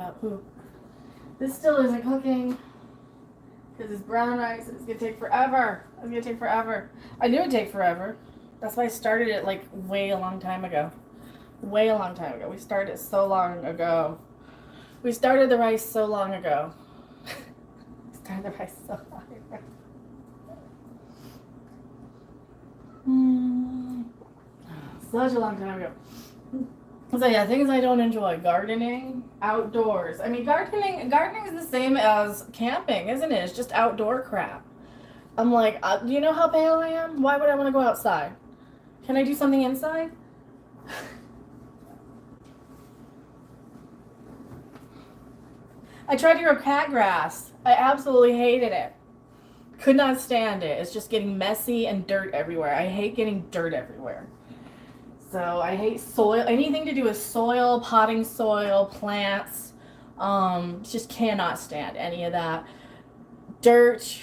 about poop. This still isn't cooking because it's brown rice and it's gonna take forever. It's gonna take forever. I knew it'd take forever. That's why I started it like way a long time ago. Way a long time ago. We started it so long ago. We started the rice so long ago. Started the rice so long ago. Such a long time ago. So yeah, things I don't enjoy: gardening, outdoors. I mean, gardening is the same as camping, isn't it? It's just outdoor crap. I'm like, do you know how pale I am? Why would I want to go outside? Can I do something inside? I tried to grow cat grass. I absolutely hated it. Could not stand it. It's just getting messy and dirt everywhere. I hate getting dirt everywhere. So I hate soil. Anything to do with soil, potting soil, plants. Just cannot stand any of that. Dirt,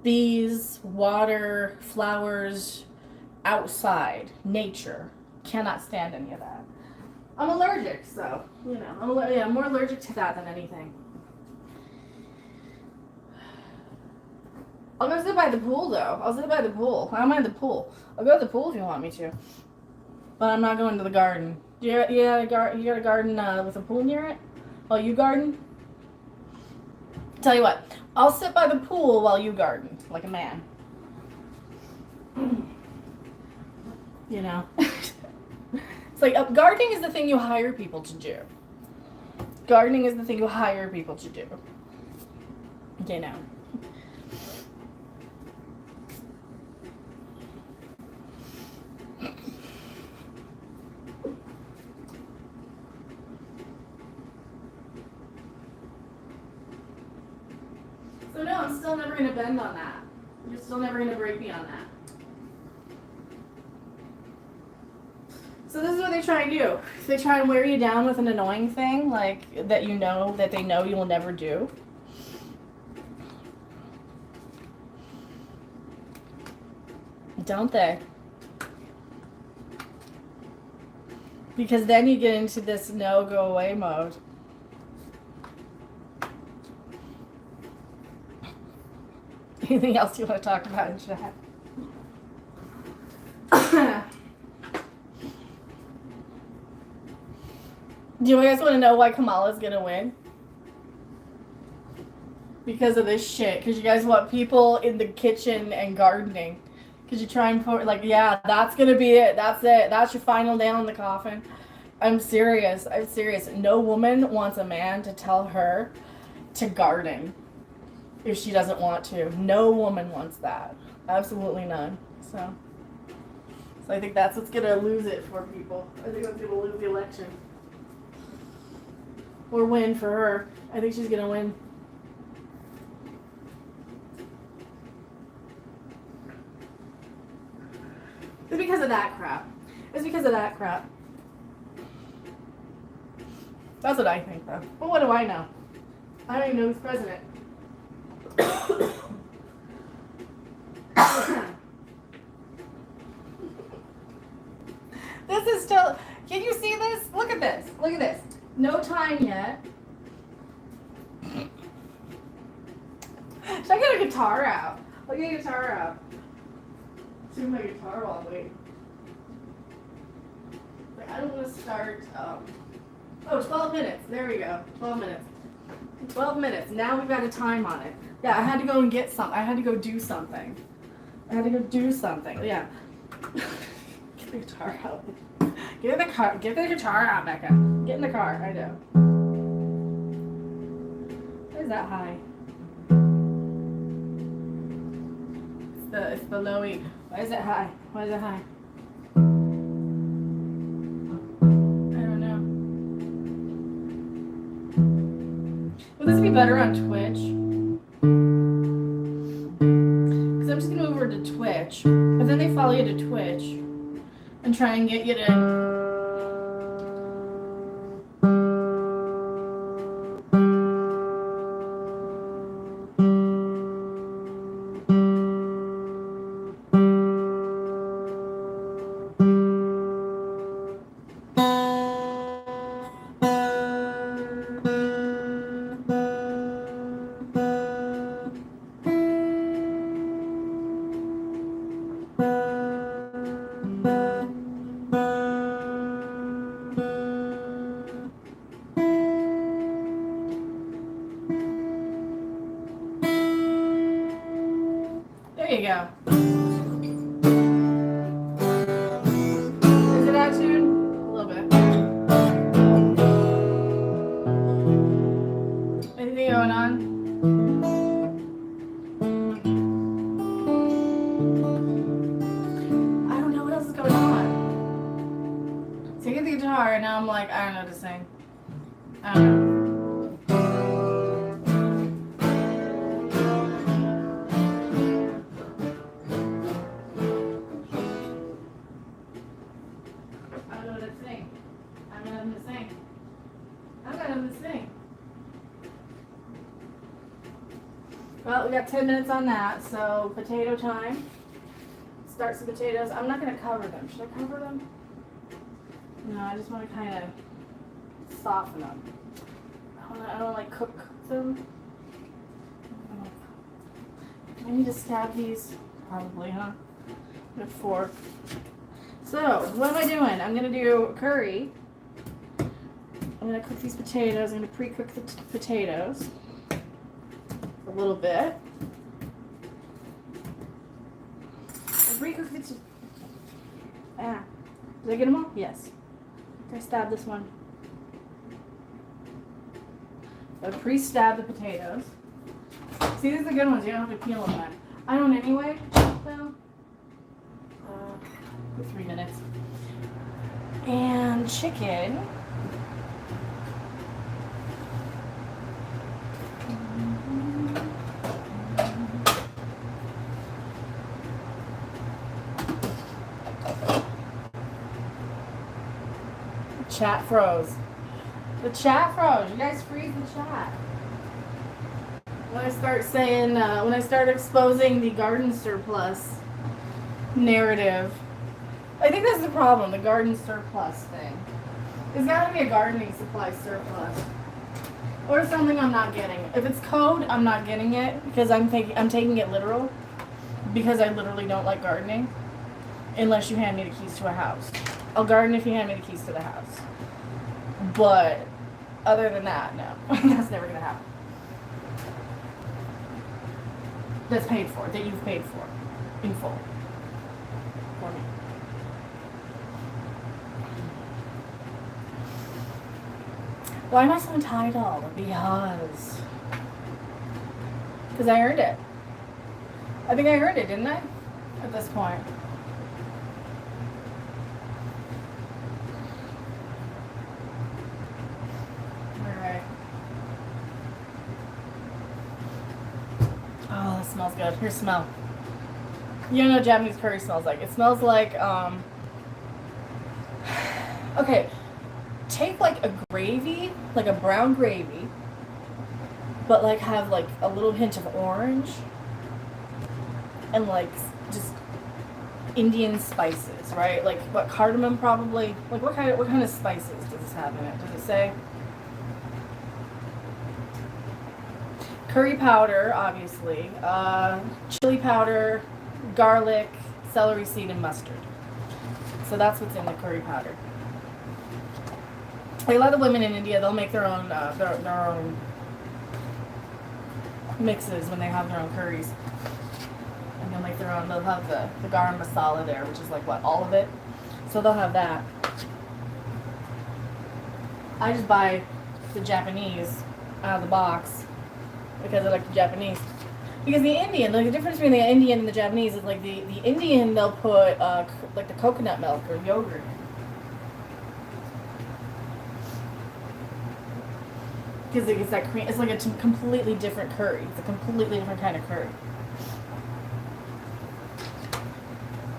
bees, water, flowers, outside, nature. Cannot stand any of that. I'm allergic, so, you know, I'm more allergic to that than anything. I'll go sit by the pool, though. I'll sit by the pool. I don't mind the pool. I'll go to the pool if you want me to. But I'm not going to the garden. You got a garden with a pool near it? While you garden? Tell you what, I'll sit by the pool while you garden, like a man. You know? It's like, gardening is the thing you hire people to do. Gardening is the thing you hire people to do. You know? So no, I'm still never going to bend on that. You're still never going to break me on that. So this is what they try and do. They try and wear you down with an annoying thing, like, that they know you will never do. Don't they? Because then you get into this no go away mode. Anything else you want to talk about in chat? Do you guys want to know why Kamala's gonna win? Because of this shit. Because you guys want people in the kitchen and gardening. Because you try and put, like, yeah, that's gonna be it. That's it. That's your final nail in the coffin. I'm serious. I'm serious. No woman wants a man to tell her to garden if she doesn't want to. No woman wants that. Absolutely none. So I think that's what's gonna lose it for people. I think that's gonna lose the election. Or win for her. I think she's gonna win. It's because of that crap. It's because of that crap. That's what I think, though. But what do I know? I don't even know who's president. This is still... Can you see this? Look at this. Look at this. No time yet. Should I get a guitar out? I'll get a guitar out. Tune my guitar while I wait. Like, I don't want to start... Oh, 12 minutes. There we go. 12 minutes. 12 minutes. Now we've got a time on it. Yeah, I had to go and get some. I had to go do something. Yeah. Get the guitar out. Get the guitar out, Becca. Get in the car. I know. Why is that high? It's the lowy. Why is it high? Why is it high? I don't know. Would this be better on Twitch? Because I'm just gonna move over to Twitch. But then they follow you to Twitch and try and get you to... you go. Is it out of tune? A little bit. Anything going on? I don't know what else is going on. So I get the guitar and now I'm like, I don't know what to sing. I don't know. Well, we got 10 minutes on that, so potato time. Start some potatoes. I'm not going to cover them. Should I cover them? No, I just want to kind of soften them. I don't like cook them. I need to stab these. Probably, huh? With a fork. So, what am I doing? I'm going to do curry. I'm going to cook these potatoes. I'm going to pre-cook the potatoes a little bit. Pre-cook the did I get them all? Yes. I stabbed this one. So pre-stab the potatoes. See, these are the good ones. You don't have to peel them then. I don't anyway. So, 3 minutes. And chicken. Chat froze. The chat froze. You guys freeze the chat. When I start saying, when I start exposing the garden surplus narrative, I think that's the problem, the garden surplus thing. There's got to be a gardening supply surplus. Or something I'm not getting. If it's code, I'm not getting it because I'm taking it literal. Because I literally don't like gardening. Unless you hand me the keys to a house. I'll garden if you hand me the keys to the house. But other than that, no. That's never going to happen. That's paid for. That you've paid for. In full. For me. Why am I so entitled? Because I earned it. I think I earned it, didn't I? At this point. Alright. Oh, that smells good. Here, smell. You know what Japanese curry smells like. It smells like, okay. Take like a gravy, like a brown gravy, but like have like a little hint of orange and like just Indian spices, right? Like what, cardamom probably. Like what kind of spices does this have in it? Does it say? Curry powder, obviously. Chili powder, garlic, celery seed, and mustard. So that's what's in the curry powder. Like a lot of women in India, they'll make their own mixes when they have their own curries. And they'll make their own, they'll have the garam masala there, which is like what, all of it? So they'll have that. I just buy the Japanese out of the box because I like the Japanese. Because the Indian, like the difference between the Indian and the Japanese is like the Indian, they'll put like the coconut milk or yogurt. Because it's that cream, it's like a completely different curry. It's a completely different kind of curry.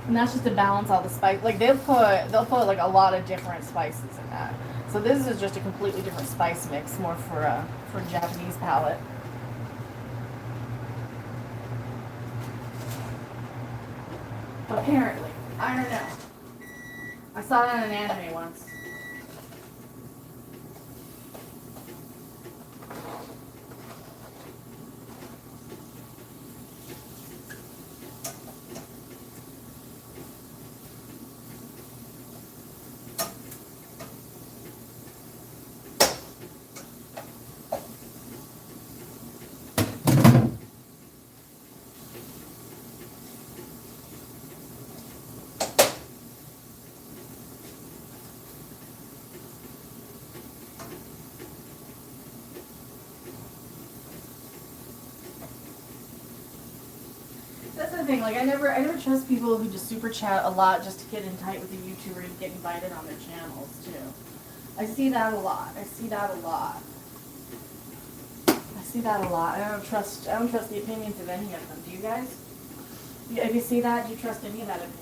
And that's just to balance all the spice. Like they'll put like a lot of different spices in that. So this is just a completely different spice mix, more for Japanese palate. Apparently, I don't know. I saw that in an anime once. thing. Like I never trust people who just super chat a lot just to get in tight with the YouTuber and get invited on their channels too. I see that a lot. I see that a lot. I don't trust the opinions of any of them. Do you guys? If you see that, do you trust any of that opinion?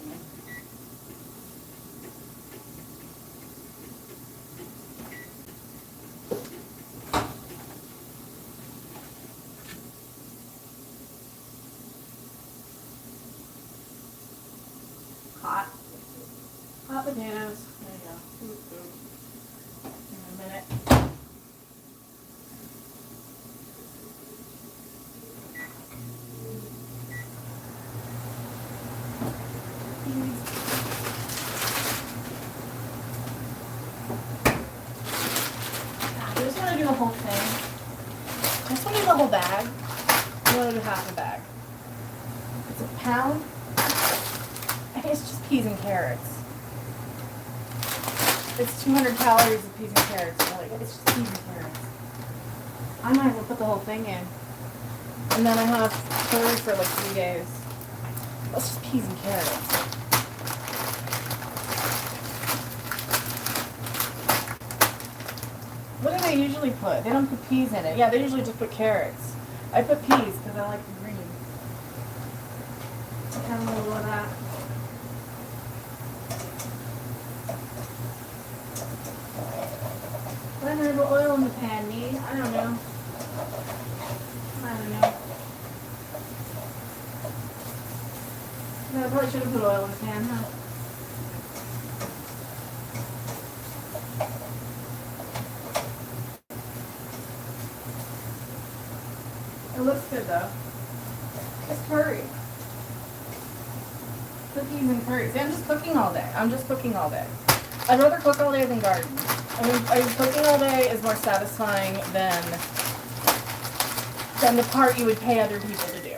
Hot potatoes. There you go. Ooh. In a minute. I just want to do the whole thing. I just want to do the whole bag. I want to do half a bag. It's a pound. I think it's just peas and carrots. It's 200 calories of peas and carrots. Really. It's just peas and carrots. I might as well put the whole thing in. And then I have curry for like 3 days. That's just peas and carrots. What do they usually put? They don't put peas in it. Yeah, they usually just put carrots. I put peas because I like the green. Have a little of that. Blend oil in the pan, need? I don't know. No, I probably should have put oil in the pan, huh? It looks good though. It's curry. Cookies and curry. See, I'm just cooking all day. I'd rather cook all day than garden. I mean, cooking all day is more satisfying than the part you would pay other people to do.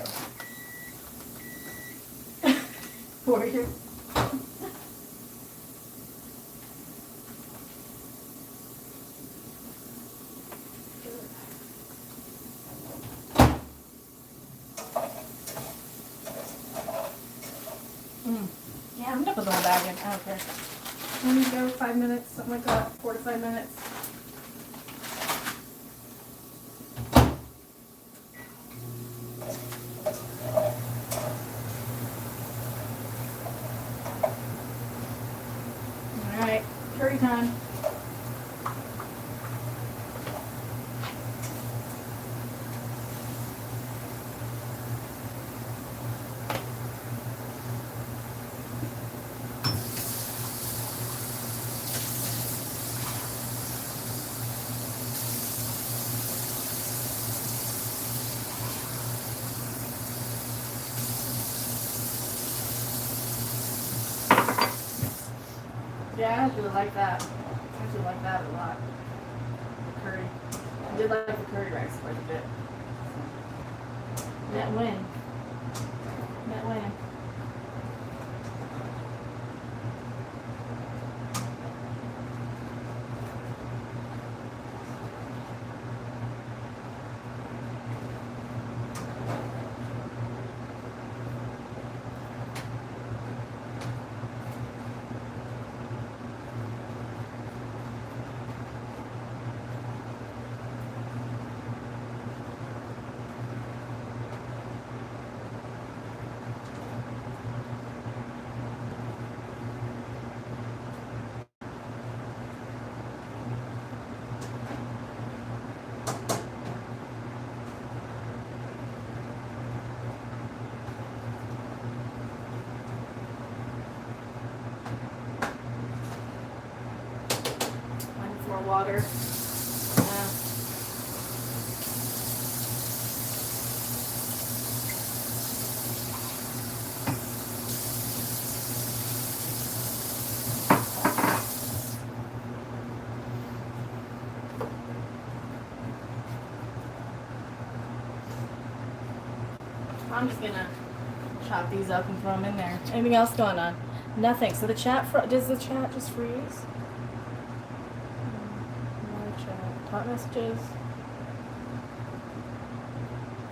For you. Yeah, I'm gonna put the whole bag in. I don't care. Let me go 5 minutes, something like that. 4 to 5 minutes. All right, curry time. Yeah, I actually like that. I actually like that a lot. The curry. I did like the curry rice quite a bit. Net win. Net win. More water. I'm just gonna chop these up and throw them in there. Anything else going on? Nothing. So the chat, does the chat just freeze? Hot messages.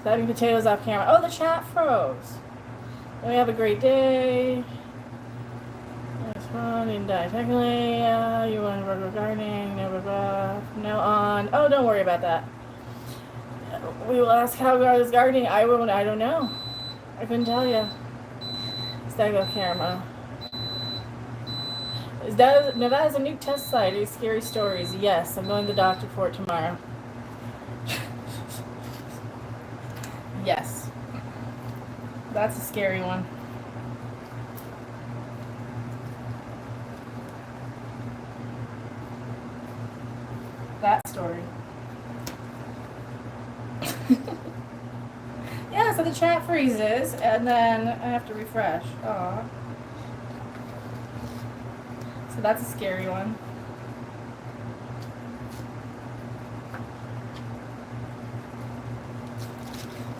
Cutting potatoes off camera. Oh, the chat froze. We have a great day. It's fun and technically, you want to work gardening, blah, blah, blah. From now on. Oh, don't worry about that. We will ask how God is gardening. I don't know. I couldn't tell you. Stego camera. Nevada's a new test site. Any scary stories? Yes, I'm going to the doctor for it tomorrow. Yes. That's a scary one. That story. Yeah, so the chat freezes, and then I have to refresh. Aw. So that's a scary one.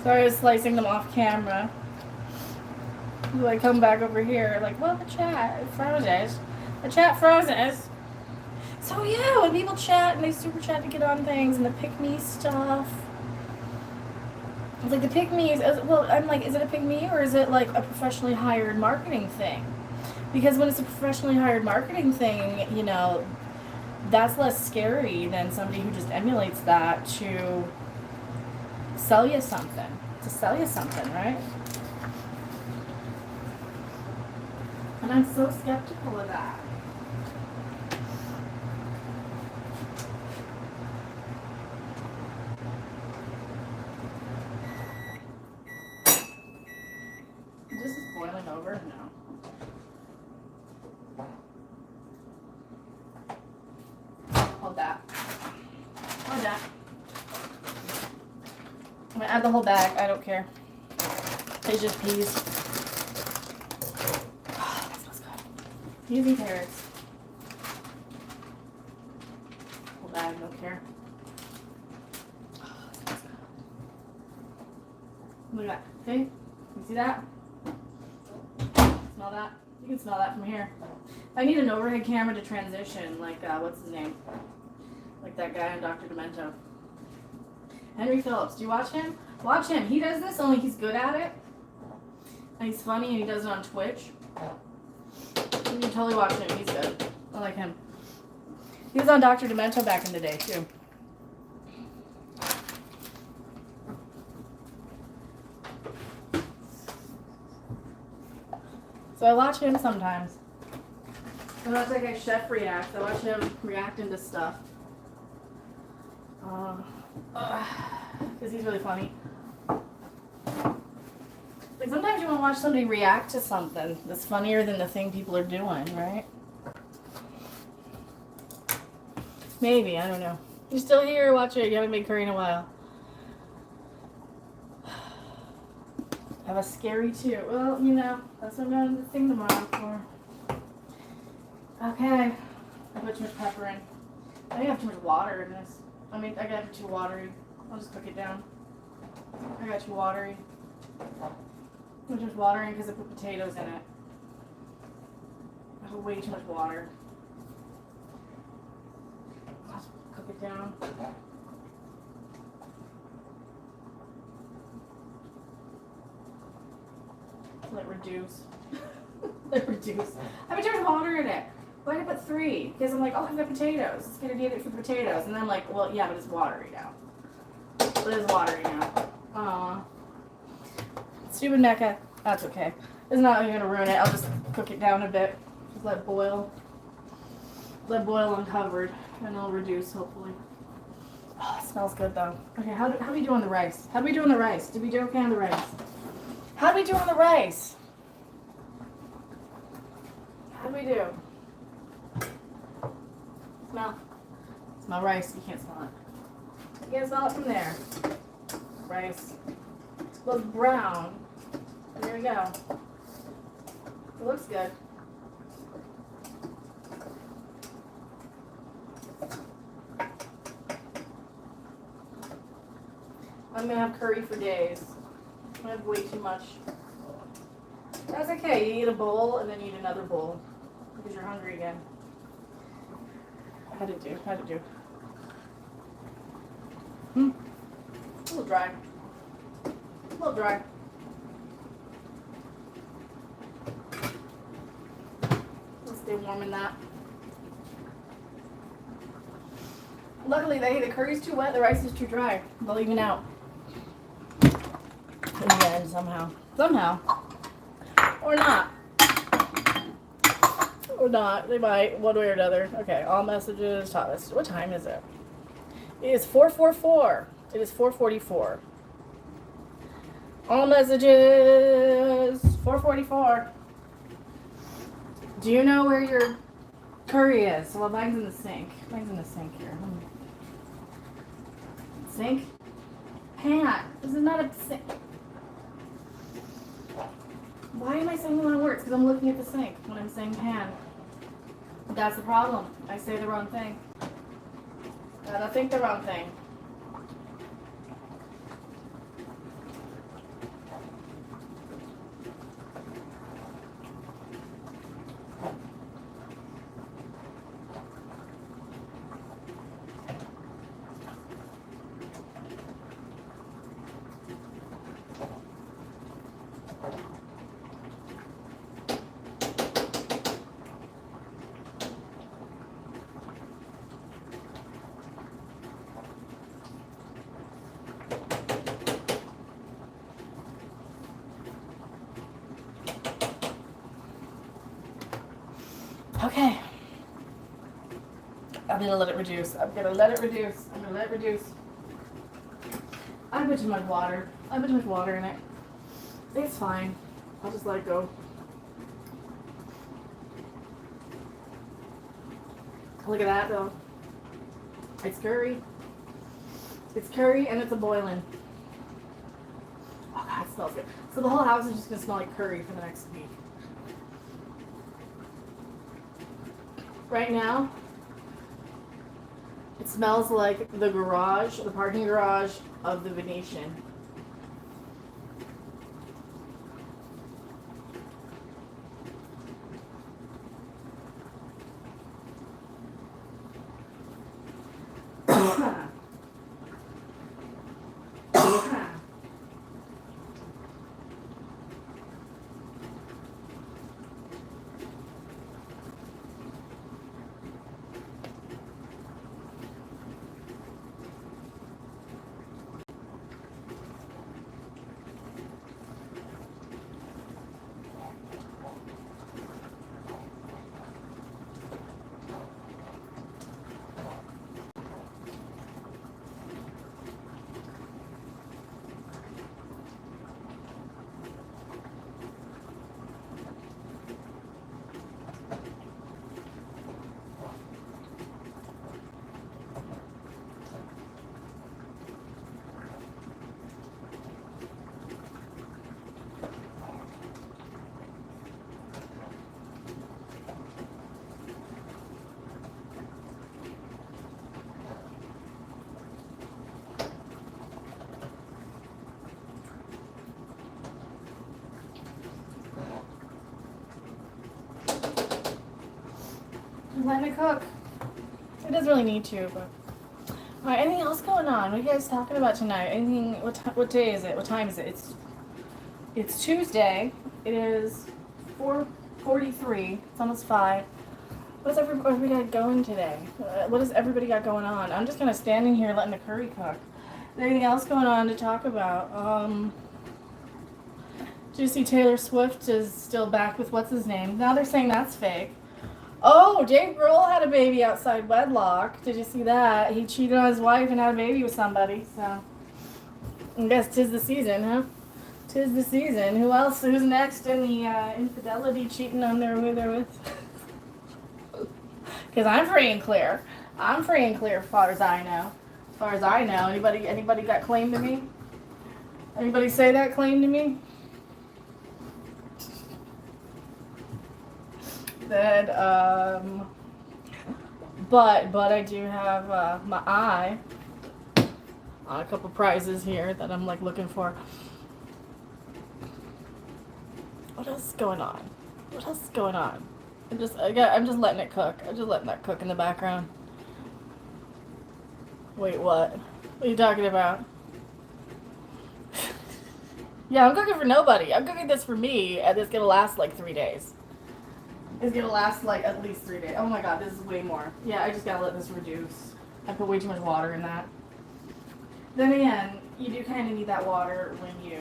So I was slicing them off camera. So I come back over here, like, well, the chat froze. The chat froze. So yeah, when people chat and they super chat to get on things and the pick me stuff. Like the pick me is, well, I'm like, is it a pick me or is it like a professionally hired marketing thing? Because when it's a professionally hired marketing thing, you know, that's less scary than somebody who just emulates that to sell you something. Right? And I'm so skeptical of that. This is boiling over? No. Hold that. I'm gonna add the whole bag. I don't care. It's just peas. Oh, that smells good. Peas and carrots. Whole bag. Don't care. Oh, that smells good. Look at that. Okay? You see that? Smell that? You can smell that from here. I need an overhead camera to transition, like, what's his name? Like that guy on Dr. Demento. Henry Phillips. Do you watch him? Watch him. He does this, only he's good at it. And he's funny, and he does it on Twitch. You can totally watch him. He's good. I like him. He was on Dr. Demento back in the day, too. So I watch him sometimes. I watch that guy Chef react. I watch him reacting to stuff. Because he's really funny. Like sometimes you want to watch somebody react to something that's funnier than the thing people are doing, right? Maybe, I don't know. You're still here, watch it. You haven't made curry in a while. Have a scary too. Well, you know, that's what I'm going to the thing tomorrow for. Okay. I put too much pepper in. I think I have too much water in this. I mean, I got it too watery. I'll just cook it down. I got too watery. I'm just watering because I put potatoes in it. I have way too much water. I'll just cook it down. Let it reduce. Let it reduce. I put too much water in it. Why did I put 3? Because I'm like, oh, I've got potatoes. It's gonna need it for potatoes. And then I'm like, well, yeah, but it's watery now. It is watery now. Aw. Stupid Mecca. That's okay. It's not even gonna ruin it. I'll just cook it down a bit. Just let it boil. Let it boil uncovered. And it'll reduce, hopefully. Oh, it smells good though. Okay, how do we do on the rice? How do we do on the rice? Did we do okay on the rice? How do we do on the rice? How do we do? Smell rice. You can't smell it. You can't smell it from there. Rice. Looks brown. There we go. It looks good. I'm gonna have curry for days. I have way too much. That's okay. You eat a bowl and then you eat another bowl because you're hungry again. How'd it do? How'd it do? A little dry. A little dry. Stay warm in that. Luckily, the curry's too wet, the rice is too dry. They'll even out. In the end, somehow. Somehow. Or not. Or not. They might, one way or another. Okay, all messages, top message. What time is it? It is 4:44. It is 4:44. All messages, 4:44. Do you know where your curry is? Well, mine's in the sink. Mine's in the sink here. Sink? Pan. This is not a sink. Why am I saying the wrong words? Because I'm looking at the sink when I'm saying pan. That's the problem. I say the wrong thing. And I think the wrong thing. Okay. I'm gonna let it reduce. I'm gonna let it reduce. I put too much water. I put too much water in it. It's fine. I'll just let it go. Look at that though. It's curry. It's curry and it's a boiling. Oh God, it smells good. So the whole house is just gonna smell like curry for the next week. Right now, it smells like the garage, the parking garage of the Venetian. Letting it cook. It doesn't really need to, but. Alright, anything else going on? What are you guys talking about tonight? Anything, what day is it? What time is it? It's Tuesday. It is 4:43. It's almost 5. What's everybody got going today? What has everybody got going on? I'm just kind of standing here letting the curry cook. Is there anything else going on to talk about? Did you see Taylor Swift is still back with what's his name? Now they're saying that's fake. Oh, Dave Grohl had a baby outside wedlock. Did you see that? He cheated on his wife and had a baby with somebody. So, I guess 'tis the season, huh? 'Tis the season. Who else? Who's next in the infidelity cheating on who they're with? Because I'm free and clear. I'm free and clear as far as I know. As far as I know. Anybody got claim to me? Anybody say that claim to me? That, but I do have my eye on a couple prizes here that I'm like looking for. What else is going on? What else is going on? I'm just letting it cook. I'm just letting that cook in the background. Wait, what? What are you talking about? Yeah, I'm cooking for nobody. I'm cooking this for me, and it's gonna last like 3 days. is gonna last like at least 3 days. Oh my god, this is way more. Yeah, I just gotta let this reduce. I put way too much water in that. Then again, you do kind of need that water when you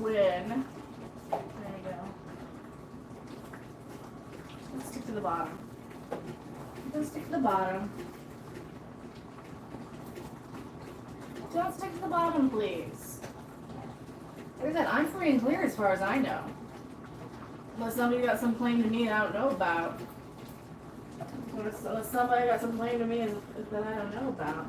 there you go. Let's stick to the bottom. Let's stick to the bottom. Don't stick to the bottom, please. Like I said, I'm free and clear as far as I know. Unless somebody got some claim to me that I don't know about. Unless somebody got some claim to me that I don't know about.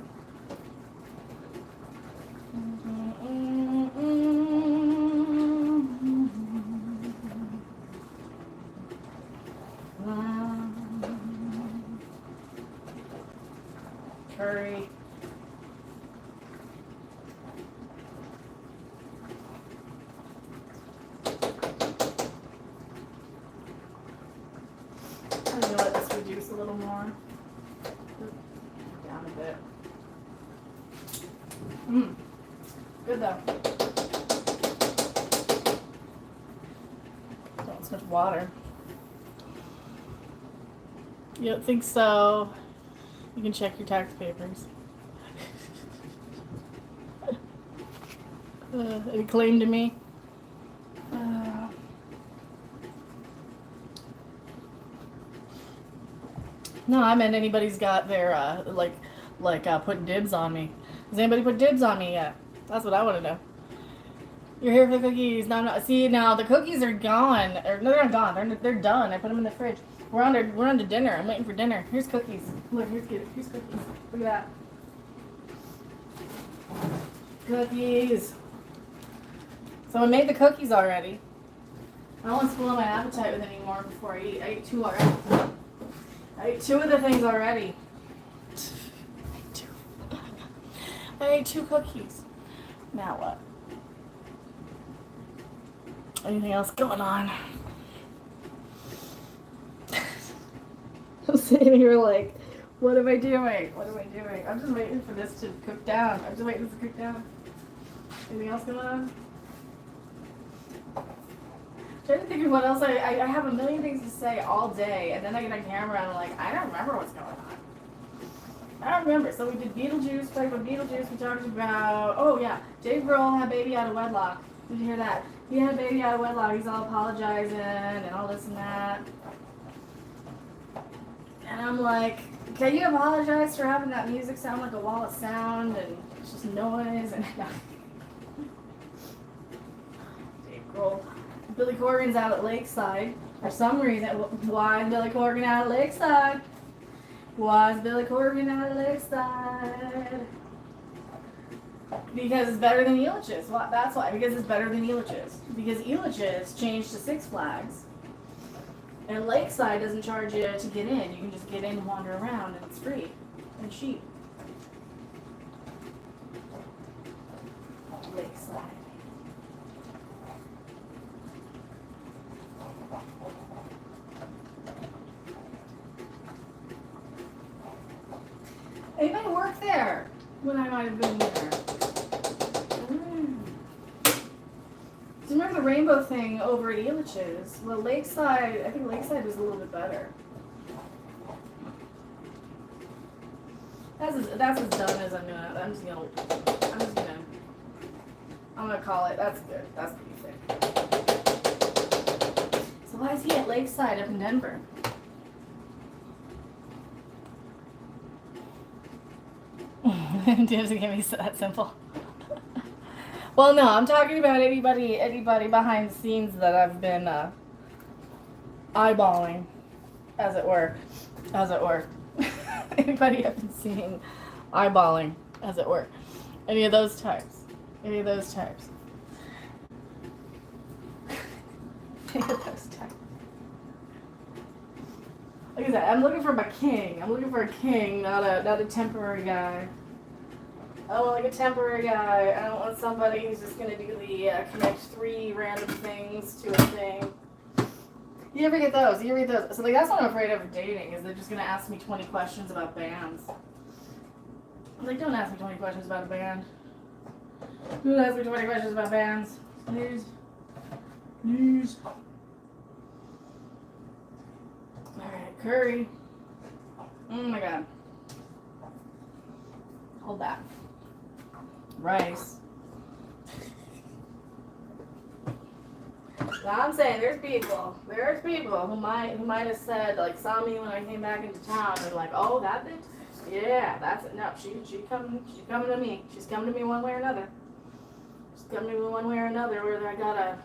Curry. I'm gonna let this reduce a little more. Down a bit. Good though. Don't want so much water. You don't think so? You can check your tax papers. Any claim to me? No, I meant anybody's got their putting dibs on me. Has anybody put dibs on me yet? That's what I want to know. You're here for the cookies. No, I'm not. See, now the cookies are gone. Or no, they're not gone. They're done. I put them in the fridge. We're on to dinner. I'm waiting for dinner. Here's cookies. Look, here's cookies. Look at that. Cookies. So I made the cookies already. I don't want to spoil my appetite with any more before I eat. I ate 2 already. I ate 2 of the things already. I ate 2 cookies. Now what? Anything else going on? I'm sitting here like, what am I doing? What am I doing? I'm just waiting for this to cook down. I'm just waiting for this to cook down. Anything else going on? I'm trying to think of what else. I have a million things to say all day, and then I get on camera and I'm like, I don't remember what's going on. I don't remember. So we did Beetlejuice, talked about Beetlejuice, we talked about, oh yeah, Dave Grohl had a baby out of wedlock. Did you hear that? He had a baby out of wedlock. He's all apologizing and all this and that. And I'm like, can you apologize for having that music sound like a wall of sound and it's just noise? And Dave Grohl. Billy Corgan's out at Lakeside. For some reason, why is Billy Corgan out at Lakeside? Why is Billy Corgan out at Lakeside? Because it's better than Elitch's. Well, that's why. Because it's better than Elitch's. Because Elitch's changed to Six Flags. And Lakeside doesn't charge you to get in. You can just get in and wander around, and it's free and cheap. Lakeside. Anybody work there when I might have been there? Do you remember the rainbow thing over at Elitch's? Well, Lakeside, I think Lakeside was a little bit better. That's as done as I'm gonna call it. That's good. That's pretty thick. So why is he at Lakeside up in Denver? Doesn't get me that simple. Well, no, I'm talking about anybody behind the scenes that I've been eyeballing, as it were. Anybody I've been seeing, eyeballing, as it were. Any of those types. Any of those types. Like I said, I'm looking for my king. I'm looking for a king, not a temporary guy. I don't want like a temporary guy. I don't want somebody who's just gonna do the connect 3 random things to a thing. You ever get those? You ever get those? So like that's what I'm afraid of dating, is they're just gonna ask me 20 questions about bands. Like, don't ask me 20 questions about a band. Don't ask me 20 questions about bands. Please. Please. Alright, curry. Oh my god. Hold that. Rice. Now I'm saying there's people who might have said, like, saw me when I came back into town and like, oh, that bitch? Yeah, that's it. No, she's coming to me. She's coming to me one way or another. She's coming to me one way or another, whether I gotta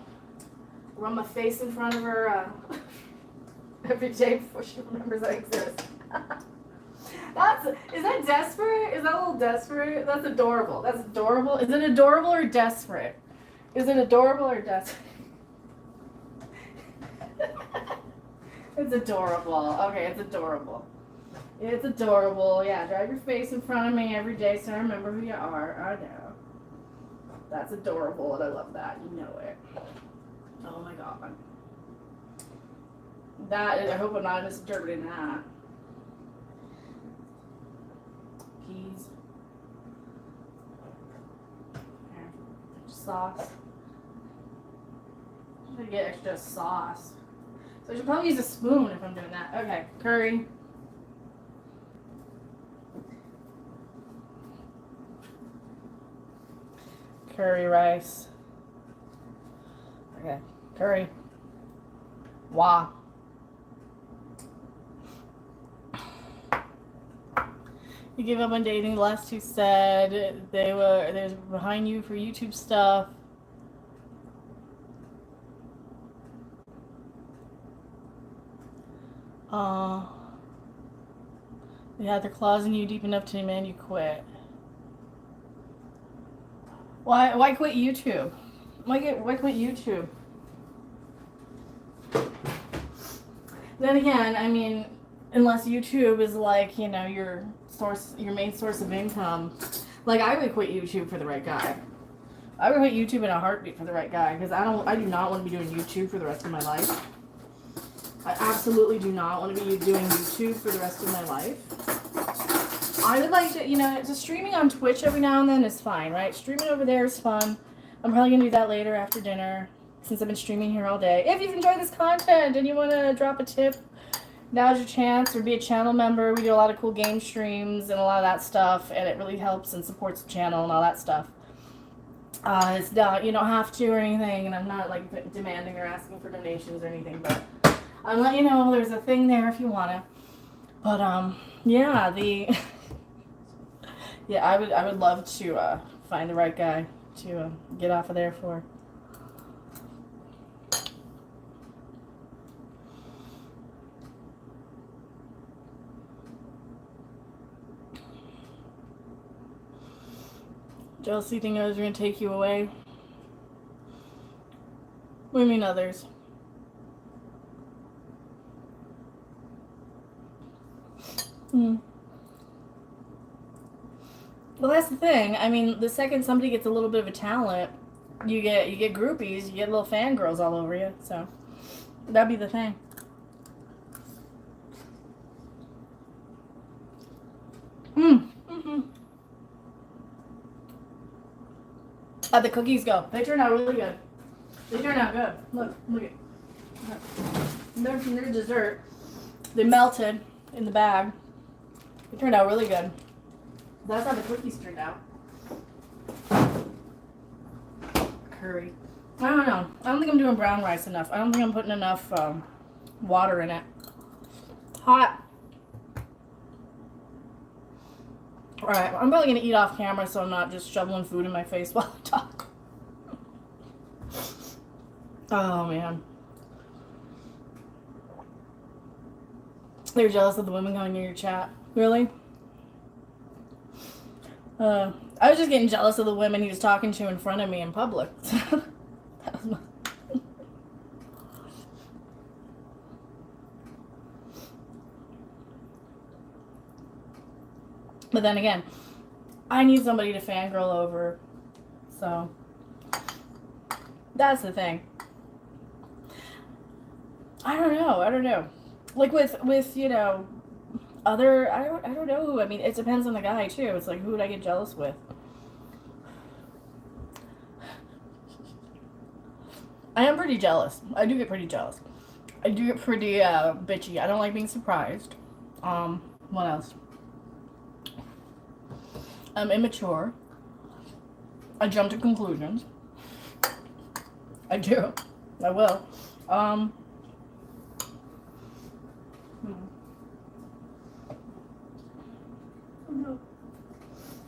run my face in front of her every day before she remembers I exist. Is that desperate? Is that a little desperate? That's adorable. That's adorable. Is it adorable or desperate? Is it adorable or desperate? It's adorable. Okay, it's adorable. It's adorable. Yeah, drive your face in front of me every day so I remember who you are. I know. That's adorable and I love that. You know it. Oh my god. I hope I'm not misinterpreting that. Peas. Sauce. I'm gonna get extra sauce. So I should probably use a spoon if I'm doing that. Okay, curry. Curry rice. Okay, curry. Wah. You gave up on dating. The last two said they're behind you for YouTube stuff. They had their claws in you deep enough to demand you quit. Why quit YouTube? Why quit YouTube? Then again, I mean, unless YouTube is like, you know, your main source of income. Like, I would quit YouTube for the right guy. I would quit YouTube in a heartbeat for the right guy, because I do not want to be doing YouTube for the rest of my life. I absolutely do not want to be doing YouTube for the rest of my life. I would like to, you know, just streaming on Twitch every now and then is fine, right? Streaming over there is fun. I'm probably going to do that later after dinner, since I've been streaming here all day. If you've enjoyed this content and you want to drop a tip, now's your chance, or be a channel member. We do a lot of cool game streams and a lot of that stuff, and it really helps and supports the channel and all that stuff. It's not, you don't have to or anything, and I'm not like demanding or asking for donations or anything, but I'll let you know there's a thing there if you want to. But yeah, yeah, I would love to find the right guy to get off of there for. Jealousy thing others are going to take you away. What do you mean others? Well, that's the thing. I mean, the second somebody gets a little bit of a talent, you get groupies, you get little fangirls all over you. So that'd be the thing. How'd the cookies go? They turned out really good. They turned out good. Look at. They're from their dessert. They melted in the bag. They turned out really good. That's how the cookies turned out. Curry. I don't know. I don't think I'm doing brown rice enough. I don't think I'm putting enough water in it. Hot. Alright, I'm probably going to eat off camera so I'm not just shoveling food in my face while I talk. Oh, man. They're jealous of the women going near your chat. Really? I was just getting jealous of the women he was talking to in front of me in public. That was my... But then again, I need somebody to fangirl over. So, that's the thing. I don't know. Like with you know, other, I don't know who. I mean, it depends on the guy too. It's like, who would I get jealous with? I am pretty jealous. I do get pretty jealous. I do get pretty bitchy. I don't like being surprised. What else? I'm immature. I jump to conclusions. I do. I will. No.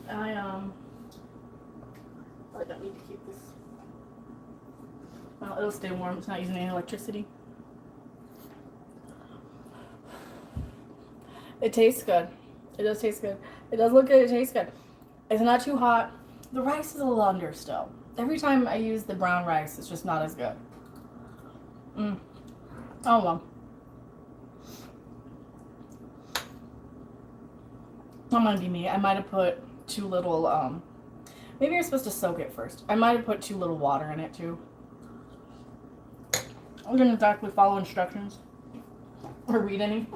I don't need to keep this. Well, it'll stay warm. It's not using any electricity. It tastes good. It does taste good. It does look good. It tastes good. It's not too hot. The rice is a little under still. Every time I use the brown rice, it's just not as good. Oh well. I'm gonna be me. I might have put too little, maybe you're supposed to soak it first. I might have put too little water in it too. I'm gonna exactly follow instructions. Or read any.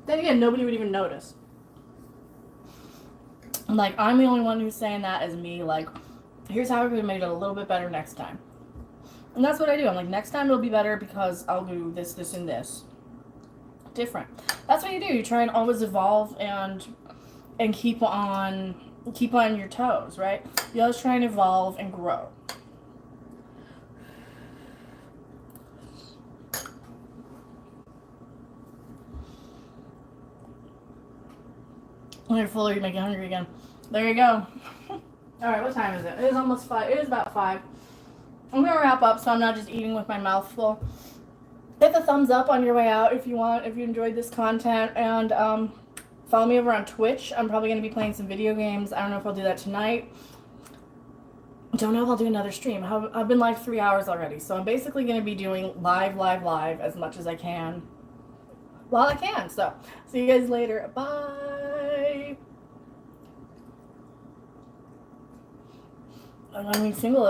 Then again, nobody would even notice. Like, I'm the only one who's saying that as me, like, here's how I could have made it a little bit better next time. And that's what I do. I'm like, next time it'll be better because I'll do this, this, and this. Different. That's what you do. You try and always evolve and keep on your toes, right? You always try and evolve and grow. When you're full, you make you hungry again. There you go. Alright, what time is it? It is almost 5. It is about 5. I'm going to wrap up so I'm not just eating with my mouth full. Hit the thumbs up on your way out if you want, if you enjoyed this content. And follow me over on Twitch. I'm probably going to be playing some video games. I don't know if I'll do that tonight. Don't know if I'll do another stream. I've been live 3 hours already. So I'm basically going to be doing live as much as I can. While I can. So, see you guys later. Bye. I'm single.